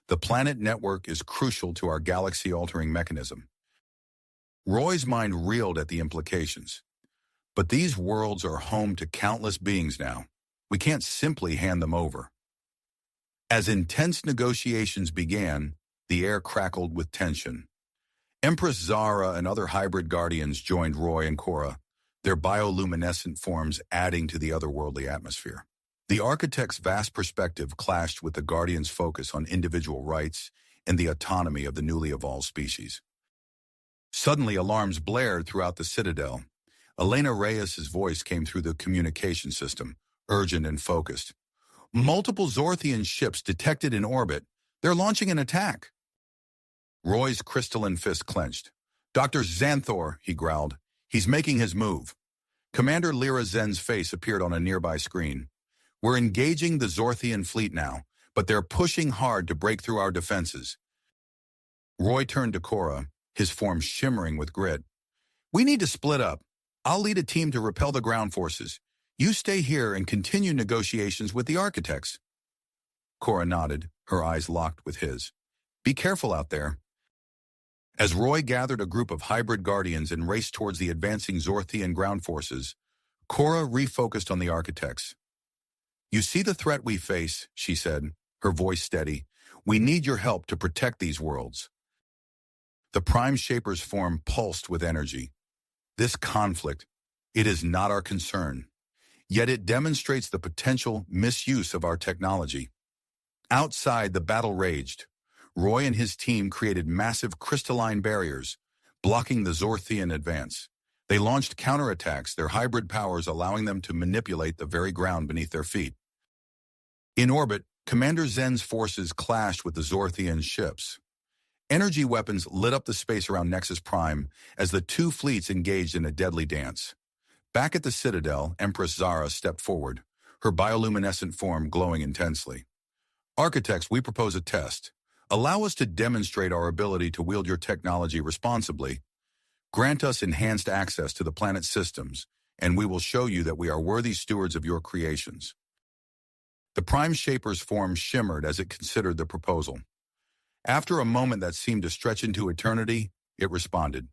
The planet network is crucial to our galaxy-altering mechanism. Roy's mind reeled at the implications. But these worlds are home to countless beings now. We can't simply hand them over. As intense negotiations began, the air crackled with tension. Empress Zara and other hybrid guardians joined Roy and Cora, their bioluminescent forms adding to the otherworldly atmosphere. The Architect's vast perspective clashed with the Guardians' focus on individual rights and the autonomy of the newly evolved species. Suddenly, alarms blared throughout the Citadel. Elena Reyes's voice came through the communication system, urgent and focused. Multiple Zorthian ships detected in orbit. They're launching an attack. Roy's crystalline fist clenched. Dr. Xanthor, he growled. He's making his move. Commander Lyra Zen's face appeared on a nearby screen. We're engaging the Zorthian fleet now, but they're pushing hard to break through our defenses. Roy turned to Cora, his form shimmering with grit. We need to split up. I'll lead a team to repel the ground forces. You stay here and continue negotiations with the Architects. Cora nodded, her eyes locked with his. Be careful out there. As Roy gathered a group of hybrid guardians and raced towards the advancing Zorthian ground forces, Cora refocused on the Architects. You see the threat we face, she said, her voice steady. We need your help to protect these worlds. The Prime Shaper's form pulsed with energy. This conflict, it is not our concern. Yet it demonstrates the potential misuse of our technology. Outside, the battle raged. Roy and his team created massive crystalline barriers, blocking the Zorthian advance. They launched counterattacks, their hybrid powers allowing them to manipulate the very ground beneath their feet. In orbit, Commander Zen's forces clashed with the Zorthian ships. Energy weapons lit up the space around Nexus Prime as the two fleets engaged in a deadly dance. Back at the Citadel, Empress Zara stepped forward, her bioluminescent form glowing intensely. Architects, we propose a test. Allow us to demonstrate our ability to wield your technology responsibly. Grant us enhanced access to the planet's systems, and we will show you that we are worthy stewards of your creations. The Prime Shaper's form shimmered as it considered the proposal. After a moment that seemed to stretch into eternity, it responded.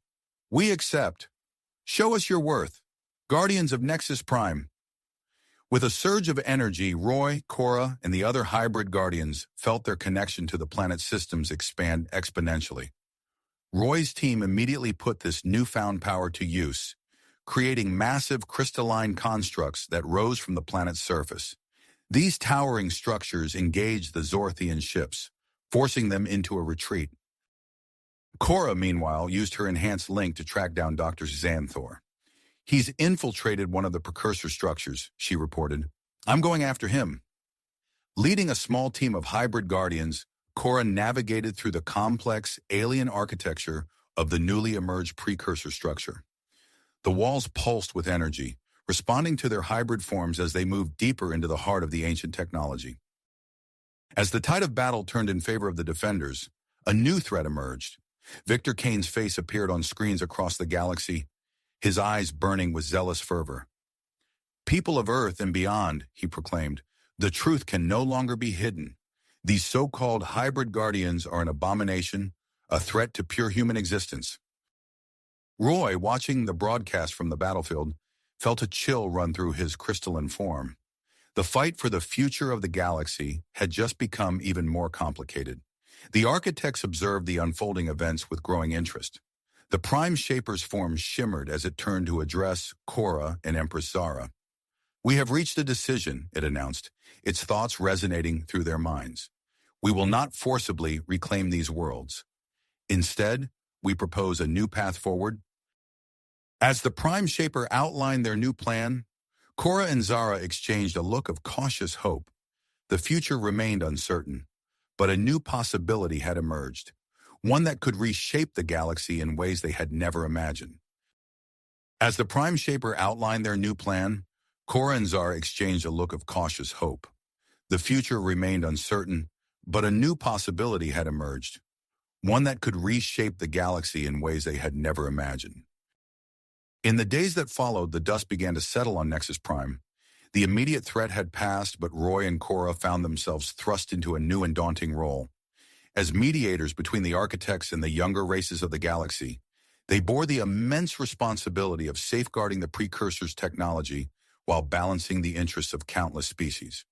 We accept. Show us your worth. Guardians of Nexus Prime. With a surge of energy, Roy, Cora, and the other hybrid guardians felt their connection to the planet's systems expand exponentially. Roy's team immediately put this newfound power to use, creating massive crystalline constructs that rose from the planet's surface. These towering structures engaged the Zorthian ships, forcing them into a retreat. Cora, meanwhile, used her enhanced link to track down Dr. Xanthor. He's infiltrated one of the precursor structures, she reported. I'm going after him. Leading a small team of hybrid guardians, Cora navigated through the complex alien architecture of the newly emerged precursor structure. The walls pulsed with energy, responding to their hybrid forms as they moved deeper into the heart of the ancient technology. As the tide of battle turned in favor of the defenders, a new threat emerged. Victor Kane's face appeared on screens across the galaxy, his eyes burning with zealous fervor. "People of Earth and beyond," he proclaimed, "the truth can no longer be hidden. These so-called hybrid guardians are an abomination, a threat to pure human existence." Roy, watching the broadcast from the battlefield, felt a chill run through his crystalline form. The fight for the future of the galaxy had just become even more complicated. The architects observed the unfolding events with growing interest. The Prime Shaper's form shimmered as it turned to address Cora and Empress Zara. "We have reached a decision," it announced, its thoughts resonating through their minds. "We will not forcibly reclaim these worlds. Instead, we propose a new path forward." As the Prime Shaper outlined their new plan, Cora and Zara exchanged a look of cautious hope. The future remained uncertain, but a new possibility had emerged, one that could reshape the galaxy in ways they had never imagined. As the Prime Shaper outlined their new plan, Cora and Zara exchanged a look of cautious hope. The future remained uncertain, but a new possibility had emerged, one that could reshape the galaxy in ways they had never imagined. In the days that followed, the dust began to settle on Nexus Prime. The immediate threat had passed, but Roy and Cora found themselves thrust into a new and daunting role. As mediators between the architects and the younger races of the galaxy, they bore the immense responsibility of safeguarding the precursor's technology while balancing the interests of countless species.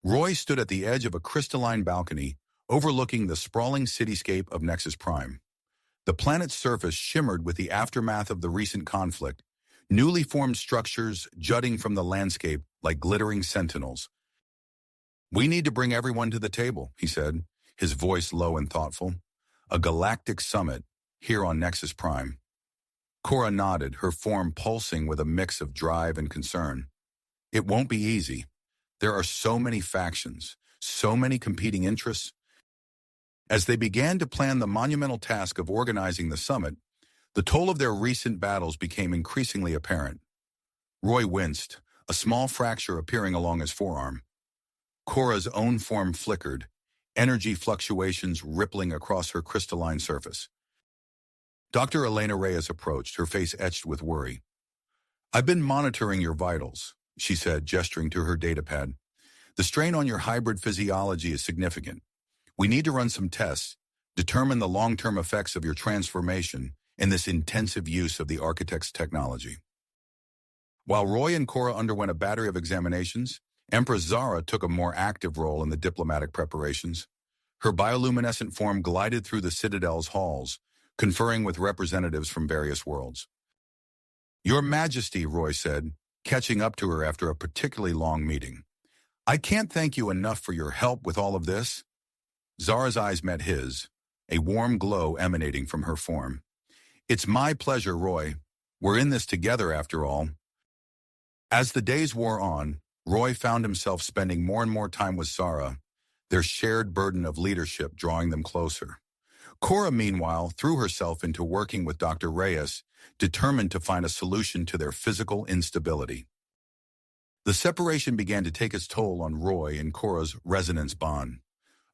Roy stood at the edge of a crystalline balcony overlooking the sprawling cityscape of Nexus Prime. The planet's surface shimmered with the aftermath of the recent conflict, newly formed structures jutting from the landscape like glittering sentinels. "We need to bring everyone to the table," he said, his voice low and thoughtful. "A galactic summit, here on Nexus Prime." Cora nodded, her form pulsing with a mix of drive and concern. "It won't be easy. There are so many factions, so many competing interests." As they began to plan the monumental task of organizing the summit, the toll of their recent battles became increasingly apparent. Roy winced, a small fracture appearing along his forearm. Cora's own form flickered, energy fluctuations rippling across her crystalline surface. Dr. Elena Reyes approached, her face etched with worry. "I've been monitoring your vitals," she said, gesturing to her datapad. "The strain on your hybrid physiology is significant. We need to run some tests, determine the long-term effects of your transformation and this intensive use of the architect's technology." While Roy and Cora underwent a battery of examinations, Empress Zara took a more active role in the diplomatic preparations. Her bioluminescent form glided through the Citadel's halls, conferring with representatives from various worlds. "Your Majesty," Roy said, catching up to her after a particularly long meeting. "I can't thank you enough for your help with all of this." Zara's eyes met his, a warm glow emanating from her form. "It's my pleasure, Roy. We're in this together, after all." As the days wore on, Roy found himself spending more and more time with Zara, their shared burden of leadership drawing them closer. Cora, meanwhile, threw herself into working with Dr. Reyes, determined to find a solution to their physical instability. The separation began to take its toll on Roy and Cora's resonance bond.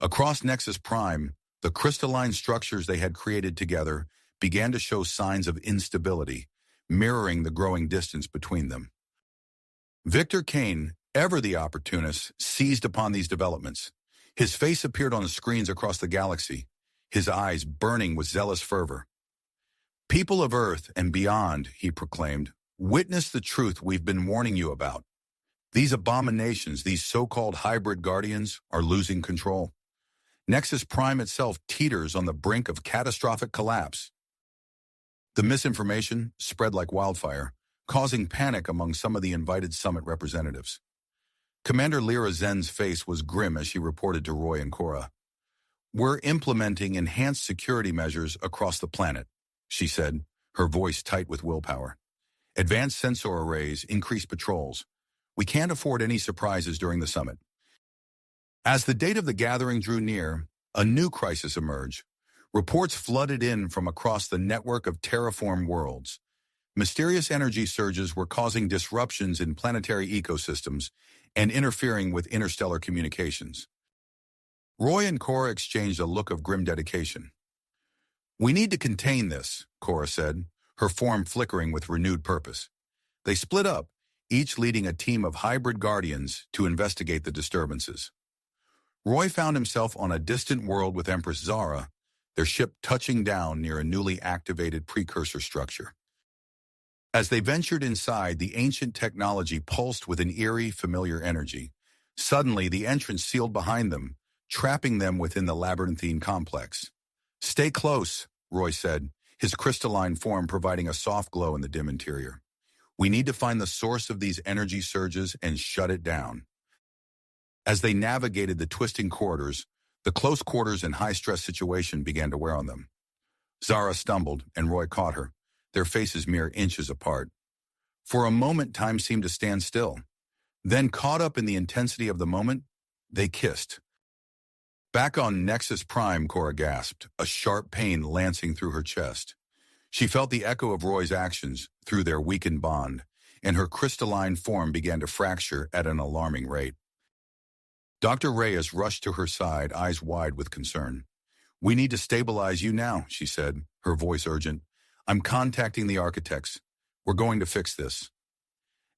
Across Nexus Prime, the crystalline structures they had created together began to show signs of instability, mirroring the growing distance between them. Victor Kane, ever the opportunist, seized upon these developments. His face appeared on the screens across the galaxy, his eyes burning with zealous fervor. "People of Earth and beyond," he proclaimed, "witness the truth we've been warning you about. These abominations, these so-called hybrid guardians, are losing control. Nexus Prime itself teeters on the brink of catastrophic collapse." The misinformation spread like wildfire, causing panic among some of the invited summit representatives. Commander Lyra Zen's face was grim as she reported to Roy and Cora. "We're implementing enhanced security measures across the planet," she said, her voice tight with willpower. "Advanced sensor arrays, increased patrols. We can't afford any surprises during the summit." As the date of the gathering drew near, a new crisis emerged. Reports flooded in from across the network of terraformed worlds. Mysterious energy surges were causing disruptions in planetary ecosystems and interfering with interstellar communications. Roy and Cora exchanged a look of grim dedication. "We need to contain this," Cora said, her form flickering with renewed purpose. They split up, each leading a team of hybrid guardians to investigate the disturbances. Roy found himself on a distant world with Empress Zara, their ship touching down near a newly activated precursor structure. As they ventured inside, the ancient technology pulsed with an eerie, familiar energy. Suddenly, the entrance sealed behind them, trapping them within the labyrinthine complex. "Stay close," Roy said, his crystalline form providing a soft glow in the dim interior. "We need to find the source of these energy surges and shut it down." As they navigated the twisting corridors, the close quarters and high-stress situation began to wear on them. Zara stumbled, and Roy caught her, their faces mere inches apart. For a moment, time seemed to stand still. Then, caught up in the intensity of the moment, they kissed. "Back on Nexus Prime," Cora gasped, a sharp pain lancing through her chest. She felt the echo of Roy's actions through their weakened bond, and her crystalline form began to fracture at an alarming rate. Dr. Reyes rushed to her side, eyes wide with concern. "We need to stabilize you now," she said, her voice urgent. "I'm contacting the architects. We're going to fix this."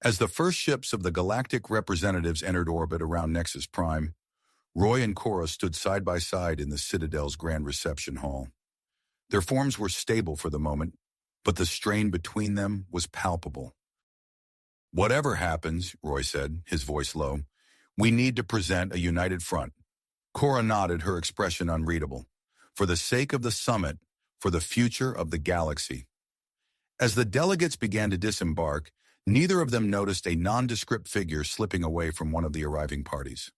As the first ships of the galactic representatives entered orbit around Nexus Prime, Roy and Cora stood side by side in the Citadel's grand reception hall. Their forms were stable for the moment, but the strain between them was palpable. "Whatever happens," Roy said, his voice low, "we need to present a united front." Cora nodded, her expression unreadable. "For the sake of the summit, for the future of the galaxy." As the delegates began to disembark, neither of them noticed a nondescript figure slipping away from one of the arriving parties.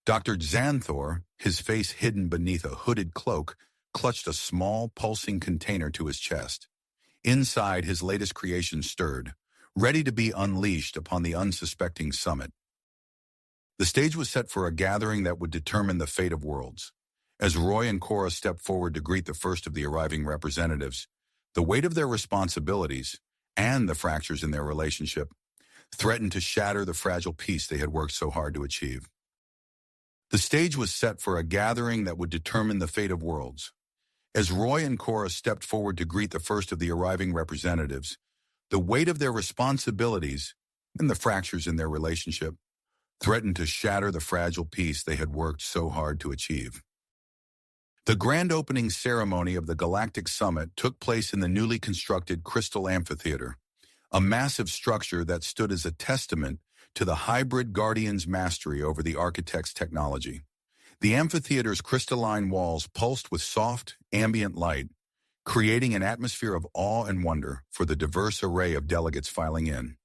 Dr. Xanthor, his face hidden beneath a hooded cloak, clutched a small, pulsing container to his chest. Inside, his latest creation stirred, ready to be unleashed upon the unsuspecting summit. The stage was set for a gathering that would determine the fate of worlds. As Roy and Cora stepped forward to greet the first of the arriving representatives, the weight of their responsibilities, and the fractures in their relationship, threatened to shatter the fragile peace they had worked so hard to achieve. The stage was set for a gathering that would determine the fate of worlds. As Roy and Cora stepped forward to greet the first of the arriving representatives, the weight of their responsibilities, and the fractures in their relationship, threatened to shatter the fragile peace they had worked so hard to achieve. The grand opening ceremony of the Galactic Summit took place in the newly constructed Crystal Amphitheater, a massive structure that stood as a testament to the hybrid Guardian's mastery over the architect's technology. The amphitheater's crystalline walls pulsed with soft, ambient light, creating an atmosphere of awe and wonder for the diverse array of delegates filing in.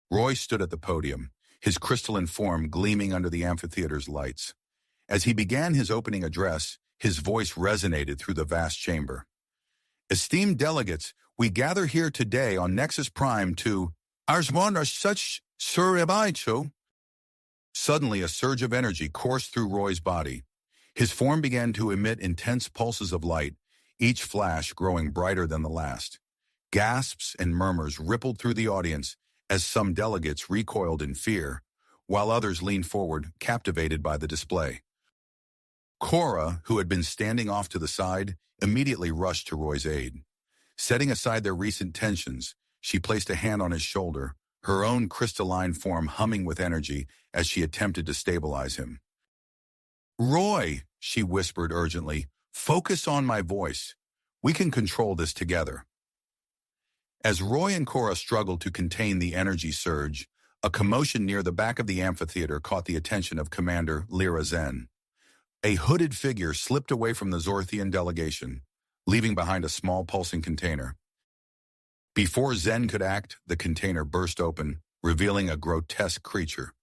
Roy stood at the podium, his crystalline form gleaming under the amphitheater's lights. As he began his opening address, his voice resonated through the vast chamber. "Esteemed delegates, we gather here today on Nexus Prime to Arsmon such Suribacho." Suddenly, a surge of energy coursed through Roy's body. His form began to emit intense pulses of light, each flash growing brighter than the last. Gasps and murmurs rippled through the audience as some delegates recoiled in fear, while others leaned forward, captivated by the display. Cora, who had been standing off to the side, immediately rushed to Roy's aid. Setting aside their recent tensions, she placed a hand on his shoulder, her own crystalline form humming with energy as she attempted to stabilize him. "Roy," she whispered urgently, "focus on my voice. We can control this together." As Roy and Cora struggled to contain the energy surge, a commotion near the back of the amphitheater caught the attention of Commander Lyra Zen. A hooded figure slipped away from the Zorthian delegation, leaving behind a small pulsing container. Before Zen could act, the container burst open, revealing a grotesque creature,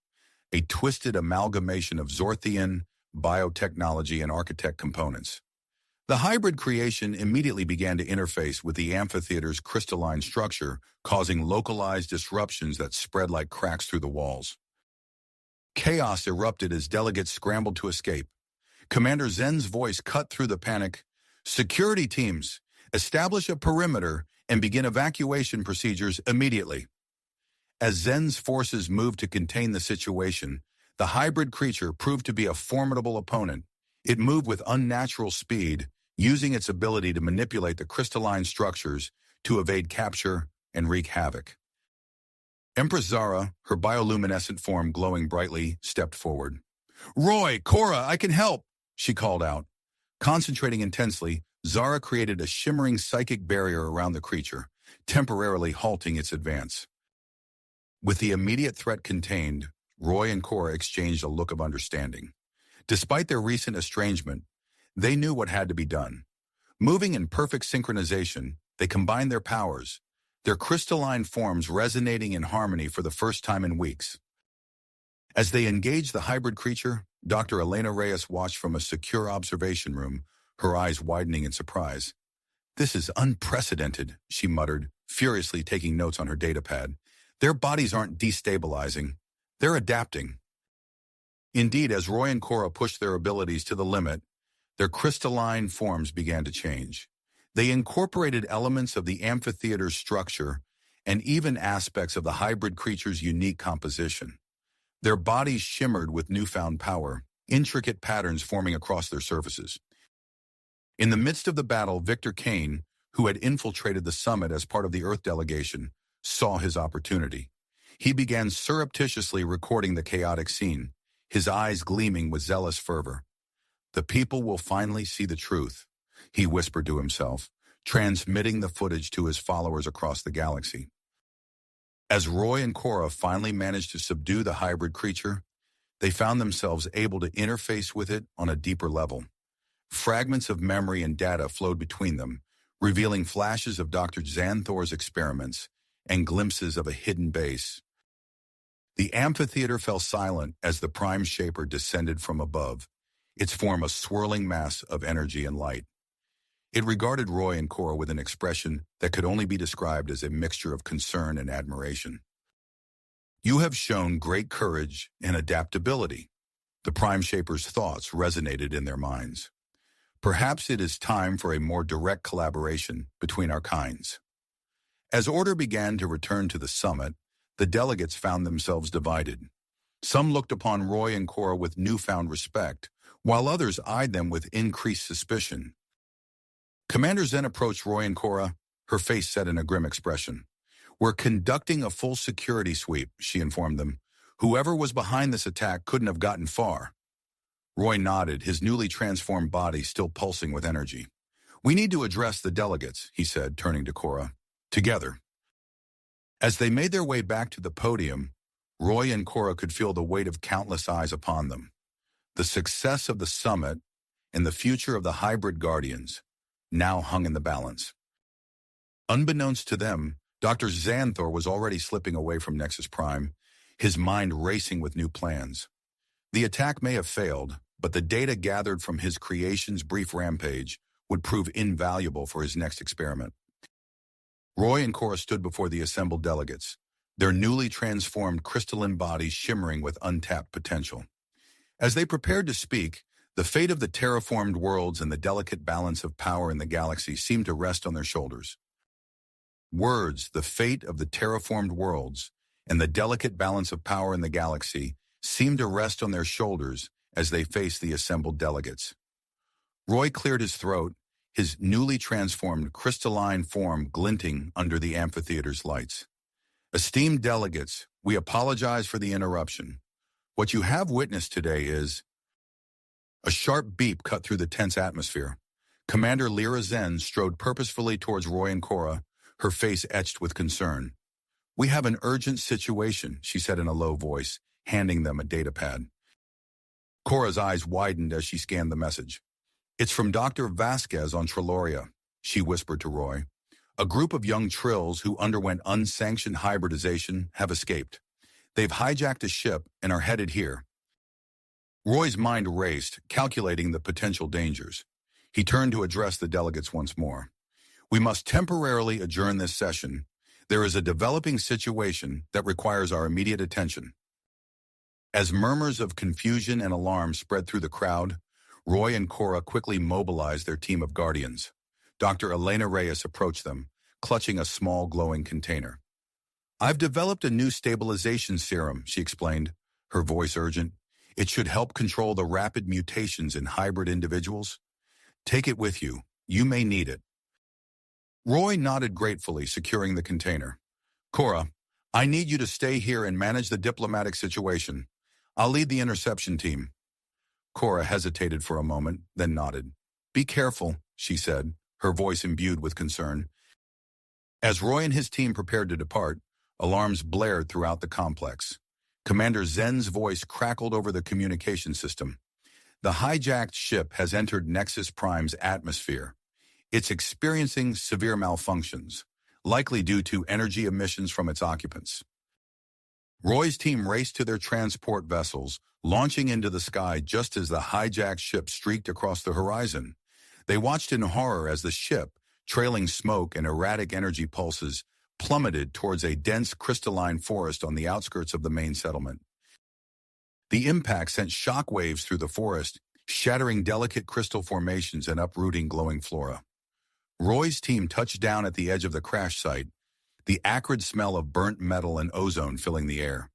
a twisted amalgamation of Zorthian, biotechnology, and architect components. The hybrid creation immediately began to interface with the amphitheater's crystalline structure, causing localized disruptions that spread like cracks through the walls. Chaos erupted as delegates scrambled to escape. Commander Zen's voice cut through the panic. "Security teams, establish a perimeter and begin evacuation procedures immediately." As Zen's forces moved to contain the situation, The hybrid creature proved to be a formidable opponent. It moved with unnatural speed, using its ability to manipulate the crystalline structures to evade capture and wreak havoc. Empress Zara, her bioluminescent form glowing brightly, stepped forward. "Roy, Cora, I can help," she called out. Concentrating intensely, Zara created a shimmering psychic barrier around the creature, temporarily halting its advance. With the immediate threat contained, Roy and Cora exchanged a look of understanding. Despite their recent estrangement, they knew what had to be done. Moving in perfect synchronization, they combined their powers, their crystalline forms resonating in harmony for the first time in weeks. As they engaged the hybrid creature, Dr. Elena Reyes watched from a secure observation room, her eyes widening in surprise. "This is unprecedented," she muttered, furiously taking notes on her datapad. "Their bodies aren't destabilizing. They're adapting." Indeed, as Roy and Cora pushed their abilities to the limit, their crystalline forms began to change. They incorporated elements of the amphitheater's structure and even aspects of the hybrid creature's unique composition. Their bodies shimmered with newfound power, intricate patterns forming across their surfaces. In the midst of the battle, Victor Kane, who had infiltrated the summit as part of the Earth delegation, saw his opportunity. He began surreptitiously recording the chaotic scene, his eyes gleaming with zealous fervor. "The people will finally see the truth," he whispered to himself, transmitting the footage to his followers across the galaxy. As Roy and Cora finally managed to subdue the hybrid creature, they found themselves able to interface with it on a deeper level. Fragments of memory and data flowed between them, revealing flashes of Dr. Xanthor's experiments and glimpses of a hidden base. The amphitheater fell silent as the Prime Shaper descended from above, its form a swirling mass of energy and light. It regarded Roy and Cora with an expression that could only be described as a mixture of concern and admiration. "You have shown great courage and adaptability." The Prime Shaper's thoughts resonated in their minds. "Perhaps it is time for a more direct collaboration between our kinds." As order began to return to the summit, the delegates found themselves divided. Some looked upon Roy and Cora with newfound respect, while others eyed them with increased suspicion. Commander Zen approached Roy and Cora, her face set in a grim expression. "We're conducting a full security sweep," she informed them. "Whoever was behind this attack couldn't have gotten far." Roy nodded, his newly transformed body still pulsing with energy. "We need to address the delegates," he said, turning to Cora. "Together." As they made their way back to the podium, Roy and Cora could feel the weight of countless eyes upon them. The success of the summit and the future of the hybrid guardians now hung in the balance. Unbeknownst to them, Dr. Xanthor was already slipping away from Nexus Prime, his mind racing with new plans. The attack may have failed, but the data gathered from his creation's brief rampage would prove invaluable for his next experiment. Roy and Cora stood before the assembled delegates, their newly transformed crystalline bodies shimmering with untapped potential. As they prepared to speak, the fate of the terraformed worlds and the delicate balance of power in the galaxy seemed to rest on their shoulders. Words, "the fate of the terraformed worlds," and "the delicate balance of power in the galaxy," seemed to rest on their shoulders as they faced the assembled delegates. Roy cleared his throat, his newly transformed crystalline form glinting under the amphitheater's lights. "Esteemed delegates, we apologize for the interruption. What you have witnessed today is..." A sharp beep cut through the tense atmosphere. Commander Lyra Zen strode purposefully towards Roy and Cora, her face etched with concern. "We have an urgent situation," she said in a low voice, handing them a datapad. Cora's eyes widened as she scanned the message. "It's from Dr. Vasquez on Triloria," she whispered to Roy. "A group of young Trills who underwent unsanctioned hybridization have escaped. They've hijacked a ship and are headed here." Roy's mind raced, calculating the potential dangers. He turned to address the delegates once more. "We must temporarily adjourn this session. There is a developing situation that requires our immediate attention." As murmurs of confusion and alarm spread through the crowd, Roy and Cora quickly mobilized their team of guardians. Dr. Elena Reyes approached them, clutching a small glowing container. "I've developed a new stabilization serum," she explained, her voice urgent. It should help control the rapid mutations in hybrid individuals. Take it with you. You may need it. Roy nodded gratefully, securing the container. Cora, I need you to stay here and manage the diplomatic situation. I'll lead the interception team. Cora hesitated for a moment, then nodded. Be careful, she said, her voice imbued with concern. As Roy and his team prepared to depart, alarms blared throughout the complex. Commander Zen's voice crackled over the communication system. The hijacked ship has entered Nexus Prime's atmosphere. It's experiencing severe malfunctions, likely due to energy emissions from its occupants. Roy's team raced to their transport vessels, launching into the sky just as the hijacked ship streaked across the horizon. They watched in horror as the ship, trailing smoke and erratic energy pulses, plummeted towards a dense crystalline forest on the outskirts of the main settlement. The impact sent shock waves through the forest, shattering delicate crystal formations and uprooting glowing flora. Roy's team touched down at the edge of the crash site, the acrid smell of burnt metal and ozone filling the air.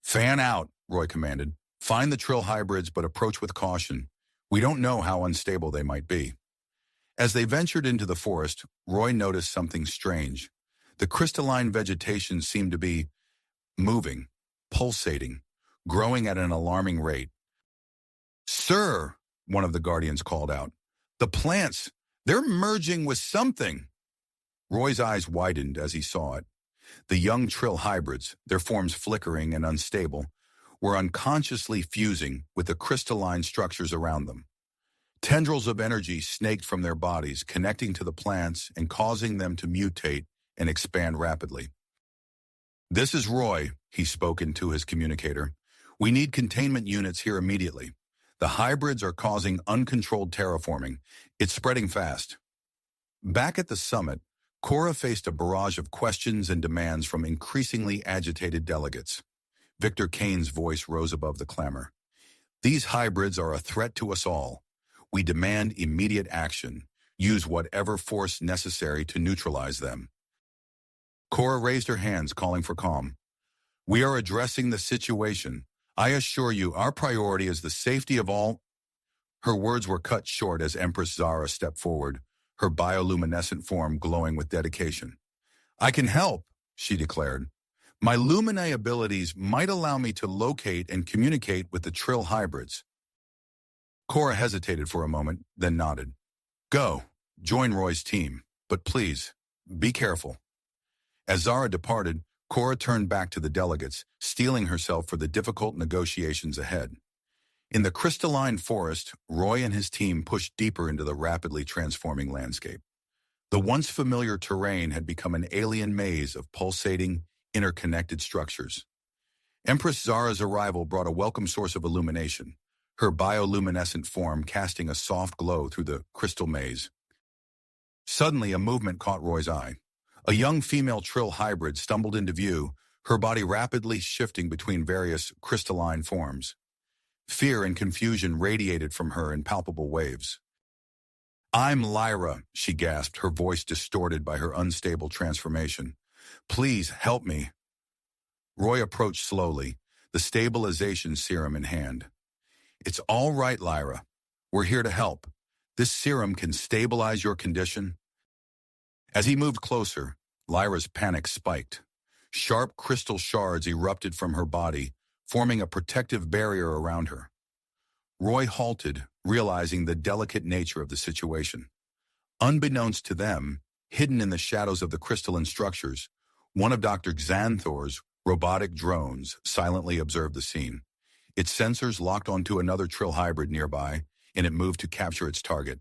Fan out, Roy commanded. Find the Trill hybrids, but approach with caution. We don't know how unstable they might be. As they ventured into the forest, Roy noticed something strange. The crystalline vegetation seemed to be moving, pulsating, growing at an alarming rate. Sir, one of the guardians called out, the plants, they're merging with something. Roy's eyes widened as he saw it. The young Trill hybrids, their forms flickering and unstable, were unconsciously fusing with the crystalline structures around them. Tendrils of energy snaked from their bodies, connecting to the plants and causing them to mutate and expand rapidly. This is Roy, he spoke into his communicator. We need containment units here immediately. The hybrids are causing uncontrolled terraforming. It's spreading fast. Back at the summit, Cora faced a barrage of questions and demands from increasingly agitated delegates. Victor Kane's voice rose above the clamor. These hybrids are a threat to us all. We demand immediate action. Use whatever force necessary to neutralize them. Cora raised her hands, calling for calm. We are addressing the situation. I assure you, our priority is the safety of all. Her words were cut short as Empress Zara stepped forward, her bioluminescent form glowing with dedication. I can help, she declared. My Luminae abilities might allow me to locate and communicate with the Trill hybrids. Cora hesitated for a moment, then nodded. Go, join Roy's team, but please, be careful. As Zara departed, Cora turned back to the delegates, steeling herself for the difficult negotiations ahead. In the crystalline forest, Roy and his team pushed deeper into the rapidly transforming landscape. The once familiar terrain had become an alien maze of pulsating, interconnected structures. Empress Zara's arrival brought a welcome source of illumination, her bioluminescent form casting a soft glow through the crystal maze. Suddenly, a movement caught Roy's eye. A young female Trill hybrid stumbled into view, her body rapidly shifting between various crystalline forms. Fear and confusion radiated from her in palpable waves. I'm Lyra, she gasped, her voice distorted by her unstable transformation. Please help me. Roy approached slowly, the stabilization serum in hand. It's all right, Lyra. We're here to help. This serum can stabilize your condition. As he moved closer, Lyra's panic spiked. Sharp crystal shards erupted from her body, forming a protective barrier around her. Roy halted, realizing the delicate nature of the situation. Unbeknownst to them, hidden in the shadows of the crystalline structures, one of Dr. Xanthor's robotic drones silently observed the scene. Its sensors locked onto another Trill hybrid nearby, and it moved to capture its target.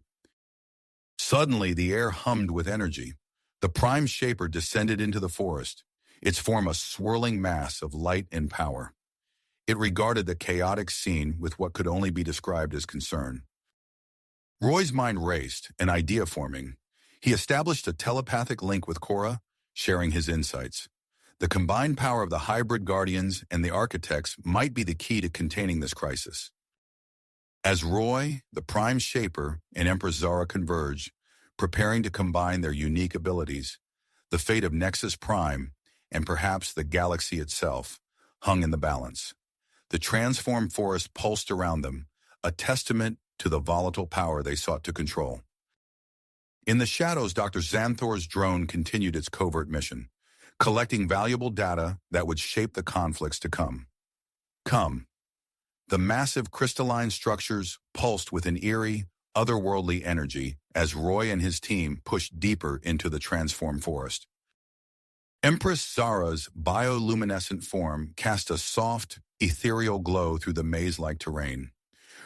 Suddenly, the air hummed with energy. The Prime Shaper descended into the forest, its form a swirling mass of light and power. It regarded the chaotic scene with what could only be described as concern. Roy's mind raced, an idea forming. He established a telepathic link with Cora, sharing his insights. The combined power of the hybrid guardians and the architects might be the key to containing this crisis. As Roy, the Prime Shaper, and Empress Zara converged, preparing to combine their unique abilities, the fate of Nexus Prime, and perhaps the galaxy itself, hung in the balance. The transformed forest pulsed around them, a testament to the volatile power they sought to control. In the shadows, Dr. Xanthor's drone continued its covert mission, collecting valuable data that would shape the conflicts to come. The massive crystalline structures pulsed with an eerie, otherworldly energy as Roy and his team pushed deeper into the transformed forest. Empress Zara's bioluminescent form cast a soft, ethereal glow through the maze-like terrain.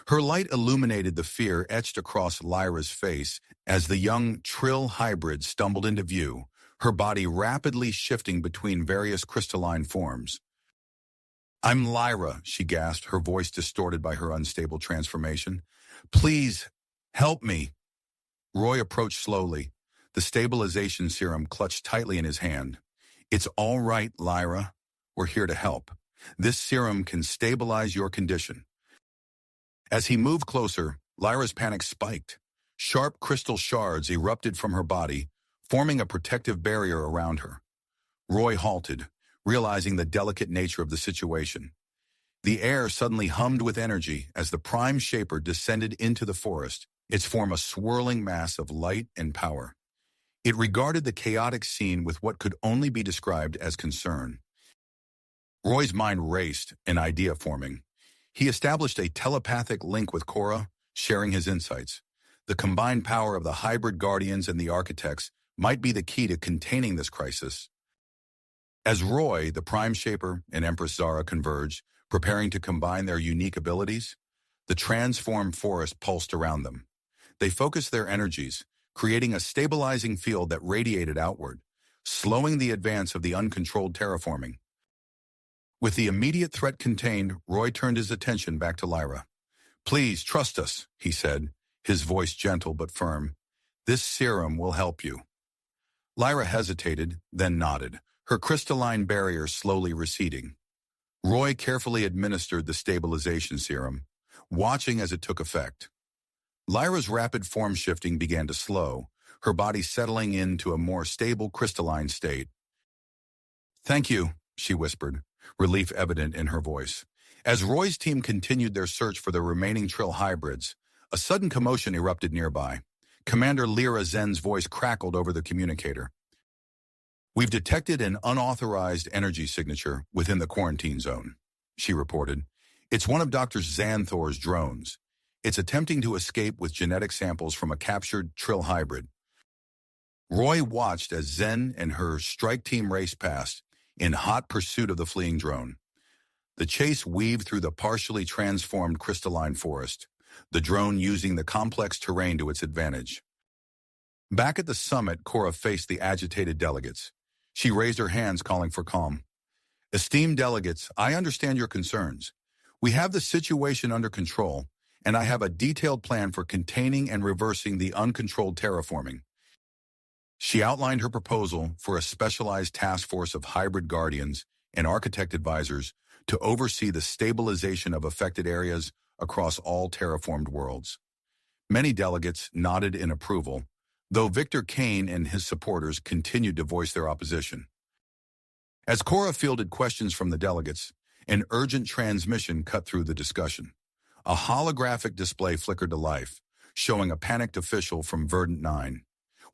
Her light illuminated the fear etched across Lyra's face as the young Trill hybrid stumbled into view, her body rapidly shifting between various crystalline forms. "I'm Lyra," she gasped, her voice distorted by her unstable transformation. "Please, help me." Roy approached slowly, the stabilization serum clutched tightly in his hand. "It's all right, Lyra. We're here to help. This serum can stabilize your condition." As he moved closer, Lyra's panic spiked. Sharp crystal shards erupted from her body, forming a protective barrier around her. Roy halted, realizing the delicate nature of the situation. The air suddenly hummed with energy as the Prime Shaper descended into the forest, its form a swirling mass of light and power. It regarded the chaotic scene with what could only be described as concern. Roy's mind raced, an idea forming. He established a telepathic link with Cora, sharing his insights. The combined power of the hybrid guardians and the architects might be the key to containing this crisis. As Roy, the Prime Shaper, and Empress Zara converged, preparing to combine their unique abilities, the transformed forest pulsed around them. They focused their energies, creating a stabilizing field that radiated outward, slowing the advance of the uncontrolled terraforming. With the immediate threat contained, Roy turned his attention back to Lyra. "Please, trust us," he said, his voice gentle but firm. "This serum will help you." Lyra hesitated, then nodded, her crystalline barrier slowly receding. Roy carefully administered the stabilization serum, watching as it took effect. Lyra's rapid form shifting began to slow, her body settling into a more stable crystalline state. "Thank you," she whispered, relief evident in her voice. As Roy's team continued their search for the remaining Trill hybrids, a sudden commotion erupted nearby. Commander Lyra Zen's voice crackled over the communicator. "We've detected an unauthorized energy signature within the quarantine zone," she reported. "It's one of Dr. Xanthor's drones. It's attempting to escape with genetic samples from a captured Trill hybrid." Roy watched as Zen and her strike team raced past, in hot pursuit of the fleeing drone. The chase weaved through the partially transformed crystalline forest, the drone using the complex terrain to its advantage. Back at the summit, Cora faced the agitated delegates. She raised her hands, calling for calm. "Esteemed delegates, I understand your concerns. We have the situation under control, and I have a detailed plan for containing and reversing the uncontrolled terraforming." She outlined her proposal for a specialized task force of hybrid guardians and architect advisors to oversee the stabilization of affected areas across all terraformed worlds. Many delegates nodded in approval, though Victor Kane and his supporters continued to voice their opposition. As Cora fielded questions from the delegates, an urgent transmission cut through the discussion. A holographic display flickered to life, showing a panicked official from Verdant 9.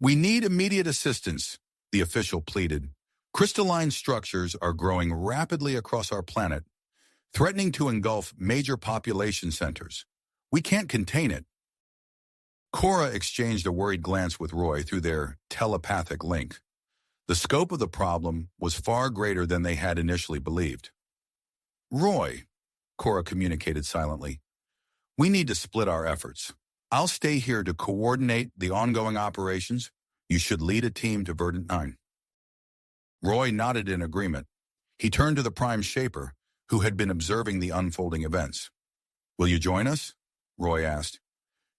"We need immediate assistance," the official pleaded. "Crystalline structures are growing rapidly across our planet, threatening to engulf major population centers. We can't contain it." Cora exchanged a worried glance with Roy through their telepathic link. The scope of the problem was far greater than they had initially believed. "Roy," Cora communicated silently, "we need to split our efforts. I'll stay here to coordinate the ongoing operations. You should lead a team to Verdant 9. Roy nodded in agreement. He turned to the Prime Shaper, who had been observing the unfolding events. "Will you join us?" Roy asked.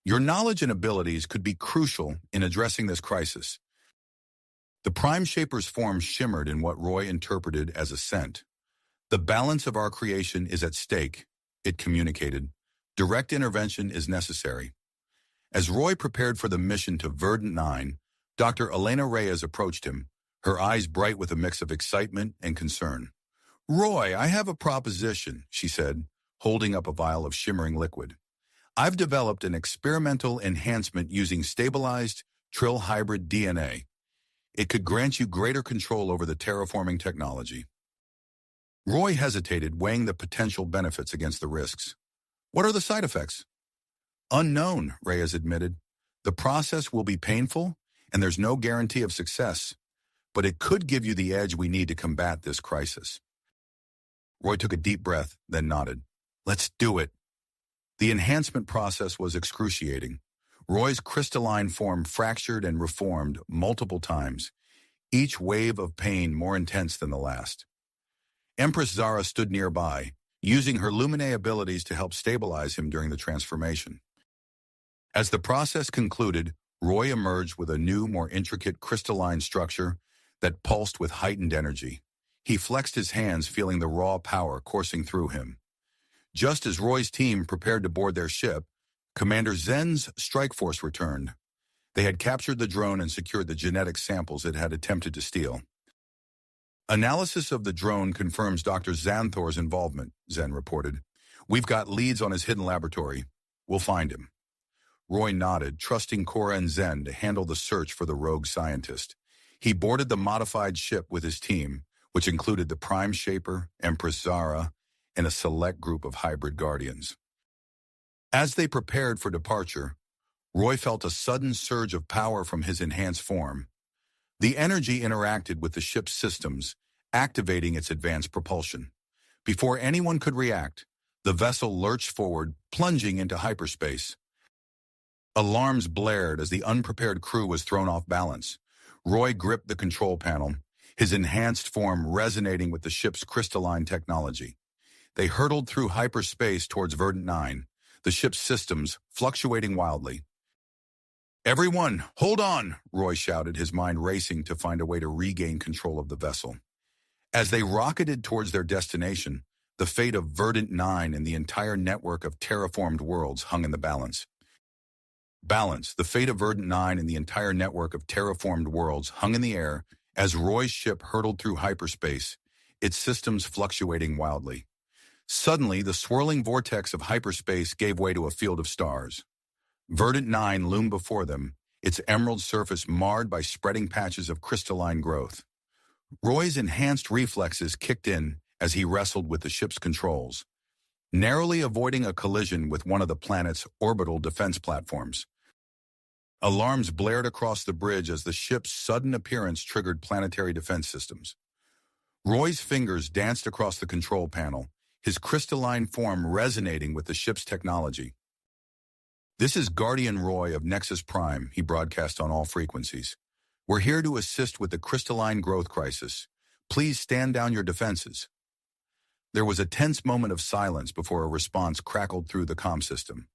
"Your knowledge and abilities could be crucial in addressing this crisis." The Prime Shaper's form shimmered in what Roy interpreted as assent. "The balance of our creation is at stake," it communicated. "Direct intervention is necessary." As Roy prepared for the mission to Verdant 9, Dr. Elena Reyes approached him, her eyes bright with a mix of excitement and concern. "Roy, I have a proposition," she said, holding up a vial of shimmering liquid. I've developed an experimental enhancement using stabilized trill hybrid DNA. It could grant you greater control over the terraforming technology. Roy hesitated, weighing the potential benefits against the risks. What are the side effects? Unknown, Reyes admitted. The process will be painful, and there's no guarantee of success, but it could give you the edge we need to combat this crisis. Roy took a deep breath, then nodded. Let's do it. The enhancement process was excruciating. Roy's crystalline form fractured and reformed multiple times, each wave of pain more intense than the last. Empress Zara stood nearby, using her Lumine abilities to help stabilize him during the transformation. As the process concluded, Roy emerged with a new, more intricate crystalline structure that pulsed with heightened energy. He flexed his hands, feeling the raw power coursing through him. Just as Roy's team prepared to board their ship, Commander Zen's strike force returned. They had captured the drone and secured the genetic samples it had attempted to steal. Analysis of the drone confirms Dr. Xanthor's involvement, Zen reported. We've got leads on his hidden laboratory. We'll find him. Roy nodded, trusting Cora and Zen to handle the search for the rogue scientist. He boarded the modified ship with his team, which included the Prime Shaper, Empress Zara, and a select group of hybrid guardians. As they prepared for departure, Roy felt a sudden surge of power from his enhanced form. The energy interacted with the ship's systems, activating its advanced propulsion. Before anyone could react, the vessel lurched forward, plunging into hyperspace. Alarms blared as the unprepared crew was thrown off balance. Roy gripped the control panel, his enhanced form resonating with the ship's crystalline technology. They hurtled through hyperspace towards Verdant 9, the ship's systems fluctuating wildly. Everyone, hold on, Roy shouted, his mind racing to find a way to regain control of the vessel. As they rocketed towards their destination, the fate of Verdant 9 and the entire network of terraformed worlds hung in the balance. The fate of Verdant 9 and the entire network of terraformed worlds hung in the air as Roy's ship hurtled through hyperspace, its systems fluctuating wildly. Suddenly, the swirling vortex of hyperspace gave way to a field of stars. Verdant 9 loomed before them, its emerald surface marred by spreading patches of crystalline growth. Roy's enhanced reflexes kicked in as he wrestled with the ship's controls, narrowly avoiding a collision with one of the planet's orbital defense platforms. Alarms blared across the bridge as the ship's sudden appearance triggered planetary defense systems. Roy's fingers danced across the control panel, his crystalline form resonating with the ship's technology. This is Guardian Roy of Nexus Prime, he broadcast on all frequencies. We're here to assist with the crystalline growth crisis. Please stand down your defenses. There was a tense moment of silence before a response crackled through the comm system.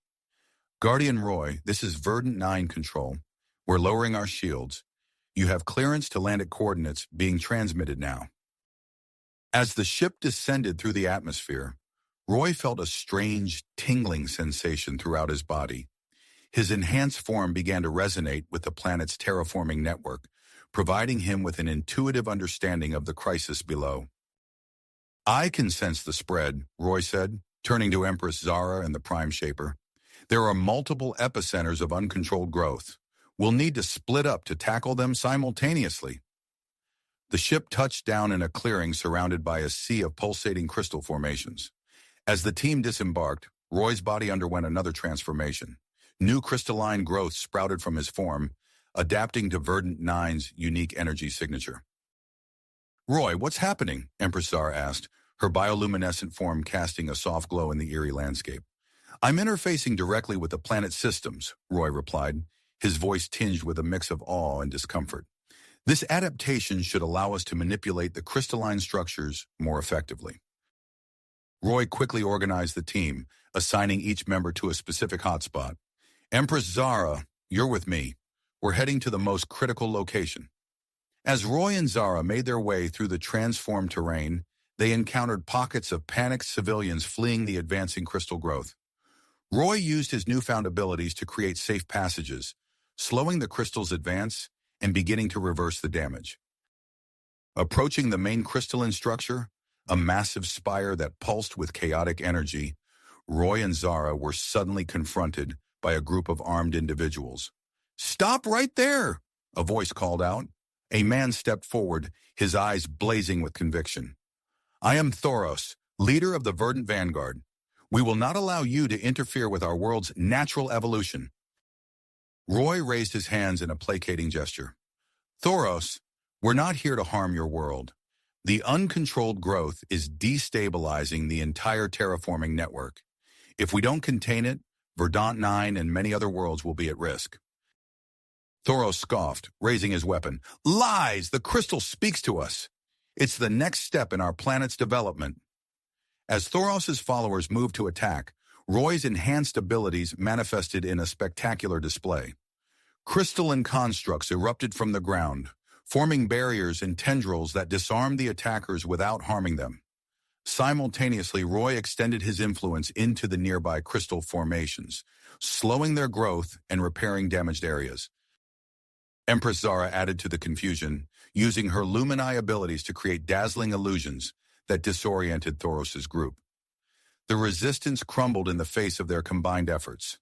Guardian Roy, this is Verdant 9 Control. We're lowering our shields. You have clearance to land at coordinates being transmitted now. As the ship descended through the atmosphere, Roy felt a strange, tingling sensation throughout his body. His enhanced form began to resonate with the planet's terraforming network, providing him with an intuitive understanding of the crisis below. I can sense the spread, Roy said, turning to Empress Zara and the Prime Shaper. There are multiple epicenters of uncontrolled growth. We'll need to split up to tackle them simultaneously. The ship touched down in a clearing surrounded by a sea of pulsating crystal formations. As the team disembarked, Roy's body underwent another transformation. New crystalline growth sprouted from his form, adapting to Verdant 9's unique energy signature. Roy, what's happening? Empress Zara asked, her bioluminescent form casting a soft glow in the eerie landscape. I'm interfacing directly with the planet's systems, Roy replied, his voice tinged with a mix of awe and discomfort. This adaptation should allow us to manipulate the crystalline structures more effectively. Roy quickly organized the team, assigning each member to a specific hotspot. Empress Zara, you're with me. We're heading to the most critical location. As Roy and Zara made their way through the transformed terrain, they encountered pockets of panicked civilians fleeing the advancing crystal growth. Roy used his newfound abilities to create safe passages, slowing the crystal's advance and beginning to reverse the damage. Approaching the main crystalline structure, a massive spire that pulsed with chaotic energy, Roy and Zara were suddenly confronted by a group of armed individuals. "Stop right there!" a voice called out. A man stepped forward, his eyes blazing with conviction. "I am Thoros, leader of the Verdant Vanguard. We will not allow you to interfere with our world's natural evolution." Roy raised his hands in a placating gesture. "Thoros, we're not here to harm your world. The uncontrolled growth is destabilizing the entire terraforming network. If we don't contain it, Verdant 9 and many other worlds will be at risk." Thoros scoffed, raising his weapon. "Lies! The crystal speaks to us. It's the next step in our planet's development." As Thoros' followers moved to attack, Roy's enhanced abilities manifested in a spectacular display. Crystalline constructs erupted from the ground, forming barriers and tendrils that disarmed the attackers without harming them. Simultaneously, Roy extended his influence into the nearby crystal formations, slowing their growth and repairing damaged areas. Empress Zara added to the confusion, using her Lumini abilities to create dazzling illusions that disoriented Thoros' group. The resistance crumbled in the face of their combined efforts.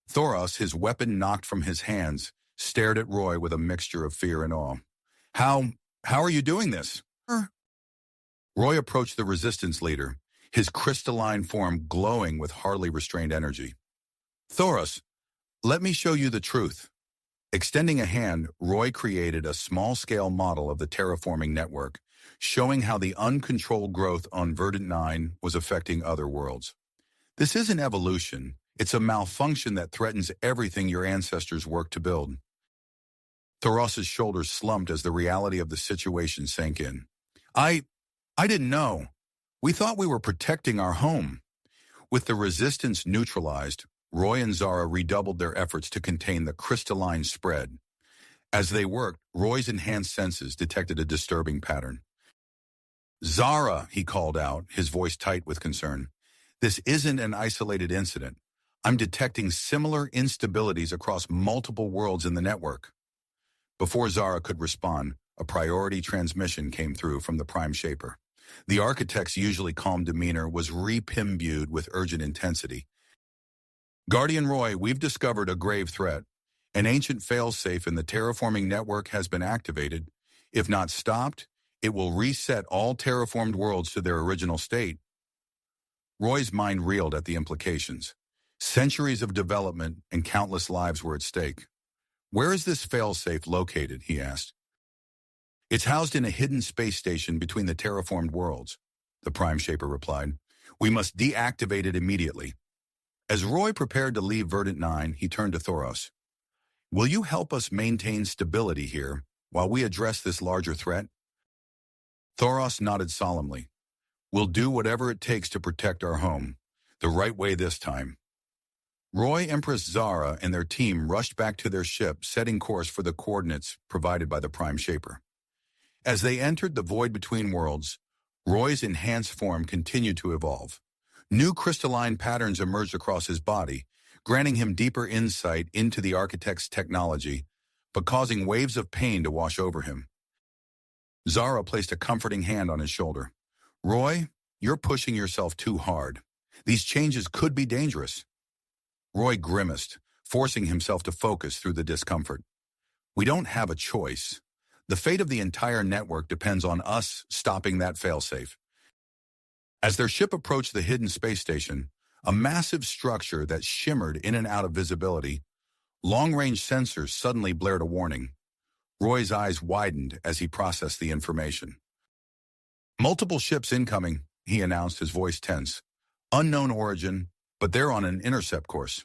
Thoros, his weapon knocked from his hands, stared at Roy with a mixture of fear and awe. How are you doing this?" Roy approached the resistance leader, his crystalline form glowing with hardly restrained energy. "Thoros, let me show you the truth." Extending a hand, Roy created a small-scale model of the terraforming network, showing how the uncontrolled growth on Verdant 9 was affecting other worlds. "This isn't evolution. It's a malfunction that threatens everything your ancestors worked to build." Thoros' shoulders slumped as the reality of the situation sank in. I didn't know. We thought we were protecting our home." With the resistance neutralized, Roy and Zara redoubled their efforts to contain the crystalline spread. As they worked, Roy's enhanced senses detected a disturbing pattern. "Zara," he called out, his voice tight with concern. "This isn't an isolated incident. I'm detecting similar instabilities across multiple worlds in the network." Before Zara could respond, a priority transmission came through from the Prime Shaper. The architect's usually calm demeanor was re-imbued with urgent intensity. "Guardian Roy, we've discovered a grave threat. An ancient failsafe in the terraforming network has been activated. If not stopped, it will reset all terraformed worlds to their original state." Roy's mind reeled at the implications. Centuries of development and countless lives were at stake. "Where is this failsafe located?" he asked. "It's housed in a hidden space station between the terraformed worlds," the Prime Shaper replied. "We must deactivate it immediately." As Roy prepared to leave Verdant 9, he turned to Thoros. "Will you help us maintain stability here while we address this larger threat?" Thoros nodded solemnly. "We'll do whatever it takes to protect our home, the right way this time." Roy, Empress Zara, and their team rushed back to their ship, setting course for the coordinates provided by the Prime Shaper. As they entered the void between worlds, Roy's enhanced form continued to evolve. New crystalline patterns emerged across his body, granting him deeper insight into the architect's technology, but causing waves of pain to wash over him. Zara placed a comforting hand on his shoulder. "Roy, you're pushing yourself too hard. These changes could be dangerous." Roy grimaced, forcing himself to focus through the discomfort. "We don't have a choice. The fate of the entire network depends on us stopping that failsafe." As their ship approached the hidden space station, a massive structure that shimmered in and out of visibility, long-range sensors suddenly blared a warning. Roy's eyes widened as he processed the information. "Multiple ships incoming," he announced, his voice tense. "Unknown origin, but they're on an intercept course."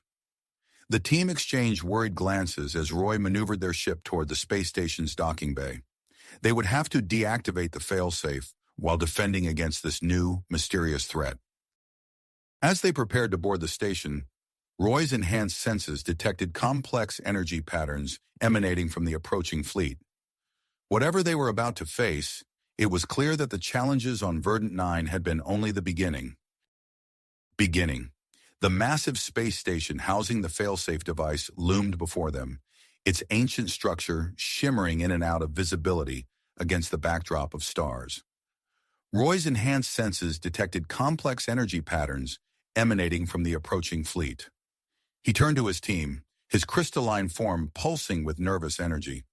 The team exchanged worried glances as Roy maneuvered their ship toward the space station's docking bay. They would have to deactivate the failsafe while defending against this new, mysterious threat. As they prepared to board the station, Roy's enhanced senses detected complex energy patterns emanating from the approaching fleet. Whatever they were about to face, it was clear that the challenges on Verdant 9 had been only the beginning. The massive space station housing the failsafe device loomed before them, its ancient structure shimmering in and out of visibility against the backdrop of stars. Roy's enhanced senses detected complex energy patterns emanating from the approaching fleet. He turned to his team, his crystalline form pulsing with nervous energy.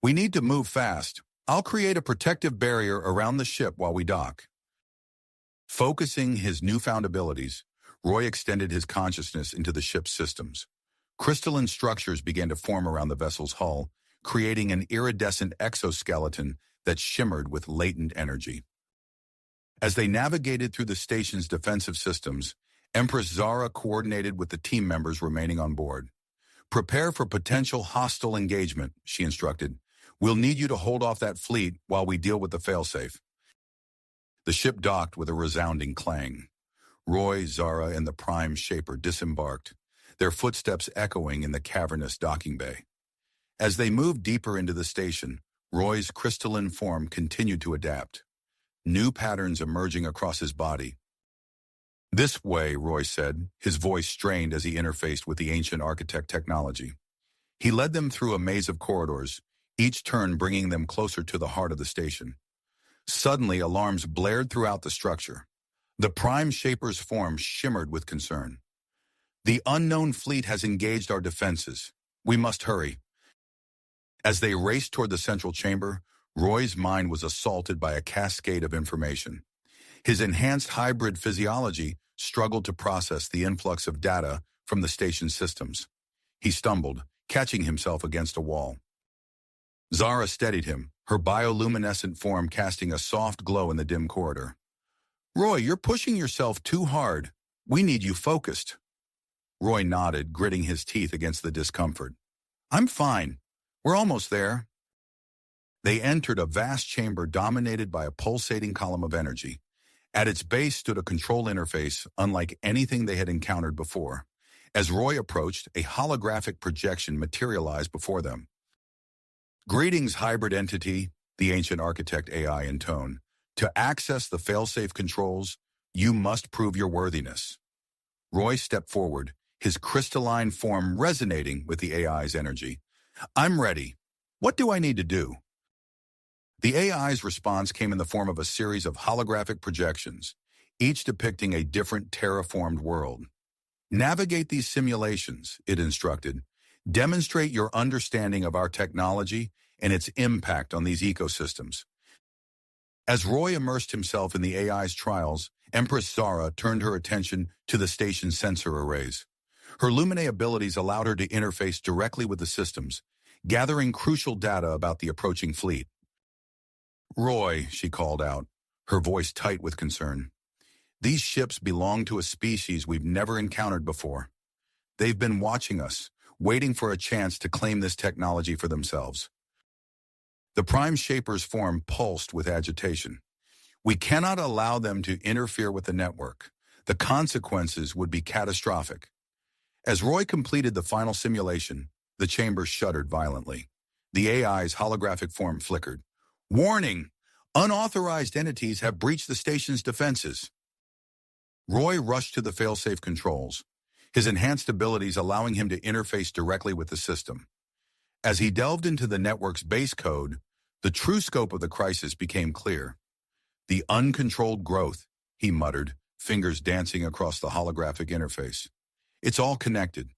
"We need to move fast. I'll create a protective barrier around the ship while we dock." Focusing his newfound abilities, Roy extended his consciousness into the ship's systems. Crystalline structures began to form around the vessel's hull, creating an iridescent exoskeleton that shimmered with latent energy. As they navigated through the station's defensive systems, Empress Zara coordinated with the team members remaining on board. "Prepare for potential hostile engagement," she instructed. "We'll need you to hold off that fleet while we deal with the failsafe." The ship docked with a resounding clang. Roy, Zara, and the Prime Shaper disembarked, their footsteps echoing in the cavernous docking bay. As they moved deeper into the station, Roy's crystalline form continued to adapt, new patterns emerging across his body. "This way," Roy said, his voice strained as he interfaced with the ancient architect technology. He led them through a maze of corridors, each turn bringing them closer to the heart of the station. Suddenly, alarms blared throughout the structure. The Prime Shaper's form shimmered with concern. "The unknown fleet has engaged our defenses. We must hurry." As they raced toward the central chamber, Roy's mind was assaulted by a cascade of information. His enhanced hybrid physiology struggled to process the influx of data from the station's systems. He stumbled, catching himself against a wall. Zara steadied him, her bioluminescent form casting a soft glow in the dim corridor. "Roy, you're pushing yourself too hard. We need you focused." Roy nodded, gritting his teeth against the discomfort. "I'm fine. We're almost there." They entered a vast chamber dominated by a pulsating column of energy. At its base stood a control interface unlike anything they had encountered before. As Roy approached, a holographic projection materialized before them. "Greetings, hybrid entity," the ancient architect AI intoned. "To access the failsafe controls, you must prove your worthiness." Roy stepped forward, his crystalline form resonating with the AI's energy. "I'm ready. What do I need to do?" The AI's response came in the form of a series of holographic projections, each depicting a different terraformed world. "Navigate these simulations," it instructed. "Demonstrate your understanding of our technology and its impact on these ecosystems." As Roy immersed himself in the AI's trials, Empress Zara turned her attention to the station's sensor arrays. Her Lumine abilities allowed her to interface directly with the systems, gathering crucial data about the approaching fleet. "Roy," she called out, her voice tight with concern. "These ships belong to a species we've never encountered before. They've been watching us, waiting for a chance to claim this technology for themselves." The Prime Shaper's form pulsed with agitation. "We cannot allow them to interfere with the network. The consequences would be catastrophic." As Roy completed the final simulation, the chamber shuddered violently. The AI's holographic form flickered. "Warning! Unauthorized entities have breached the station's defenses." Roy rushed to the failsafe controls, his enhanced abilities allowing him to interface directly with the system. As he delved into the network's base code, the true scope of the crisis became clear. "The uncontrolled growth," he muttered, fingers dancing across the holographic interface. "It's all connected."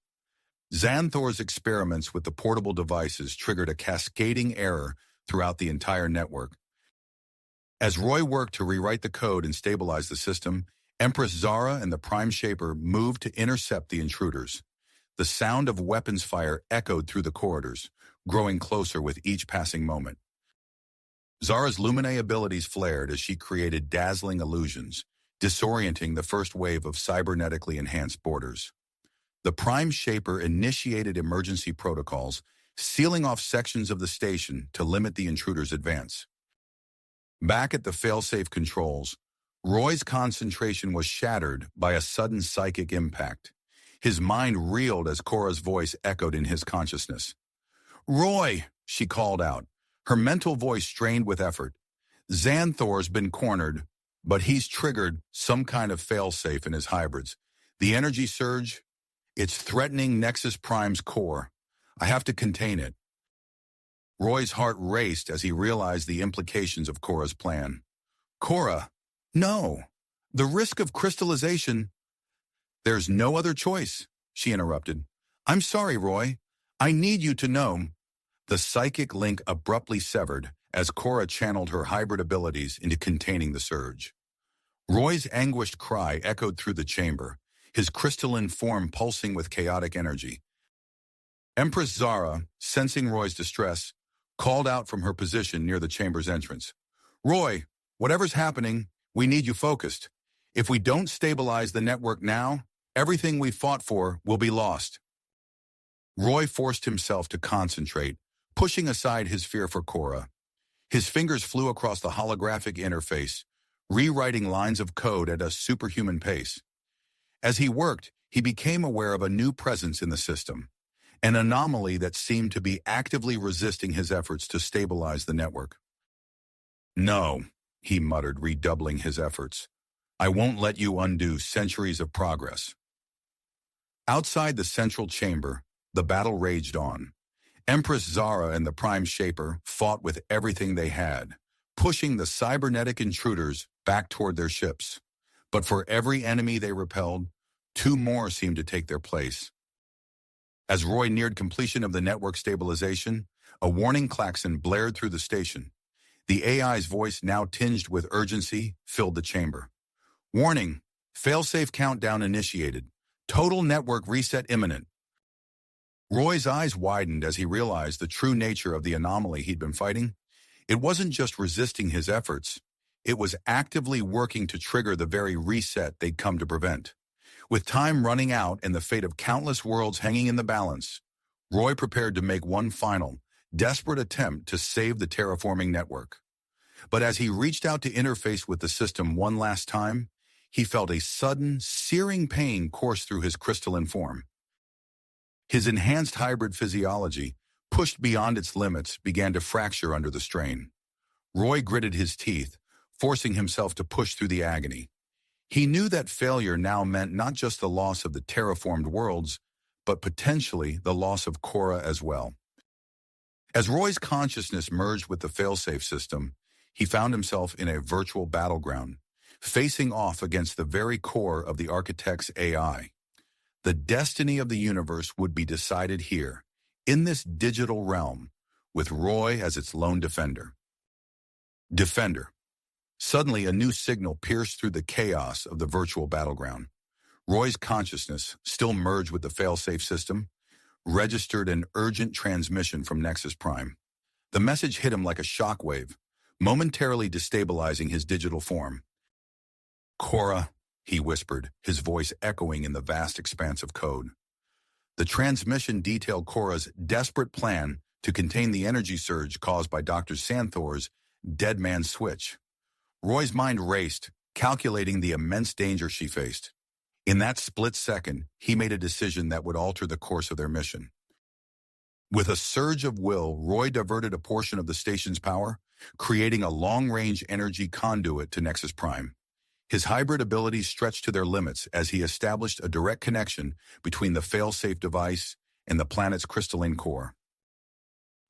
Xanthor's experiments with the portable devices triggered a cascading error throughout the entire network. As Roy worked to rewrite the code and stabilize the system, Empress Zara and the Prime Shaper moved to intercept the intruders. The sound of weapons fire echoed through the corridors, growing closer with each passing moment. Zara's Lumine abilities flared as she created dazzling illusions, disorienting the first wave of cybernetically enhanced boarders. The Prime Shaper initiated emergency protocols, sealing off sections of the station to limit the intruders' advance. Back at the failsafe controls, Roy's concentration was shattered by a sudden psychic impact. His mind reeled as Cora's voice echoed in his consciousness. "Roy," she called out, her mental voice strained with effort. "Xanthor's been cornered, but he's triggered some kind of failsafe in his hybrids. The energy surge, it's threatening Nexus Prime's core. I have to contain it." Roy's heart raced as he realized the implications of Cora's plan. "Cora, no. The risk of crystallization." There's no other choice, she interrupted. I'm sorry, Roy. I need you to know. The psychic link abruptly severed as Cora channeled her hybrid abilities into containing the surge. Roy's anguished cry echoed through the chamber, his crystalline form pulsing with chaotic energy. Empress Zara, sensing Roy's distress, called out from her position near the chamber's entrance. Roy, whatever's happening, we need you focused. If we don't stabilize the network now, everything we fought for will be lost. Roy forced himself to concentrate, pushing aside his fear for Cora. His fingers flew across the holographic interface, rewriting lines of code at a superhuman pace. As he worked, he became aware of a new presence in the system, an anomaly that seemed to be actively resisting his efforts to stabilize the network. No, he muttered, redoubling his efforts. I won't let you undo centuries of progress. Outside the central chamber, the battle raged on. Empress Zara and the Prime Shaper fought with everything they had, pushing the cybernetic intruders back toward their ships. But for every enemy they repelled, two more seemed to take their place. As Roy neared completion of the network stabilization, a warning klaxon blared through the station. The AI's voice, now tinged with urgency, filled the chamber. Warning, failsafe countdown initiated. Total network reset imminent. Roy's eyes widened as he realized the true nature of the anomaly he'd been fighting. It wasn't just resisting his efforts. It was actively working to trigger the very reset they'd come to prevent. With time running out and the fate of countless worlds hanging in the balance, Roy prepared to make one final, desperate attempt to save the terraforming network. But as he reached out to interface with the system one last time, he felt a sudden, searing pain course through his crystalline form. His enhanced hybrid physiology, pushed beyond its limits, began to fracture under the strain. Roy gritted his teeth, forcing himself to push through the agony. He knew that failure now meant not just the loss of the terraformed worlds, but potentially the loss of Cora as well. As Roy's consciousness merged with the failsafe system, he found himself in a virtual battleground, facing off against the very core of the Architect's AI. The destiny of the universe would be decided here, in this digital realm, with Roy as its lone defender. Defender. Suddenly, a new signal pierced through the chaos of the virtual battleground. Roy's consciousness, still merged with the failsafe system, registered an urgent transmission from Nexus Prime. The message hit him like a shockwave, momentarily destabilizing his digital form. Cora, he whispered, his voice echoing in the vast expanse of code. The transmission detailed Cora's desperate plan to contain the energy surge caused by Dr. Santhor's dead man switch. Roy's mind raced, calculating the immense danger she faced. In that split second, he made a decision that would alter the course of their mission. With a surge of will, Roy diverted a portion of the station's power, creating a long-range energy conduit to Nexus Prime. His hybrid abilities stretched to their limits as he established a direct connection between the fail-safe device and the planet's crystalline core.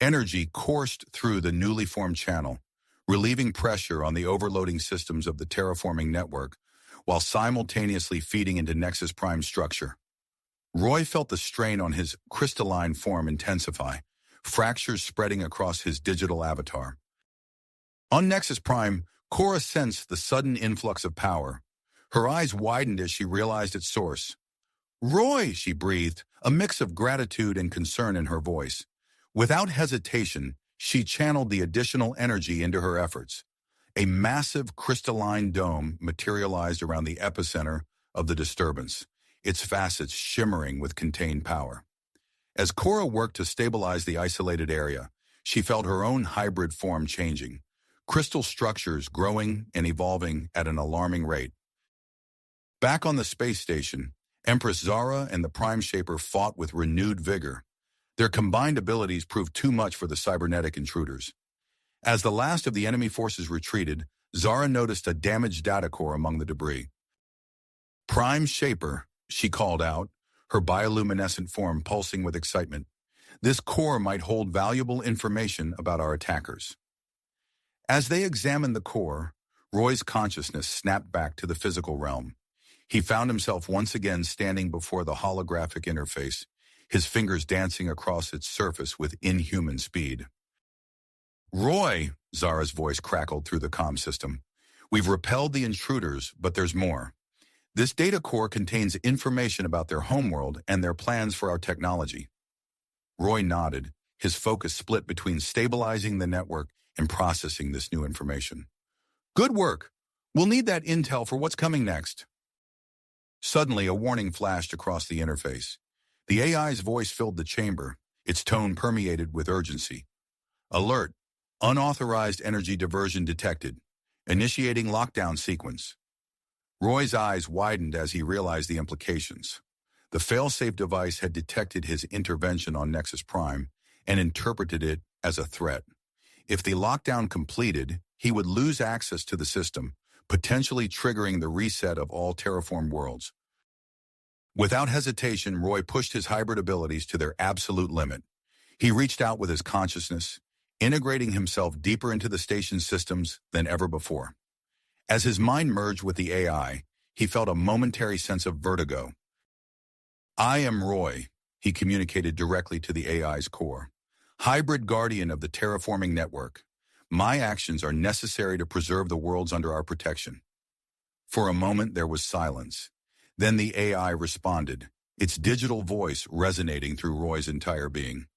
Energy coursed through the newly formed channel, relieving pressure on the overloading systems of the terraforming network, while simultaneously feeding into Nexus Prime's structure. Roy felt the strain on his crystalline form intensify, fractures spreading across his digital avatar. On Nexus Prime, Cora sensed the sudden influx of power. Her eyes widened as she realized its source. Roy, she breathed, a mix of gratitude and concern in her voice. Without hesitation, she channeled the additional energy into her efforts. A massive crystalline dome materialized around the epicenter of the disturbance, its facets shimmering with contained power. As Cora worked to stabilize the isolated area, she felt her own hybrid form changing, crystal structures growing and evolving at an alarming rate. Back on the space station, Empress Zara and the Prime Shaper fought with renewed vigor. Their combined abilities proved too much for the cybernetic intruders. As the last of the enemy forces retreated, Zara noticed a damaged data core among the debris. Prime Shaper, she called out, her bioluminescent form pulsing with excitement. This core might hold valuable information about our attackers. As they examined the core, Roy's consciousness snapped back to the physical realm. He found himself once again standing before the holographic interface, his fingers dancing across its surface with inhuman speed. "Roy," Zara's voice crackled through the comm system. "We've repelled the intruders, but there's more. This data core contains information about their homeworld and their plans for our technology." Roy nodded, his focus split between stabilizing the network and processing this new information. "Good work. We'll need that intel for what's coming next." Suddenly, a warning flashed across the interface. The AI's voice filled the chamber, its tone permeated with urgency. "Alert. Unauthorized energy diversion detected. Initiating lockdown sequence." Roy's eyes widened as he realized the implications. The failsafe device had detected his intervention on Nexus Prime and interpreted it as a threat. If the lockdown completed, he would lose access to the system, potentially triggering the reset of all terraformed worlds. Without hesitation, Roy pushed his hybrid abilities to their absolute limit. He reached out with his consciousness, integrating himself deeper into the station's systems than ever before. As his mind merged with the AI, he felt a momentary sense of vertigo. "I am Roy," he communicated directly to the AI's core, "hybrid guardian of the terraforming network. My actions are necessary to preserve the worlds under our protection." For a moment, there was silence. Then the AI responded, its digital voice resonating through Roy's entire being.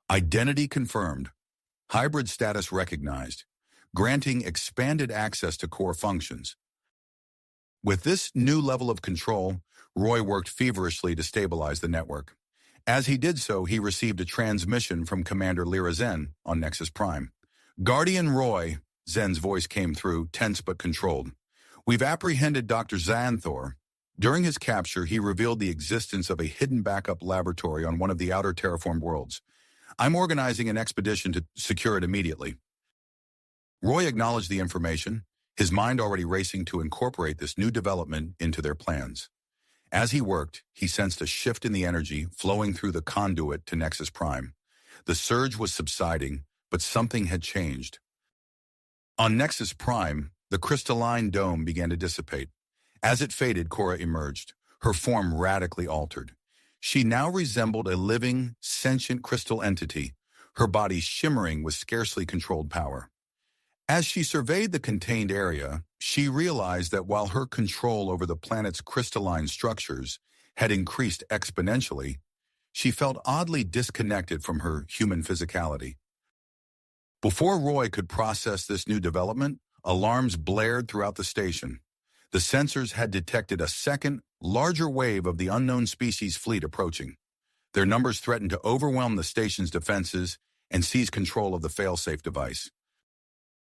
"Identity confirmed. Hybrid status recognized, granting expanded access to core functions." With this new level of control, Roy worked feverishly to stabilize the network. As he did so, he received a transmission from Commander Lyra Zen on Nexus Prime. "Guardian Roy," Zen's voice came through, tense but controlled. "We've apprehended Dr. Xanthor. During his capture, he revealed the existence of a hidden backup laboratory on one of the outer terraformed worlds. I'm organizing an expedition to secure it immediately." Roy acknowledged the information, his mind already racing to incorporate this new development into their plans. As he worked, he sensed a shift in the energy flowing through the conduit to Nexus Prime. The surge was subsiding, but something had changed. On Nexus Prime, the crystalline dome began to dissipate. As it faded, Cora emerged, her form radically altered. She now resembled a living, sentient crystal entity, her body shimmering with scarcely controlled power. As she surveyed the contained area, she realized that while her control over the planet's crystalline structures had increased exponentially, she felt oddly disconnected from her human physicality. Before Roy could process this new development, alarms blared throughout the station. The sensors had detected a second, larger wave of the unknown species fleet approaching. Their numbers threatened to overwhelm the station's defenses and seize control of the failsafe device.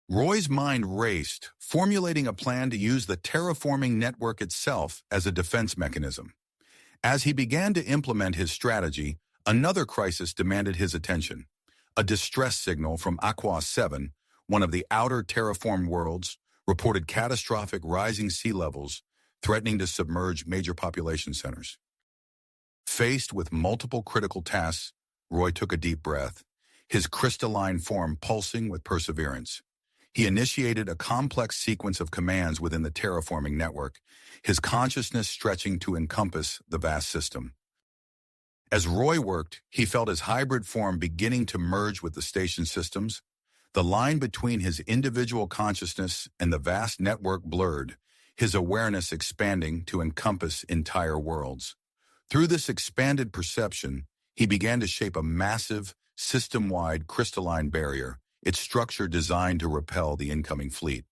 Roy's mind raced, formulating a plan to use the terraforming network itself as a defense mechanism. As he began to implement his strategy, another crisis demanded his attention. A distress signal from Aqua 7, one of the outer terraformed worlds, reported catastrophic rising sea levels, threatening to submerge major population centers. Faced with multiple critical tasks, Roy took a deep breath, his crystalline form pulsing with perseverance. He initiated a complex sequence of commands within the terraforming network, his consciousness stretching to encompass the vast system. As Roy worked, he felt his hybrid form beginning to merge with the station systems. The line between his individual consciousness and the vast network blurred, his awareness expanding to encompass entire worlds. Through this expanded perception, he began to shape a massive, system-wide crystalline barrier, its structure designed to repel the incoming fleet.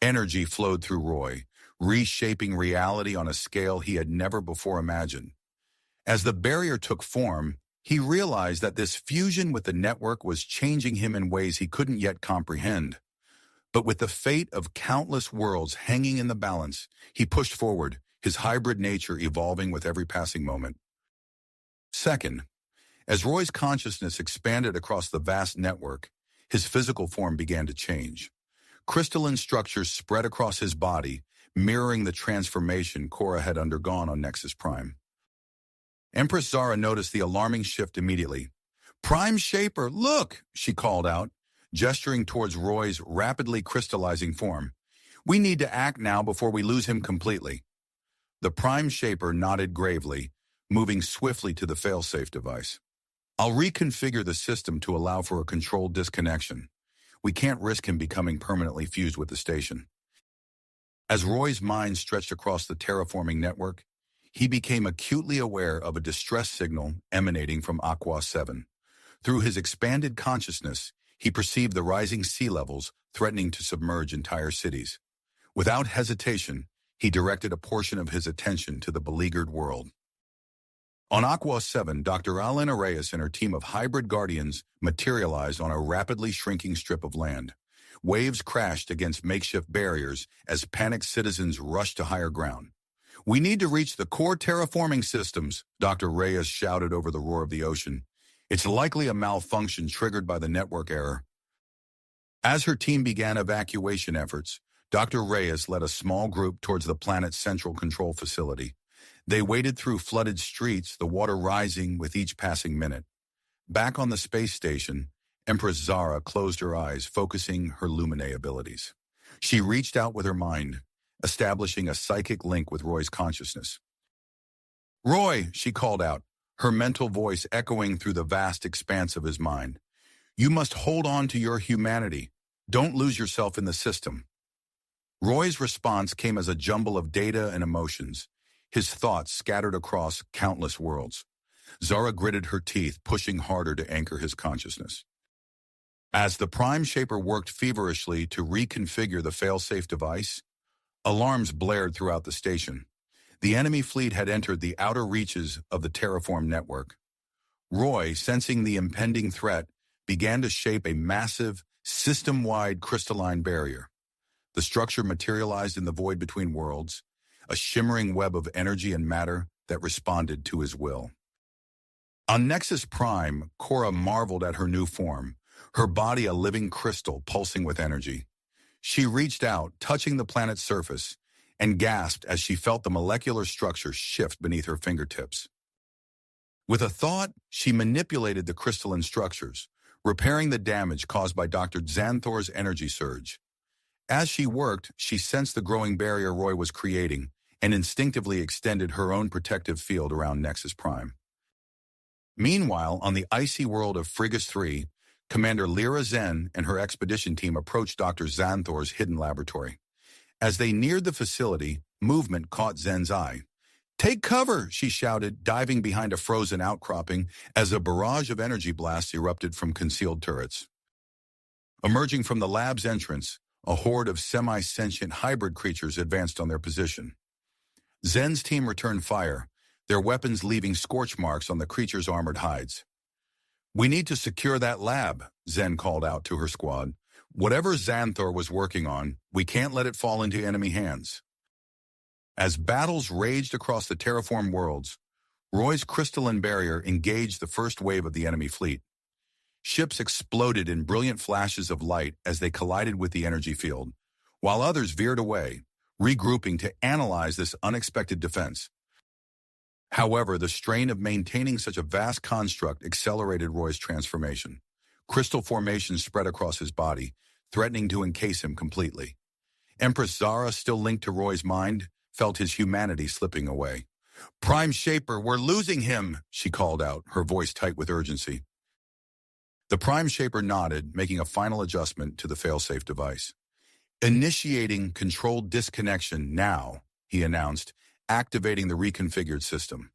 Energy flowed through Roy, reshaping reality on a scale he had never before imagined. As the barrier took form, he realized that this fusion with the network was changing him in ways he couldn't yet comprehend. But with the fate of countless worlds hanging in the balance, he pushed forward, his hybrid nature evolving with every passing moment. Second, as Roy's consciousness expanded across the vast network, his physical form began to change. Crystalline structures spread across his body, mirroring the transformation Cora had undergone on Nexus Prime. Empress Zara noticed the alarming shift immediately. "Prime Shaper, look!" she called out, gesturing towards Roy's rapidly crystallizing form. We need to act now before we lose him completely. The Prime Shaper nodded gravely, moving swiftly to the failsafe device. I'll reconfigure the system to allow for a controlled disconnection. We can't risk him becoming permanently fused with the station. As Roy's mind stretched across the terraforming network, he became acutely aware of a distress signal emanating from Aqua 7. Through his expanded consciousness, he perceived the rising sea levels threatening to submerge entire cities. Without hesitation, he directed a portion of his attention to the beleaguered world. On Aqua 7, Dr. Alena Reyes and her team of hybrid guardians materialized on a rapidly shrinking strip of land. Waves crashed against makeshift barriers as panicked citizens rushed to higher ground. We need to reach the core terraforming systems, Dr. Reyes shouted over the roar of the ocean. It's likely a malfunction triggered by the network error. As her team began evacuation efforts, Dr. Reyes led a small group towards the planet's central control facility. They waded through flooded streets, the water rising with each passing minute. Back on the space station, Empress Zara closed her eyes, focusing her Lumine abilities. She reached out with her mind, establishing a psychic link with Roy's consciousness. "Roy," she called out, her mental voice echoing through the vast expanse of his mind. "You must hold on to your humanity. Don't lose yourself in the system." Roy's response came as a jumble of data and emotions, his thoughts scattered across countless worlds. Zara gritted her teeth, pushing harder to anchor his consciousness. As the Prime Shaper worked feverishly to reconfigure the failsafe device, alarms blared throughout the station. The enemy fleet had entered the outer reaches of the terraform network. Roy, sensing the impending threat, began to shape a massive, system-wide crystalline barrier. The structure materialized in the void between worlds, a shimmering web of energy and matter that responded to his will. On Nexus Prime, Cora marveled at her new form, her body a living crystal pulsing with energy. She reached out, touching the planet's surface, and gasped as she felt the molecular structure shift beneath her fingertips. With a thought, she manipulated the crystalline structures, repairing the damage caused by Dr. Xanthor's energy surge. As she worked, she sensed the growing barrier Roy was creating and instinctively extended her own protective field around Nexus Prime. Meanwhile, on the icy world of Frigus 3, Commander Lyra Zen and her expedition team approached Dr. Xanthor's hidden laboratory. As they neared the facility, movement caught Zen's eye. "Take cover," she shouted, diving behind a frozen outcropping as a barrage of energy blasts erupted from concealed turrets. Emerging from the lab's entrance, a horde of semi-sentient hybrid creatures advanced on their position. Zen's team returned fire, their weapons leaving scorch marks on the creatures' armored hides. "We need to secure that lab," Zen called out to her squad. "Whatever Xanthor was working on, we can't let it fall into enemy hands." As battles raged across the terraformed worlds, Roy's crystalline barrier engaged the first wave of the enemy fleet. Ships exploded in brilliant flashes of light as they collided with the energy field, while others veered away, regrouping to analyze this unexpected defense. However, the strain of maintaining such a vast construct accelerated Roy's transformation. Crystal formations spread across his body, threatening to encase him completely. Empress Zara, still linked to Roy's mind, felt his humanity slipping away. "Prime Shaper, we're losing him," she called out, her voice tight with urgency. The Prime Shaper nodded, making a final adjustment to the failsafe device. "Initiating controlled disconnection now," he announced, activating the reconfigured system.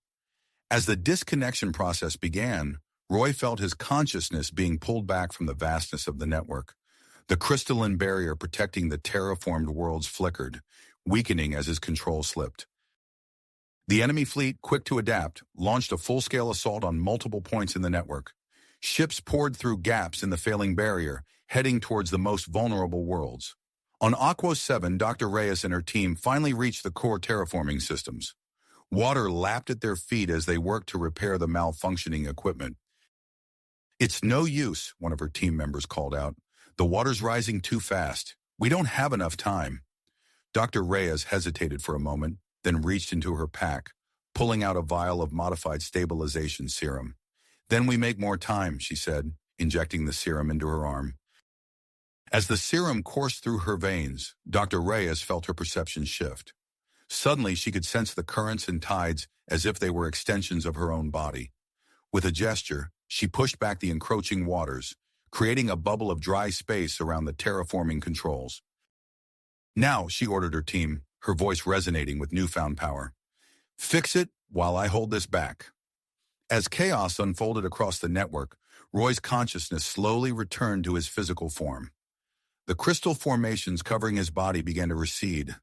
As the disconnection process began, Roy felt his consciousness being pulled back from the vastness of the network. The crystalline barrier protecting the terraformed worlds flickered, weakening as his control slipped. The enemy fleet, quick to adapt, launched a full-scale assault on multiple points in the network. Ships poured through gaps in the failing barrier, heading towards the most vulnerable worlds. On Aqua 7, Dr. Reyes and her team finally reached the core terraforming systems. Water lapped at their feet as they worked to repair the malfunctioning equipment. "It's no use," one of her team members called out. "The water's rising too fast. We don't have enough time." Dr. Reyes hesitated for a moment, then reached into her pack, pulling out a vial of modified stabilization serum. "Then we make more time," she said, injecting the serum into her arm. As the serum coursed through her veins, Dr. Reyes felt her perception shift. Suddenly, she could sense the currents and tides as if they were extensions of her own body. With a gesture, she pushed back the encroaching waters, creating a bubble of dry space around the terraforming controls. Now, she ordered her team, her voice resonating with newfound power. Fix it while I hold this back. As chaos unfolded across the network, Roy's consciousness slowly returned to his physical form. The crystal formations covering his body began to recede,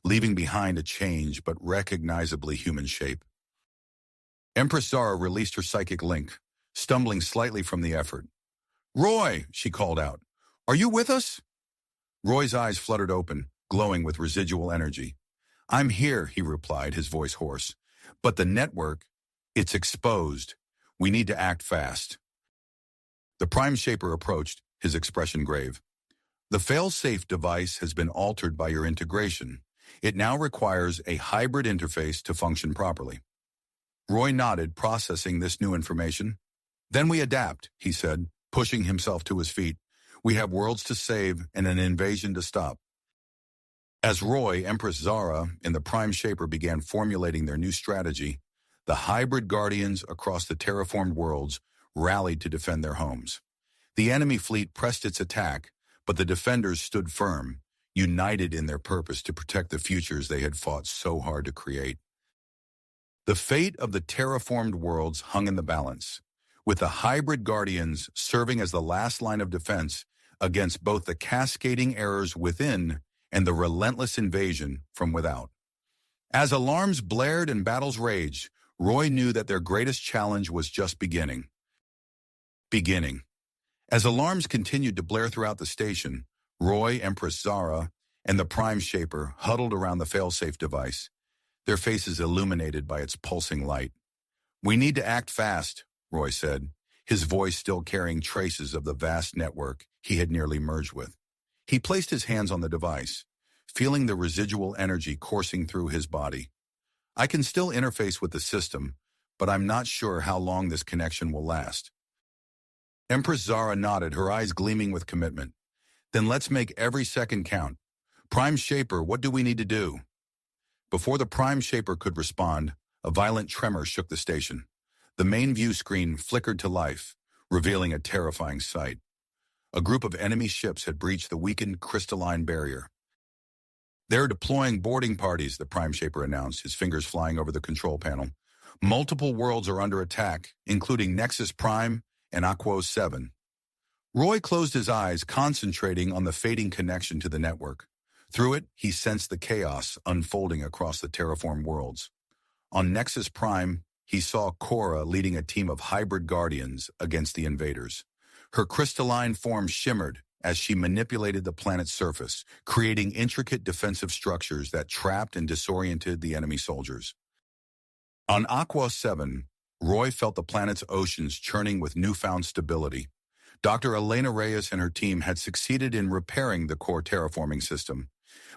leaving behind a changed but recognizably human shape. Empress Zara released her psychic link, stumbling slightly from the effort. "Roy," she called out, "are you with us?" Roy's eyes fluttered open, glowing with residual energy. "I'm here," he replied, his voice hoarse. "But the network, it's exposed. We need to act fast." The Prime Shaper approached, his expression grave. "The fail-safe device has been altered by your integration. It now requires a hybrid interface to function properly." Roy nodded, processing this new information. "Then we adapt," he said, pushing himself to his feet. "We have worlds to save and an invasion to stop." As Roy, Empress Zara, and the Prime Shaper began formulating their new strategy, the hybrid guardians across the terraformed worlds rallied to defend their homes. The enemy fleet pressed its attack, but the defenders stood firm, united in their purpose to protect the futures they had fought so hard to create. The fate of the terraformed worlds hung in the balance, with the hybrid guardians serving as the last line of defense against both the cascading errors within and the relentless invasion from without. As alarms blared and battles raged, Roy knew that their greatest challenge was just beginning. As alarms continued to blare throughout the station, Roy, Empress Zara, and the Prime Shaper huddled around the failsafe device, their faces illuminated by its pulsing light. "We need to act fast," Roy said, his voice still carrying traces of the vast network he had nearly merged with. He placed his hands on the device, feeling the residual energy coursing through his body. "I can still interface with the system, but I'm not sure how long this connection will last." Empress Zara nodded, her eyes gleaming with commitment. "Then let's make every second count. Prime Shaper, what do we need to do?" Before the Prime Shaper could respond, a violent tremor shook the station. The main view screen flickered to life, revealing a terrifying sight. A group of enemy ships had breached the weakened crystalline barrier. "They're deploying boarding parties," the Prime Shaper announced, his fingers flying over the control panel. "Multiple worlds are under attack, including Nexus Prime and HFY 7. Roy closed his eyes, concentrating on the fading connection to the network. Through it, he sensed the chaos unfolding across the terraformed worlds. On Nexus Prime, he saw Cora leading a team of hybrid guardians against the invaders. Her crystalline form shimmered as she manipulated the planet's surface, creating intricate defensive structures that trapped and disoriented the enemy soldiers. On HFY 7, Roy felt the planet's oceans churning with newfound stability. Dr. Elena Reyes and her team had succeeded in repairing the core terraforming system,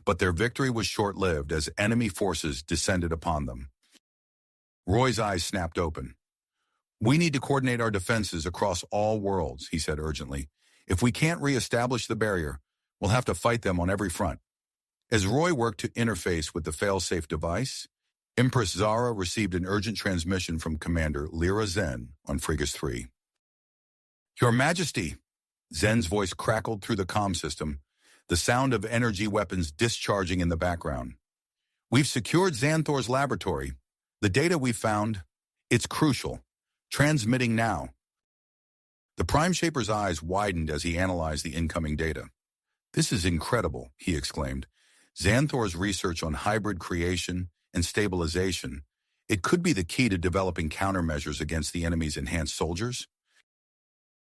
but their victory was short-lived as enemy forces descended upon them. Roy's eyes snapped open. "We need to coordinate our defenses across all worlds," he said urgently. "If we can't re-establish the barrier, we'll have to fight them on every front." As Roy worked to interface with the fail-safe device, Empress Zara received an urgent transmission from Commander Lyra Zen on Frigate 3. "Your Majesty," Zen's voice crackled through the comm system, the sound of energy weapons discharging in the background. "We've secured Xanthor's laboratory. The data we found, it's crucial. Transmitting now." The Prime Shaper's eyes widened as he analyzed the incoming data. "This is incredible," he exclaimed. "Xanthor's research on hybrid creation and stabilization, it could be the key to developing countermeasures against the enemy's enhanced soldiers."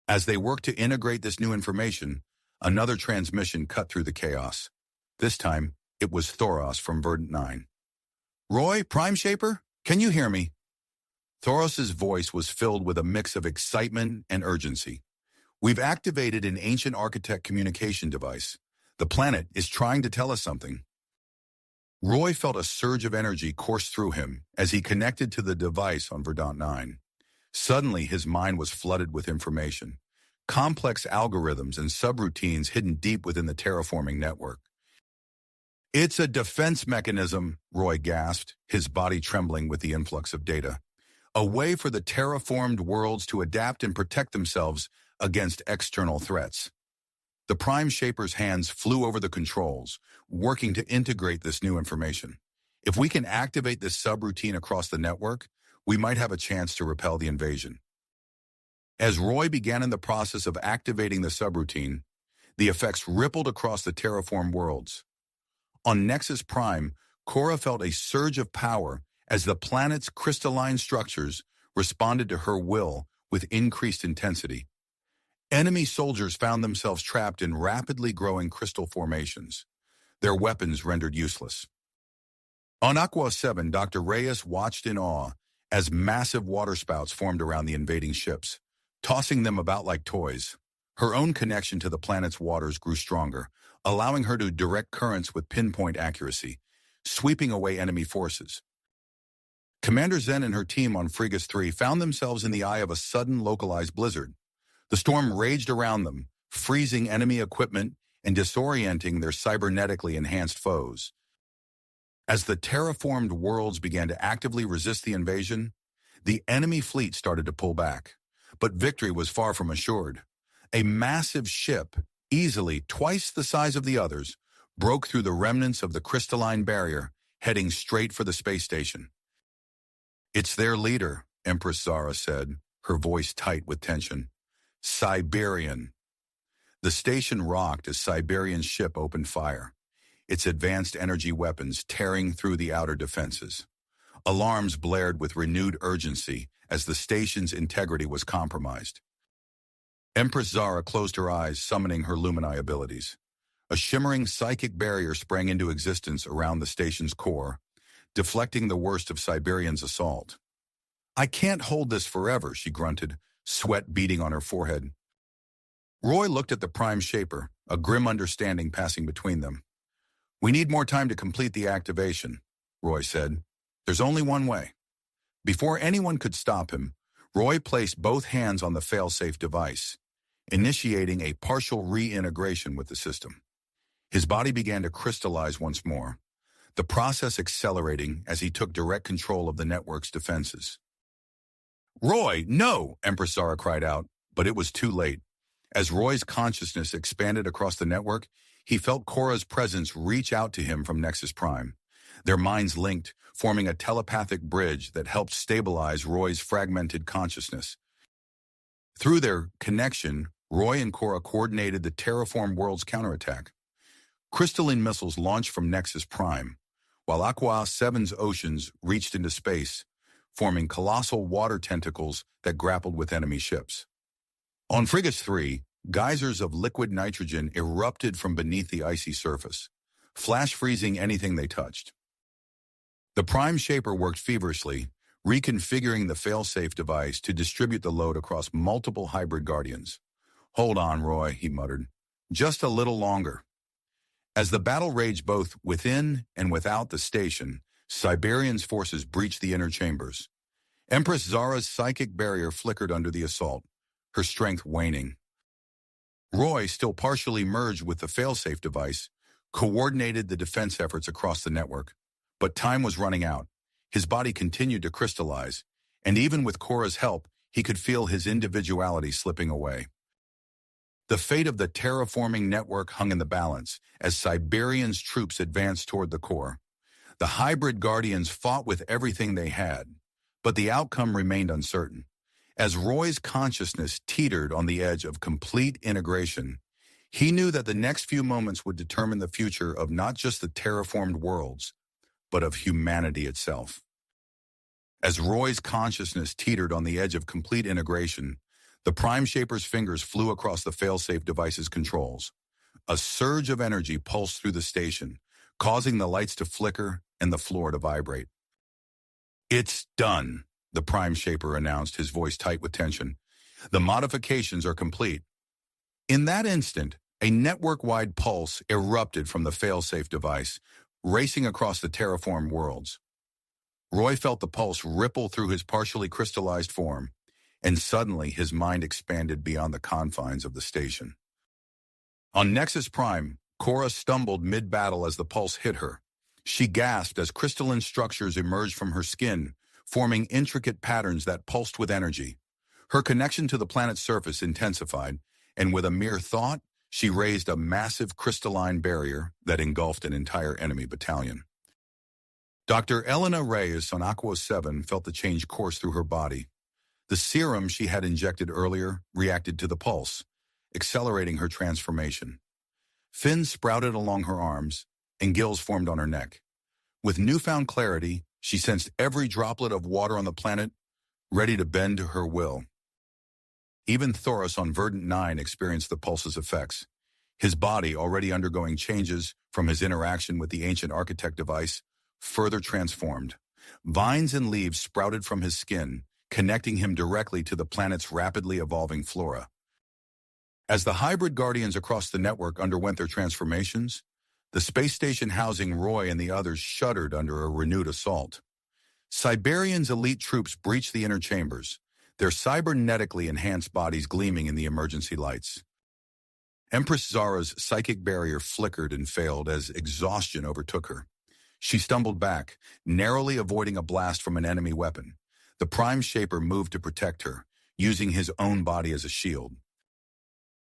As they worked to integrate this new information, another transmission cut through the chaos. This time, it was Thoros from Verdant 9. "Roy, Prime Shaper, can you hear me?" Thoros's voice was filled with a mix of excitement and urgency. "We've activated an ancient architect communication device. The planet is trying to tell us something." Roy felt a surge of energy course through him as he connected to the device on Verdant 9. Suddenly, his mind was flooded with information. complex algorithms and subroutines hidden deep within the terraforming network. "It's a defense mechanism," Roy gasped, his body trembling with the influx of data. "A way for the terraformed worlds to adapt and protect themselves against external threats." The Prime Shaper's hands flew over the controls, working to integrate this new information. "If we can activate this subroutine across the network, we might have a chance to repel the invasion." As Roy began in the process of activating the subroutine, the effects rippled across the terraformed worlds. On Nexus Prime, Cora felt a surge of power as the planet's crystalline structures responded to her will with increased intensity. Enemy soldiers found themselves trapped in rapidly growing crystal formations, their weapons rendered useless. On Aqua 7, Dr. Reyes watched in awe as massive waterspouts formed around the invading ships, tossing them about like toys. Her own connection to the planet's waters grew stronger, allowing her to direct currents with pinpoint accuracy, sweeping away enemy forces. Commander Zen and her team on Frigate 3 found themselves in the eye of a sudden localized blizzard. The storm raged around them, freezing enemy equipment and disorienting their cybernetically enhanced foes. As the terraformed worlds began to actively resist the invasion, the enemy fleet started to pull back. But victory was far from assured. A massive ship, easily twice the size of the others, broke through the remnants of the crystalline barrier, heading straight for the space station. "It's their leader," Empress Zara said, her voice tight with tension. "Siberian." The station rocked as Siberian's ship opened fire, its advanced energy weapons tearing through the outer defenses. Alarms blared with renewed urgency as the station's integrity was compromised. Empress Zara closed her eyes, summoning her Lumini abilities. A shimmering psychic barrier sprang into existence around the station's core, deflecting the worst of Siberian's assault. "I can't hold this forever," she grunted, sweat beading on her forehead. Roy looked at the Prime Shaper, a grim understanding passing between them. "We need more time to complete the activation," Roy said. "There's only one way." Before anyone could stop him, Roy placed both hands on the failsafe device, initiating a partial reintegration with the system. His body began to crystallize once more, the process accelerating as he took direct control of the network's defenses. "Roy, no!" Empress Zara cried out, but it was too late. As Roy's consciousness expanded across the network, he felt Cora's presence reach out to him from Nexus Prime. Their minds linked, forming a telepathic bridge that helped stabilize Roy's fragmented consciousness. Through their connection, Roy and Cora coordinated the terraformed world's counterattack. Crystalline missiles launched from Nexus Prime, while Aqua 7's oceans reached into space, forming colossal water tentacles that grappled with enemy ships. On Frigate 3, geysers of liquid nitrogen erupted from beneath the icy surface, flash freezing anything they touched. The Prime Shaper worked feverishly, reconfiguring the failsafe device to distribute the load across multiple hybrid guardians. "Hold on, Roy," he muttered. "Just a little longer." As the battle raged both within and without the station, Siberian's forces breached the inner chambers. Empress Zara's psychic barrier flickered under the assault, her strength waning. Roy, still partially merged with the failsafe device, coordinated the defense efforts across the network. But time was running out. His body continued to crystallize, and even with Cora's help, he could feel his individuality slipping away. The fate of the terraforming network hung in the balance as Siberian's troops advanced toward the core. The hybrid guardians fought with everything they had, but the outcome remained uncertain. As Roy's consciousness teetered on the edge of complete integration, he knew that the next few moments would determine the future of not just the terraformed worlds, but of humanity itself. As Roy's consciousness teetered on the edge of complete integration, the Prime Shaper's fingers flew across the failsafe device's controls. A surge of energy pulsed through the station, causing the lights to flicker and the floor to vibrate. "It's done," the Prime Shaper announced, his voice tight with tension. "The modifications are complete." In that instant, a network-wide pulse erupted from the failsafe device, racing across the terraformed worlds. Roy felt the pulse ripple through his partially crystallized form, and suddenly his mind expanded beyond the confines of the station. On Nexus Prime, Cora stumbled mid-battle as the pulse hit her. She gasped as crystalline structures emerged from her skin, forming intricate patterns that pulsed with energy. Her connection to the planet's surface intensified, and with a mere thought, she raised a massive crystalline barrier that engulfed an entire enemy battalion. Dr. Elena Reyes on Aqua 7 felt the change course through her body. The serum she had injected earlier reacted to the pulse, accelerating her transformation. Fins sprouted along her arms, and gills formed on her neck. With newfound clarity, she sensed every droplet of water on the planet, ready to bend to her will. Even Thoros on Verdant 9 experienced the pulse's effects, his body already undergoing changes from his interaction with the ancient architect device, further transformed. Vines and leaves sprouted from his skin, connecting him directly to the planet's rapidly evolving flora. As the hybrid guardians across the network underwent their transformations, the space station housing Roy and the others shuddered under a renewed assault. Cyberian's elite troops breached the inner chambers, their cybernetically enhanced bodies gleaming in the emergency lights. Empress Zara's psychic barrier flickered and failed as exhaustion overtook her. She stumbled back, narrowly avoiding a blast from an enemy weapon. The Prime Shaper moved to protect her, using his own body as a shield.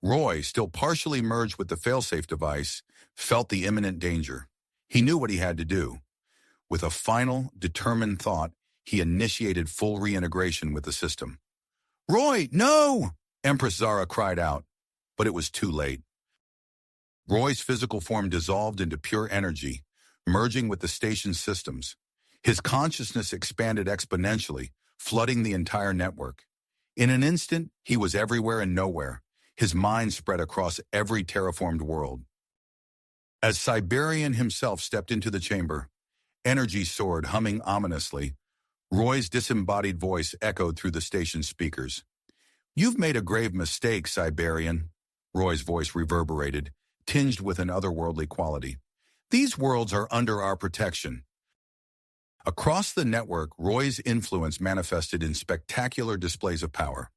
Roy, still partially merged with the failsafe device, felt the imminent danger. He knew what he had to do. With a final, determined thought, he initiated full reintegration with the system. "Roy, no!" Empress Zara cried out, but it was too late. Roy's physical form dissolved into pure energy, merging with the station's systems. His consciousness expanded exponentially, flooding the entire network. In an instant, he was everywhere and nowhere. His mind spread across every terraformed world. As Cyberian himself stepped into the chamber, energy soared, humming ominously. Roy's disembodied voice echoed through the station's speakers. "You've made a grave mistake, Cyberian," Roy's voice reverberated, tinged with an otherworldly quality. "These worlds are under our protection." Across the network, Roy's influence manifested in spectacular displays of power.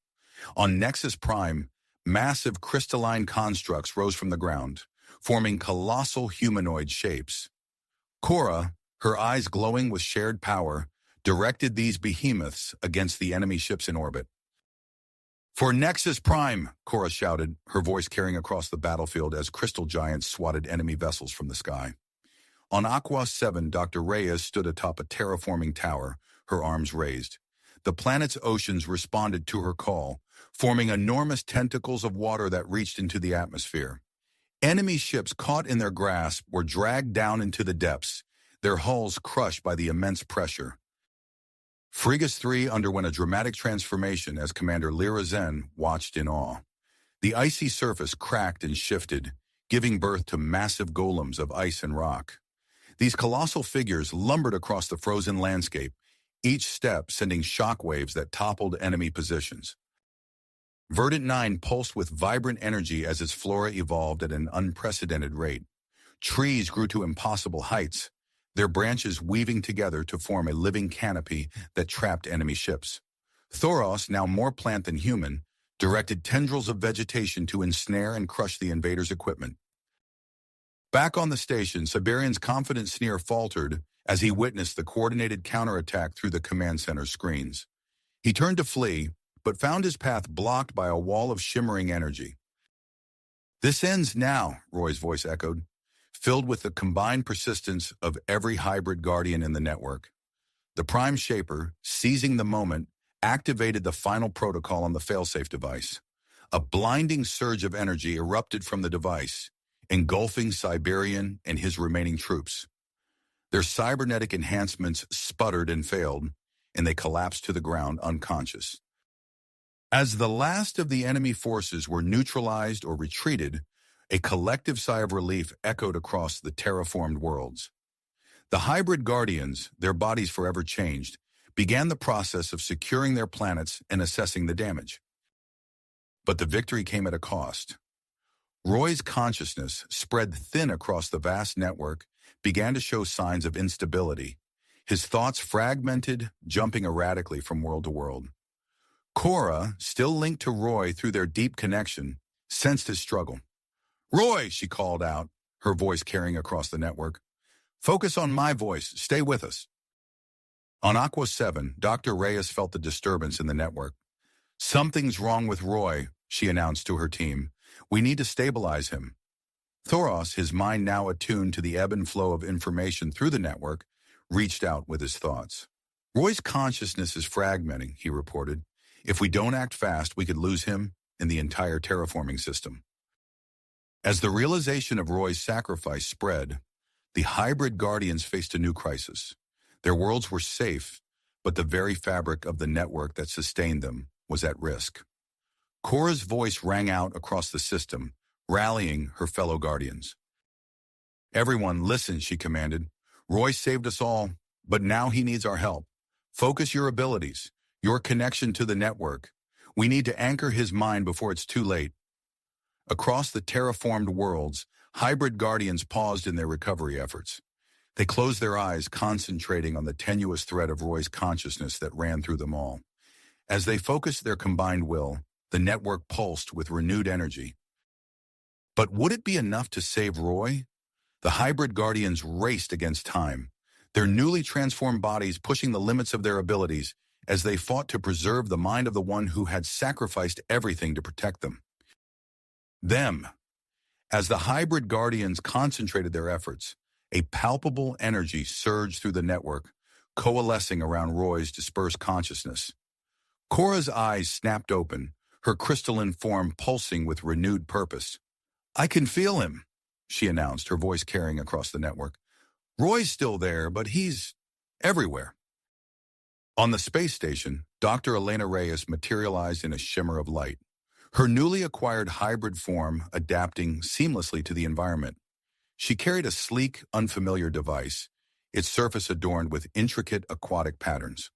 On Nexus Prime, massive crystalline constructs rose from the ground, forming colossal humanoid shapes. Cora, her eyes glowing with shared power, directed these behemoths against the enemy ships in orbit. "For Nexus Prime," Cora shouted, her voice carrying across the battlefield as crystal giants swatted enemy vessels from the sky. On Aqua 7, Dr. Reyes stood atop a terraforming tower, her arms raised. The planet's oceans responded to her call, forming enormous tentacles of water that reached into the atmosphere. Enemy ships caught in their grasp were dragged down into the depths, their hulls crushed by the immense pressure. Frigis 3 underwent a dramatic transformation as Commander Lyra Zen watched in awe. The icy surface cracked and shifted, giving birth to massive golems of ice and rock. These colossal figures lumbered across the frozen landscape, each step sending shockwaves that toppled enemy positions. Verdant 9 pulsed with vibrant energy as its flora evolved at an unprecedented rate. Trees grew to impossible heights, their branches weaving together to form a living canopy that trapped enemy ships. Thoros, now more plant than human, directed tendrils of vegetation to ensnare and crush the invaders' equipment. Back on the station, Cyberian's confident sneer faltered as he witnessed the coordinated counterattack through the command center screens. He turned to flee, but found his path blocked by a wall of shimmering energy. "This ends now," Roy's voice echoed, filled with the combined persistence of every hybrid guardian in the network. The Prime Shaper, seizing the moment, activated the final protocol on the failsafe device. A blinding surge of energy erupted from the device, engulfing Cyberian and his remaining troops. Their cybernetic enhancements sputtered and failed, and they collapsed to the ground unconscious. As the last of the enemy forces were neutralized or retreated, a collective sigh of relief echoed across the terraformed worlds. The hybrid guardians, their bodies forever changed, began the process of securing their planets and assessing the damage. But the victory came at a cost. Roy's consciousness, spread thin across the vast network, began to show signs of instability. His thoughts fragmented, jumping erratically from world to world. Cora, still linked to Roy through their deep connection, sensed his struggle. "Roy," she called out, her voice carrying across the network. "Focus on my voice. Stay with us." On Aqua 7, Dr. Reyes felt the disturbance in the network. "Something's wrong with Roy," she announced to her team. "We need to stabilize him." Thoros, his mind now attuned to the ebb and flow of information through the network, reached out with his thoughts. "Roy's consciousness is fragmenting," he reported. "If we don't act fast, we could lose him and the entire terraforming system." As the realization of Roy's sacrifice spread, the hybrid guardians faced a new crisis. Their worlds were safe, but the very fabric of the network that sustained them was at risk. Cora's voice rang out across the system, rallying her fellow guardians. "Everyone, listen," she commanded. "Roy saved us all, but now he needs our help. Focus your abilities, your connection to the network. We need to anchor his mind before it's too late." Across the terraformed worlds, hybrid guardians paused in their recovery efforts. They closed their eyes, concentrating on the tenuous thread of Roy's consciousness that ran through them all. As they focused their combined will, the network pulsed with renewed energy. But would it be enough to save Roy? The hybrid guardians raced against time, their newly transformed bodies pushing the limits of their abilities as they fought to preserve the mind of the one who had sacrificed everything to protect them. As the hybrid guardians concentrated their efforts, a palpable energy surged through the network, coalescing around Roy's dispersed consciousness. Cora's eyes snapped open, her crystalline form pulsing with renewed purpose. "I can feel him," she announced, her voice carrying across the network. "Roy's still there, but he's everywhere." On the space station, Dr. Elena Reyes materialized in a shimmer of light, her newly acquired hybrid form adapting seamlessly to the environment. She carried a sleek, unfamiliar device, its surface adorned with intricate aquatic patterns.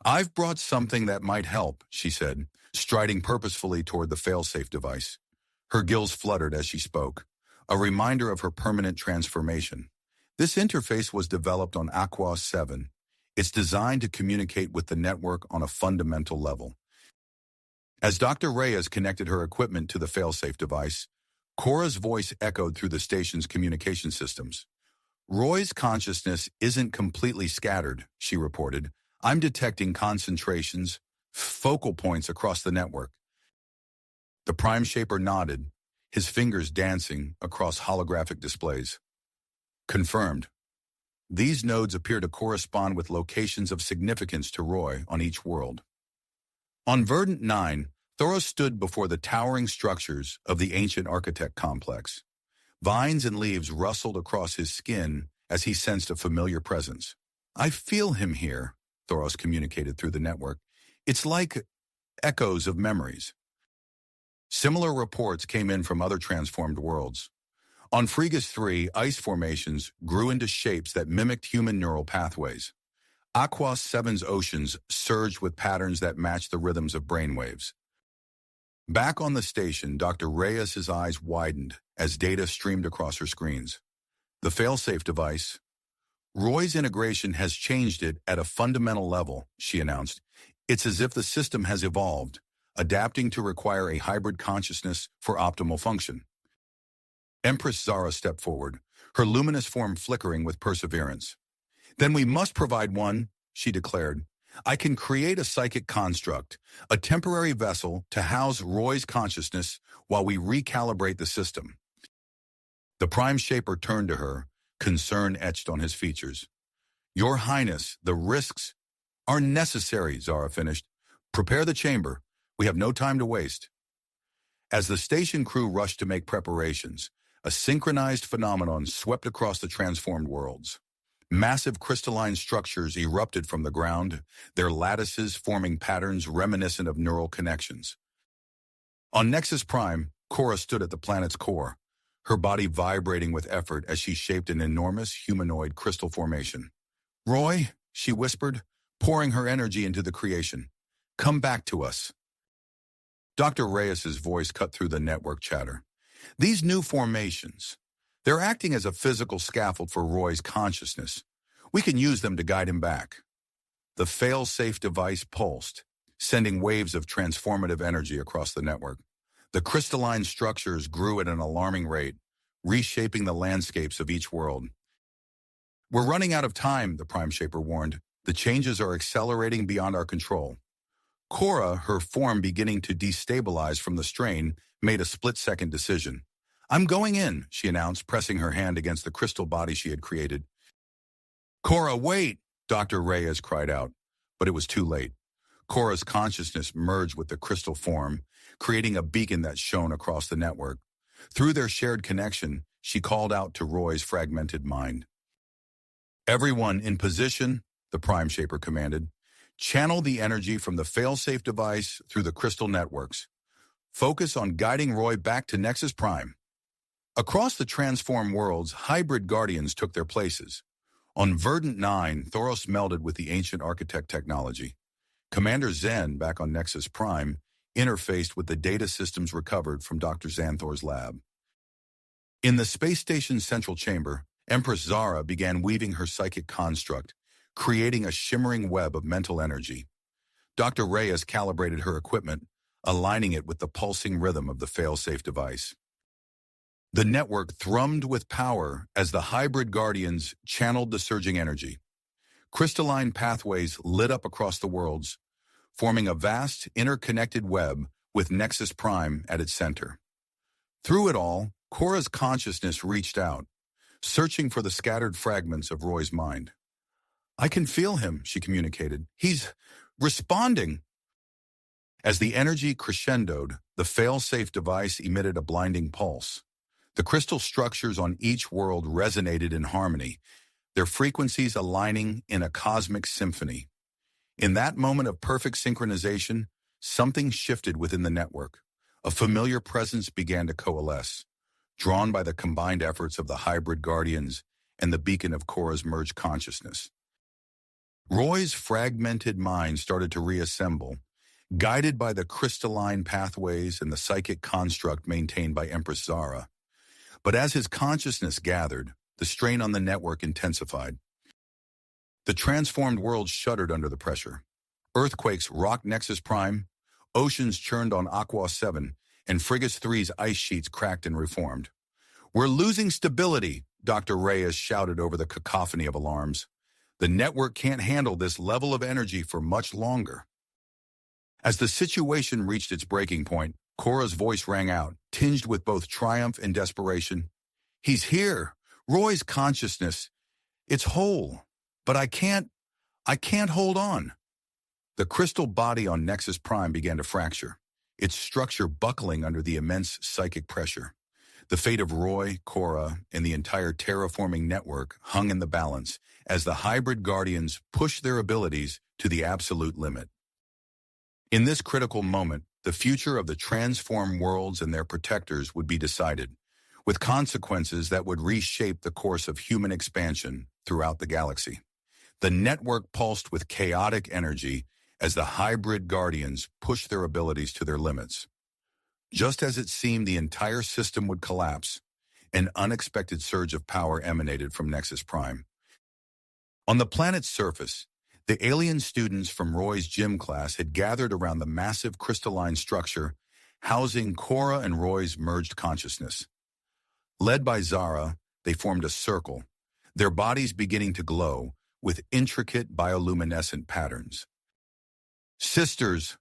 "I've brought something that might help," she said, striding purposefully toward the failsafe device. Her gills fluttered as she spoke, a reminder of her permanent transformation. This interface was developed on Aqua 7. It's designed to communicate with the network on a fundamental level. As Dr. Reyes connected her equipment to the failsafe device, Cora's voice echoed through the station's communication systems. "Roy's consciousness isn't completely scattered," she reported. "I'm detecting concentrations, focal points across the network." The Prime Shaper nodded, his fingers dancing across holographic displays. "Confirmed. These nodes appear to correspond with locations of significance to Roy on each world." On Verdant 9, Thoros stood before the towering structures of the ancient architect complex. Vines and leaves rustled across his skin as he sensed a familiar presence. "I feel him here," Thoros communicated through the network. "It's like echoes of memories." Similar reports came in from other transformed worlds. On Fregus 3, ice formations grew into shapes that mimicked human neural pathways. Aqua 7's oceans surged with patterns that matched the rhythms of brainwaves. Back on the station, Dr. Reyes's eyes widened as data streamed across her screens. The failsafe device. "Roy's integration has changed it at a fundamental level," she announced. "It's as if the system has evolved, adapting to require a hybrid consciousness for optimal function." Empress Zara stepped forward, her luminous form flickering with perseverance. "Then we must provide one," she declared. "I can create a psychic construct, a temporary vessel to house Roy's consciousness while we recalibrate the system." The Prime Shaper turned to her, concern etched on his features. "Your Highness, the risks are necessary," Zara finished. "Prepare the chamber. We have no time to waste." As the station crew rushed to make preparations, a synchronized phenomenon swept across the transformed worlds. Massive crystalline structures erupted from the ground, their lattices forming patterns reminiscent of neural connections. On Nexus Prime, Cora stood at the planet's core, her body vibrating with effort as she shaped an enormous humanoid crystal formation. "Roy," she whispered, pouring her energy into the creation. "Come back to us." Dr. Reyes's voice cut through the network chatter. "These new formations, they're acting as a physical scaffold for Roy's consciousness. We can use them to guide him back." The fail-safe device pulsed, sending waves of transformative energy across the network. The crystalline structures grew at an alarming rate, reshaping the landscapes of each world. "We're running out of time," the Prime Shaper warned. "The changes are accelerating beyond our control." Cora, her form beginning to destabilize from the strain, made a split-second decision. "I'm going in," she announced, pressing her hand against the crystal body she had created. "Cora, wait!" Dr. Reyes cried out, but it was too late. Cora's consciousness merged with the crystal form, creating a beacon that shone across the network. Through their shared connection, she called out to Roy's fragmented mind. "Everyone in position," the Prime Shaper commanded. "Channel the energy from the failsafe device through the crystal networks. Focus on guiding Roy back to Nexus Prime." Across the transformed worlds, hybrid guardians took their places. On Verdant 9, Thoros melded with the ancient architect technology. Commander Zen, back on Nexus Prime, interfaced with the data systems recovered from Dr. Xanthor's lab. In the space station's central chamber, Empress Zara began weaving her psychic construct, creating a shimmering web of mental energy. Dr. Reyes calibrated her equipment, aligning it with the pulsing rhythm of the failsafe device. The network thrummed with power as the hybrid guardians channeled the surging energy. Crystalline pathways lit up across the worlds, forming a vast, interconnected web with Nexus Prime at its center. Through it all, Cora's consciousness reached out, searching for the scattered fragments of Roy's mind. "I can feel him," she communicated. "He's responding." As the energy crescendoed, the fail-safe device emitted a blinding pulse. The crystal structures on each world resonated in harmony, their frequencies aligning in a cosmic symphony. In that moment of perfect synchronization, something shifted within the network. A familiar presence began to coalesce, drawn by the combined efforts of the hybrid guardians and the beacon of Cora's merged consciousness. Roy's fragmented mind started to reassemble, guided by the crystalline pathways and the psychic construct maintained by Empress Zara. But as his consciousness gathered, the strain on the network intensified. The transformed world shuddered under the pressure. Earthquakes rocked Nexus Prime, oceans churned on Aqua 7, and Frigate 3's ice sheets cracked and reformed. "We're losing stability," Dr. Reyes shouted over the cacophony of alarms. "The network can't handle this level of energy for much longer." As the situation reached its breaking point, Cora's voice rang out, tinged with both triumph and desperation. "He's here! Roy's consciousness. It's whole. But I can't hold on." The crystal body on Nexus Prime began to fracture, its structure buckling under the immense psychic pressure. The fate of Roy, Cora, and the entire terraforming network hung in the balance as the hybrid guardians pushed their abilities to the absolute limit. In this critical moment, the future of the transformed worlds and their protectors would be decided, with consequences that would reshape the course of human expansion throughout the galaxy. The network pulsed with chaotic energy as the hybrid guardians pushed their abilities to their limits. Just as it seemed the entire system would collapse, an unexpected surge of power emanated from Nexus Prime. On the planet's surface, the alien students from Roy's gym class had gathered around the massive crystalline structure housing Cora and Roy's merged consciousness. Led by Zara, they formed a circle, their bodies beginning to glow with intricate bioluminescent patterns. "Sisters,"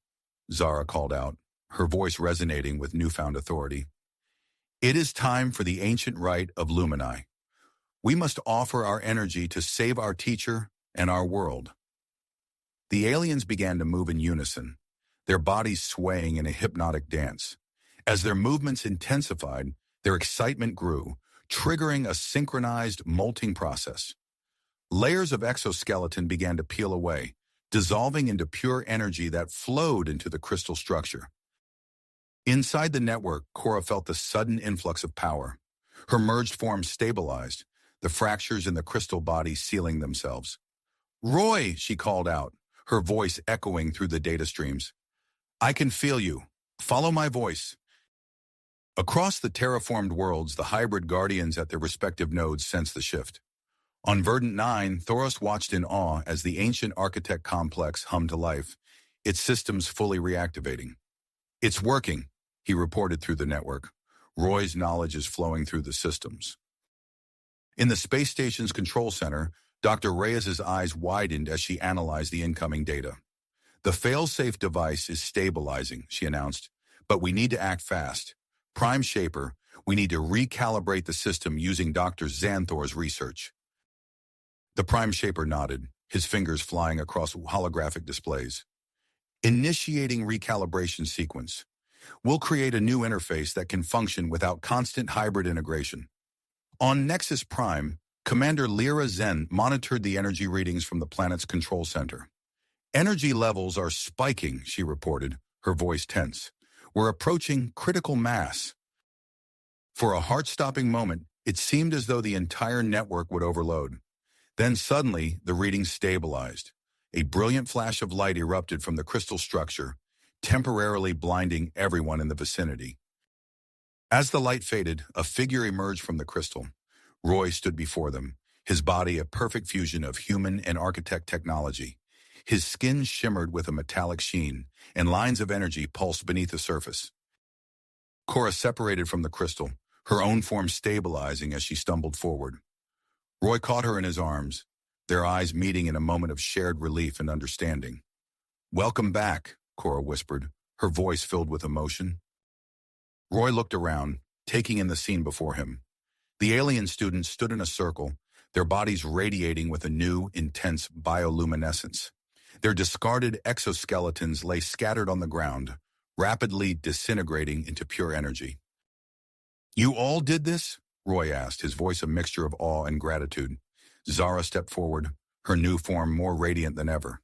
Zara called out, her voice resonating with newfound authority. "It is time for the ancient rite of Lumini. We must offer our energy to save our teacher and our world." The aliens began to move in unison, their bodies swaying in a hypnotic dance. As their movements intensified, their excitement grew, triggering a synchronized molting process. Layers of exoskeleton began to peel away, dissolving into pure energy that flowed into the crystal structure. Inside the network, Cora felt the sudden influx of power. Her merged form stabilized, the fractures in the crystal body sealing themselves. "Roy," she called out, her voice echoing through the data streams. "I can feel you. Follow my voice." Across the terraformed worlds, the hybrid guardians at their respective nodes sensed the shift. On Verdant 9, Thoros watched in awe as the ancient architect complex hummed to life, its systems fully reactivating. It's working, he reported through the network. Roy's knowledge is flowing through the systems. In the space station's control center, Dr. Reyes's eyes widened as she analyzed the incoming data. The fail-safe device is stabilizing, she announced, but we need to act fast. Prime Shaper, we need to recalibrate the system using Dr. Xanthor's research. The Prime Shaper nodded, his fingers flying across holographic displays. Initiating recalibration sequence. We'll create a new interface that can function without constant hybrid integration. On Nexus Prime, Commander Lyra Zen monitored the energy readings from the planet's control center. Energy levels are spiking, she reported, her voice tense. We're approaching critical mass. For a heart-stopping moment, it seemed as though the entire network would overload. Then suddenly, the readings stabilized. A brilliant flash of light erupted from the crystal structure, temporarily blinding everyone in the vicinity. As the light faded, a figure emerged from the crystal. Roy stood before them, his body a perfect fusion of human and architect technology. His skin shimmered with a metallic sheen, and lines of energy pulsed beneath the surface. Cora separated from the crystal, her own form stabilizing as she stumbled forward. Roy caught her in his arms, their eyes meeting in a moment of shared relief and understanding. "Welcome back," Cora whispered, her voice filled with emotion. Roy looked around, taking in the scene before him. The alien students stood in a circle, their bodies radiating with a new, intense bioluminescence. Their discarded exoskeletons lay scattered on the ground, rapidly disintegrating into pure energy. "You all did this?" Roy asked, his voice a mixture of awe and gratitude. Zara stepped forward, her new form more radiant than ever.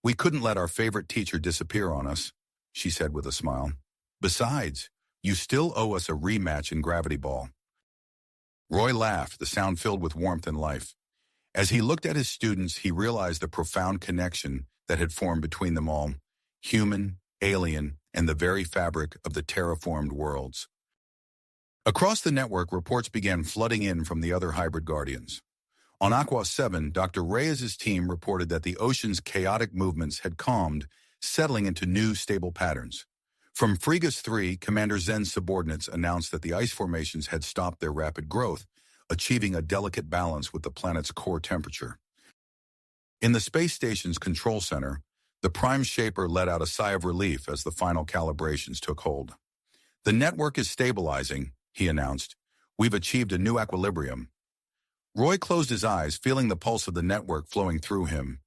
"We couldn't let our favorite teacher disappear on us," she said with a smile. "Besides, you still owe us a rematch in Gravity Ball." Roy laughed, the sound filled with warmth and life. As he looked at his students, he realized the profound connection that had formed between them all, human, alien, and the very fabric of the terraformed worlds. Across the network, reports began flooding in from the other hybrid guardians. On Aqua 7, Dr. Reyes's team reported that the ocean's chaotic movements had calmed, settling into new, stable patterns. From Fregus 3, Commander Zen's subordinates announced that the ice formations had stopped their rapid growth, achieving a delicate balance with the planet's core temperature. In the space station's control center, the Prime Shaper let out a sigh of relief as the final calibrations took hold. "The network is stabilizing," he announced. "We've achieved a new equilibrium." Roy closed his eyes, feeling the pulse of the network flowing through him.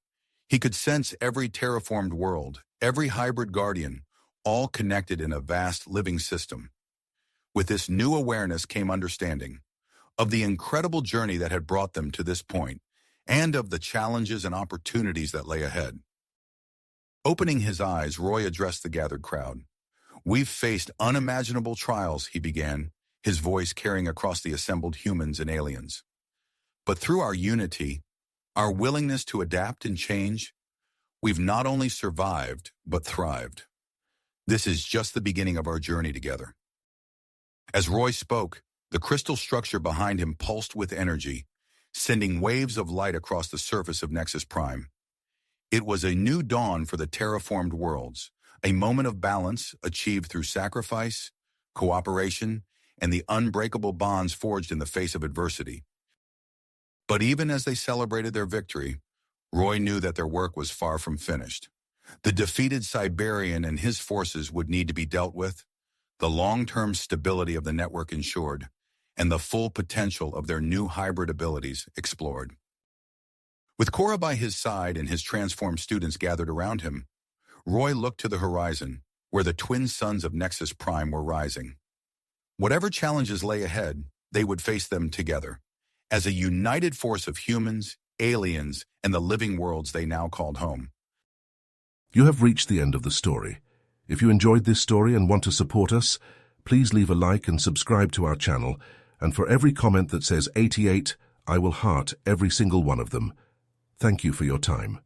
He could sense every terraformed world, every hybrid guardian, all connected in a vast living system. With this new awareness came understanding of the incredible journey that had brought them to this point, and of the challenges and opportunities that lay ahead. Opening his eyes, Roy addressed the gathered crowd. "We've faced unimaginable trials," he began, his voice carrying across the assembled humans and aliens. "But through our unity, our willingness to adapt and change, we've not only survived, but thrived. This is just the beginning of our journey together." As Roy spoke, the crystal structure behind him pulsed with energy, sending waves of light across the surface of Nexus Prime. It was a new dawn for the terraformed worlds, a moment of balance achieved through sacrifice, cooperation, and the unbreakable bonds forged in the face of adversity. But even as they celebrated their victory, Roy knew that their work was far from finished. The defeated Siberian and his forces would need to be dealt with, the long-term stability of the network ensured, and the full potential of their new hybrid abilities explored. With Cora by his side and his transformed students gathered around him, Roy looked to the horizon, where the twin suns of Nexus Prime were rising. Whatever challenges lay ahead, they would face them together, as a united force of humans, aliens, and the living worlds they now called home. You have reached the end of the story. If you enjoyed this story and want to support us, please leave a like and subscribe to our channel, and for every comment that says 88, I will heart every single one of them. Thank you for your time.